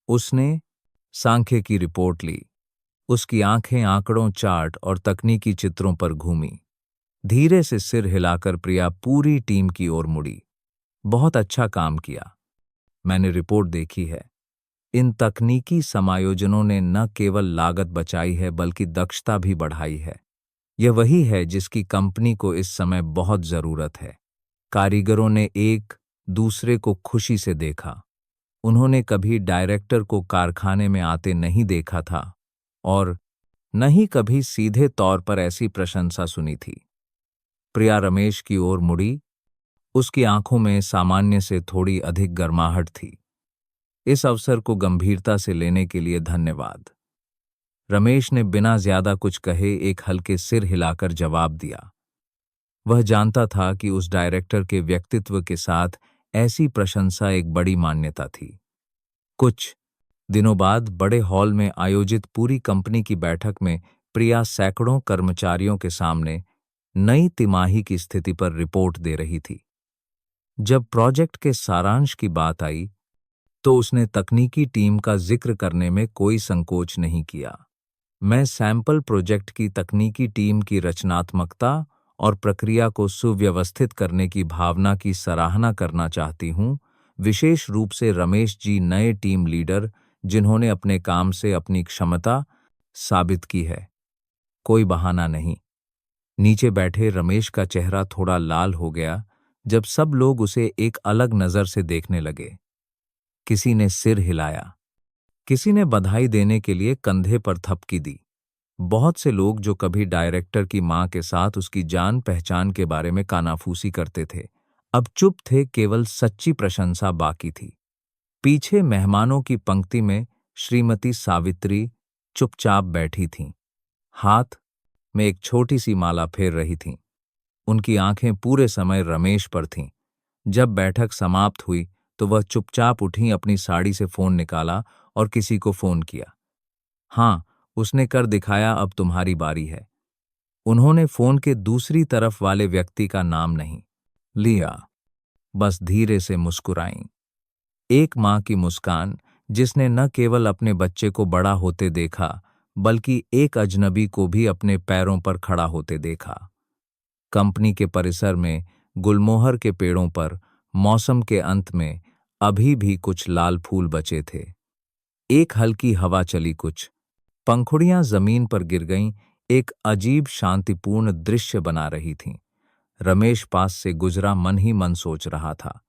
उसने सांख्यिकी रिपोर्ट ली। उसकी आंखें आंकड़ों, चार्ट और तकनीकी चित्रों पर घूमी। धीरे से सिर हिलाकर प्रिया पूरी टीम की ओर मुड़ी। बहुत अच्छा काम किया। मैंने रिपोर्ट देखी है। इन तकनीकी समायोजनों ने न केवल लागत बचाई है, बल्कि दक्षता भी बढ़ाई है। यह वही है जिसकी कंपनी को इस समय बहुत जरूरत है। कारीगरों ने एक दूसरे को खुशी से देखा। उन्होंने कभी डायरेक्टर को कारखाने में आते नहीं देखा था और न ही कभी सीधे तौर पर ऐसी प्रशंसा सुनी थी। प्रिया रमेश की ओर मुड़ी। उसकी आंखों में सामान्य से थोड़ी अधिक गर्माहट थी। इस अवसर को गंभीरता से लेने के लिए धन्यवाद। रमेश ने बिना ज्यादा कुछ कहे एक हल्के सिर हिलाकर जवाब दिया। वह जानता था कि उस डायरेक्टर के व्यक्तित्व के साथ ऐसी प्रशंसा एक बड़ी मान्यता थी। कुछ दिनों बाद बड़े हॉल में आयोजित पूरी कंपनी की बैठक में प्रिया सैकड़ों कर्मचारियों के सामने नई तिमाही की स्थिति पर रिपोर्ट दे रही थी। जब प्रोजेक्ट के सारांश की बात आई तो उसने तकनीकी टीम का जिक्र करने में कोई संकोच नहीं किया। मैं सैंपल प्रोजेक्ट की तकनीकी टीम की रचनात्मकता और प्रक्रिया को सुव्यवस्थित करने की भावना की सराहना करना चाहती हूं, विशेष रूप से रमेश जी, नए टीम लीडर जिन्होंने अपने काम से अपनी क्षमता साबित की है। कोई बहाना नहीं। नीचे बैठे रमेश का चेहरा थोड़ा लाल हो गया जब सब लोग उसे एक अलग नजर से देखने लगे। किसी ने सिर हिलाया, किसी ने बधाई देने के लिए कंधे पर थपकी दी। बहुत से लोग जो कभी डायरेक्टर की मां के साथ उसकी जान पहचान के बारे में कानाफूसी करते थे, अब चुप थे। केवल सच्ची प्रशंसा बाकी थी। पीछे मेहमानों की पंक्ति में श्रीमती सावित्री चुपचाप बैठी थीं। हाथ में एक छोटी सी माला फेर रही थीं। उनकी आंखें पूरे समय रमेश पर थीं। जब बैठक समाप्त हुई तो वह चुपचाप उठी, अपनी साड़ी से फोन निकाला और किसी को फोन किया। हाँ, उसने कर दिखाया, अब तुम्हारी बारी है। उन्होंने फोन के दूसरी तरफ वाले व्यक्ति का नाम नहीं लिया, बस धीरे से मुस्कुराईं। एक मां की मुस्कान जिसने न केवल अपने बच्चे को बड़ा होते देखा बल्कि एक अजनबी को भी अपने पैरों पर खड़ा होते देखा। कंपनी के परिसर में गुलमोहर के पेड़ों पर मौसम के अंत में अभी भी कुछ लाल फूल बचे थे। एक हल्की हवा चली, कुछ पंखुड़ियां जमीन पर गिर गईं, एक अजीब शांतिपूर्ण दृश्य बना रही थीं। रमेश पास से गुजरा, मन ही मन सोच रहा था,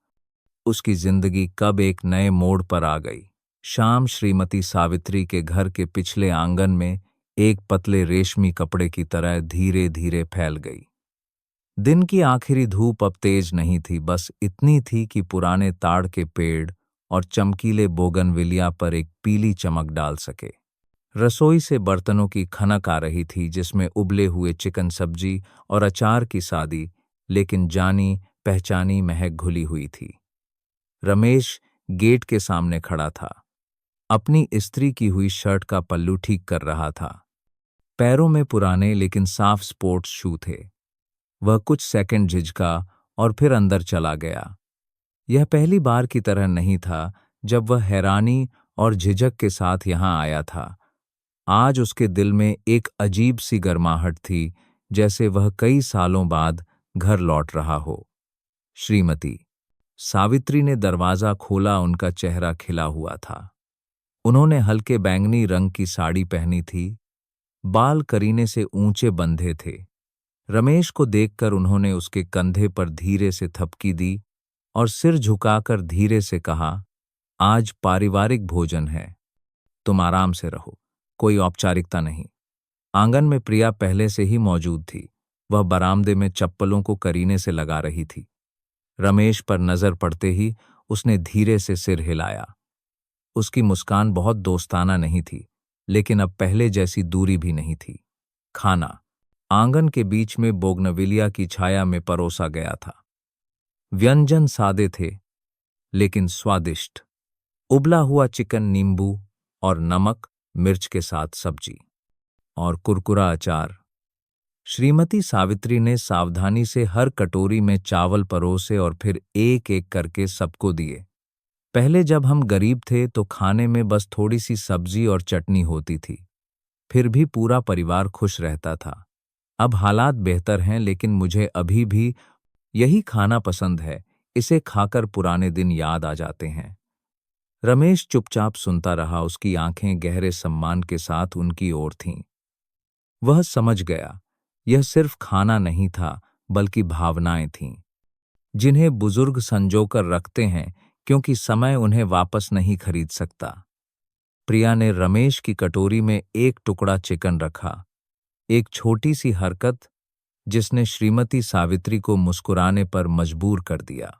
उसकी जिंदगी कब एक नए मोड़ पर आ गई। शाम श्रीमती सावित्री के घर के पिछले आंगन में एक पतले रेशमी कपड़े की तरह धीरे धीरे फैल गई। दिन की आखिरी धूप अब तेज नहीं थी, बस इतनी थी कि पुराने ताड़ के पेड़ और चमकीले बोगनविलिया पर एक पीली चमक डाल सके। रसोई से बर्तनों की खनक आ रही थी, जिसमें उबले हुए चिकन, सब्जी और अचार की सादी लेकिन जानी पहचानी महक घुली हुई थी। रमेश गेट के सामने खड़ा था। अपनी इस्त्री की हुई शर्ट का पल्लू ठीक कर रहा था। पैरों में पुराने लेकिन साफ स्पोर्ट्स शू थे। वह कुछ सेकंड झिझका और फिर अंदर चला गया। यह पहली बार की तरह नहीं था जब वह हैरानी और झिझक के साथ यहां आया था। आज उसके दिल में एक अजीब सी गर्माहट थी, जैसे वह कई सालों बाद घर लौट रहा हो। श्रीमती सावित्री ने दरवाजा खोला। उनका चेहरा खिला हुआ था। उन्होंने हल्के बैंगनी रंग की साड़ी पहनी थी, बाल करीने से ऊंचे बंधे थे। रमेश को देखकर उन्होंने उसके कंधे पर धीरे से थपकी दी और सिर झुकाकर धीरे से कहा, आज पारिवारिक भोजन है, तुम आराम से रहो, कोई औपचारिकता नहीं। आंगन में प्रिया पहले से ही मौजूद थी। वह बरामदे में चप्पलों को करीने से लगा रही थी। रमेश पर नजर पड़ते ही उसने धीरे से सिर हिलाया। उसकी मुस्कान बहुत दोस्ताना नहीं थी, लेकिन अब पहले जैसी दूरी भी नहीं थी। खाना आंगन के बीच में बोगनविलिया की छाया में परोसा गया था। व्यंजन सादे थे लेकिन स्वादिष्ट। उबला हुआ चिकन, नींबू और नमक मिर्च के साथ सब्जी और कुरकुरा अचार। श्रीमती सावित्री ने सावधानी से हर कटोरी में चावल परोसे और फिर एक एक करके सबको दिए। पहले जब हम गरीब थे तो खाने में बस थोड़ी सी सब्जी और चटनी होती थी, फिर भी पूरा परिवार खुश रहता था। अब हालात बेहतर हैं, लेकिन मुझे अभी भी यही खाना पसंद है। इसे खाकर पुराने दिन याद आ जाते हैं। रमेश चुपचाप सुनता रहा। उसकी आंखें गहरे सम्मान के साथ उनकी ओर थीं। वह समझ गया, यह सिर्फ खाना नहीं था बल्कि भावनाएं थीं, जिन्हें बुजुर्ग संजोकर रखते हैं क्योंकि समय उन्हें वापस नहीं खरीद सकता। प्रिया ने रमेश की कटोरी में एक टुकड़ा चिकन रखा। एक छोटी सी हरकत जिसने श्रीमती सावित्री को मुस्कुराने पर मजबूर कर दिया।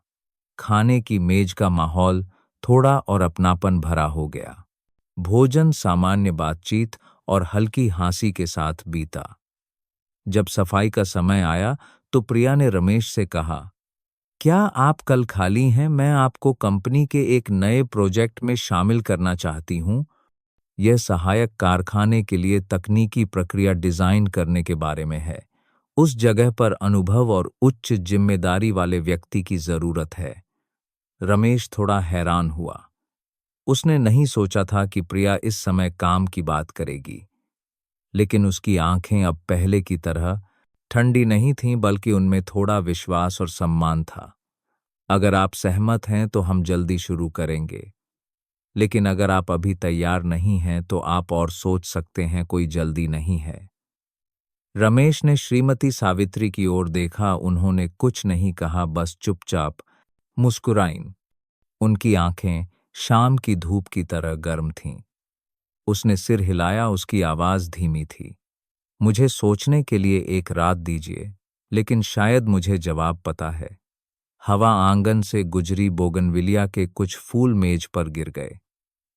खाने की मेज का माहौल थोड़ा और अपनापन भरा हो गया। भोजन सामान्य बातचीत और हल्की हंसी के साथ बीता। जब सफाई का समय आया तो प्रिया ने रमेश से कहा, क्या आप कल खाली हैं? मैं आपको कंपनी के एक नए प्रोजेक्ट में शामिल करना चाहती हूं। यह सहायक कारखाने के लिए तकनीकी प्रक्रिया डिजाइन करने के बारे में है। उस जगह पर अनुभव और उच्च जिम्मेदारी वाले व्यक्ति की जरूरत है। रमेश थोड़ा हैरान हुआ। उसने नहीं सोचा था कि प्रिया इस समय काम की बात करेगी, लेकिन उसकी आंखें अब पहले की तरह ठंडी नहीं थीं, बल्कि उनमें थोड़ा विश्वास और सम्मान था। अगर आप सहमत हैं तो हम जल्दी शुरू करेंगे, लेकिन अगर आप अभी तैयार नहीं हैं तो आप और सोच सकते हैं, कोई जल्दी नहीं है। रमेश ने श्रीमती सावित्री की ओर देखा। उन्होंने कुछ नहीं कहा, बस चुपचाप मुस्कुराईं। उनकी आंखें शाम की धूप की तरह गर्म थीं। उसने सिर हिलाया। उसकी आवाज धीमी थी। मुझे सोचने के लिए एक रात दीजिए, लेकिन शायद मुझे जवाब पता है। हवा आंगन से गुजरी। बोगनविलिया के कुछ फूल मेज पर गिर गए।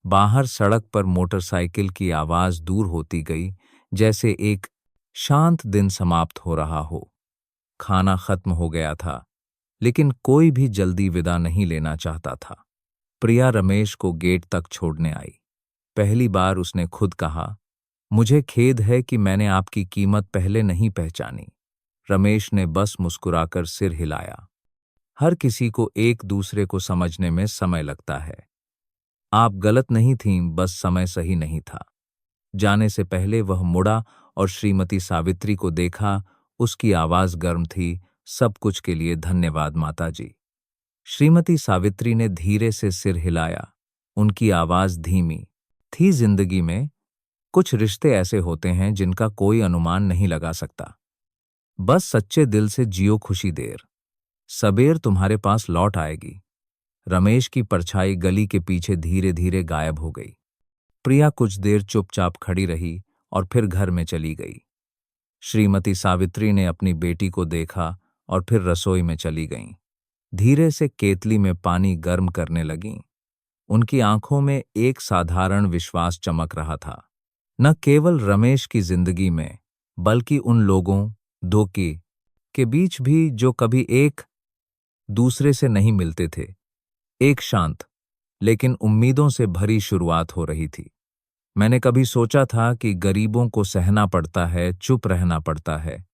बाहर सड़क पर मोटरसाइकिल की आवाज दूर होती गई, जैसे एक शांत दिन समाप्त हो रहा हो। खाना खत्म हो गया था, लेकिन कोई भी जल्दी विदा नहीं लेना चाहता था। प्रिया रमेश को गेट तक छोड़ने आई। पहली बार उसने खुद कहा, मुझे खेद है कि मैंने आपकी कीमत पहले नहीं पहचानी। रमेश ने बस मुस्कुराकर सिर हिलाया। हर किसी को एक दूसरे को समझने में समय लगता है। आप गलत नहीं थीं, बस समय सही नहीं था। जाने से पहले वह मुड़ा और श्रीमती सावित्री को देखा। उसकी आवाज गर्म थी, सब कुछ के लिए धन्यवाद माताजी। श्रीमती सावित्री ने धीरे से सिर हिलाया। उनकी आवाज धीमी थी। जिंदगी में कुछ रिश्ते ऐसे होते हैं जिनका कोई अनुमान नहीं लगा सकता। बस सच्चे दिल से जियो खुशी देर। सबेर तुम्हारे पास लौट आएगी। रमेश की परछाई गली के पीछे धीरे धीरे गायब हो गई। प्रिया कुछ देर चुपचाप खड़ी रही और फिर घर में चली गई। श्रीमती सावित्री ने अपनी बेटी को देखा और फिर रसोई में चली गईं। धीरे से केतली में पानी गर्म करने लगीं। उनकी आंखों में एक साधारण विश्वास चमक रहा था, न केवल रमेश की जिंदगी में, बल्कि उन लोगों दो के बीच भी जो कभी एक दूसरे से नहीं मिलते थे। एक शांत लेकिन उम्मीदों से भरी शुरुआत हो रही थी। मैंने कभी सोचा था कि गरीबों को सहना पड़ता है, चुप रहना पड़ता है,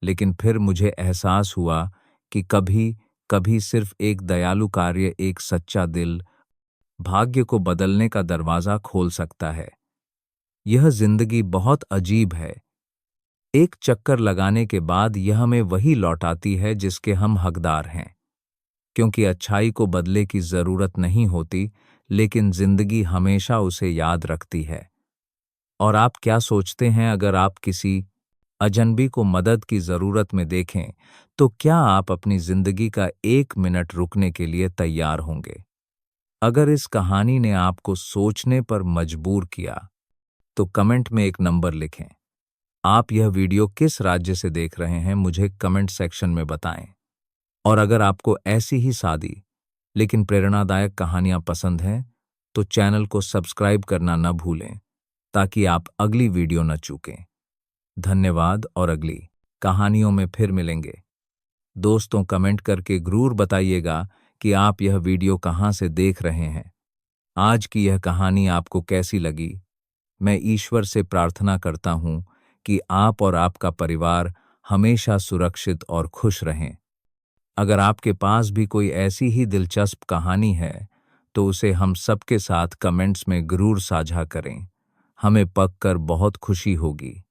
लेकिन फिर मुझे एहसास हुआ कि कभी कभी सिर्फ एक दयालु कार्य, एक सच्चा दिल भाग्य को बदलने का दरवाजा खोल सकता है। यह जिंदगी बहुत अजीब है। एक चक्कर लगाने के बाद यह हमें वही लौटाती है जिसके हम हकदार हैं। क्योंकि अच्छाई को बदले की जरूरत नहीं होती, लेकिन जिंदगी हमेशा उसे याद रखती है। और आप क्या सोचते हैं, अगर आप किसी अजनबी को मदद की जरूरत में देखें, तो क्या आप अपनी जिंदगी का 1 मिनट रुकने के लिए तैयार होंगे? अगर इस कहानी ने आपको सोचने पर मजबूर किया, तो कमेंट में एक नंबर लिखें। आप यह वीडियो किस राज्य से देख रहे हैं, मुझे कमेंट सेक्शन में बताएं। और अगर आपको ऐसी ही सादी लेकिन प्रेरणादायक कहानियां पसंद हैं, तो चैनल को सब्सक्राइब करना न भूलें, ताकि आप अगली वीडियो न चूकें। धन्यवाद और अगली कहानियों में फिर मिलेंगे। दोस्तों, कमेंट करके जरूर बताइएगा कि आप यह वीडियो कहां से देख रहे हैं। आज की यह कहानी आपको कैसी लगी? मैं ईश्वर से प्रार्थना करता हूं कि आप और आपका परिवार हमेशा सुरक्षित और खुश रहें। अगर आपके पास भी कोई ऐसी ही दिलचस्प कहानी है, तो उसे हम सबके साथ कमेंट्स में जरूर साझा करें। हमें पढ़कर बहुत खुशी होगी।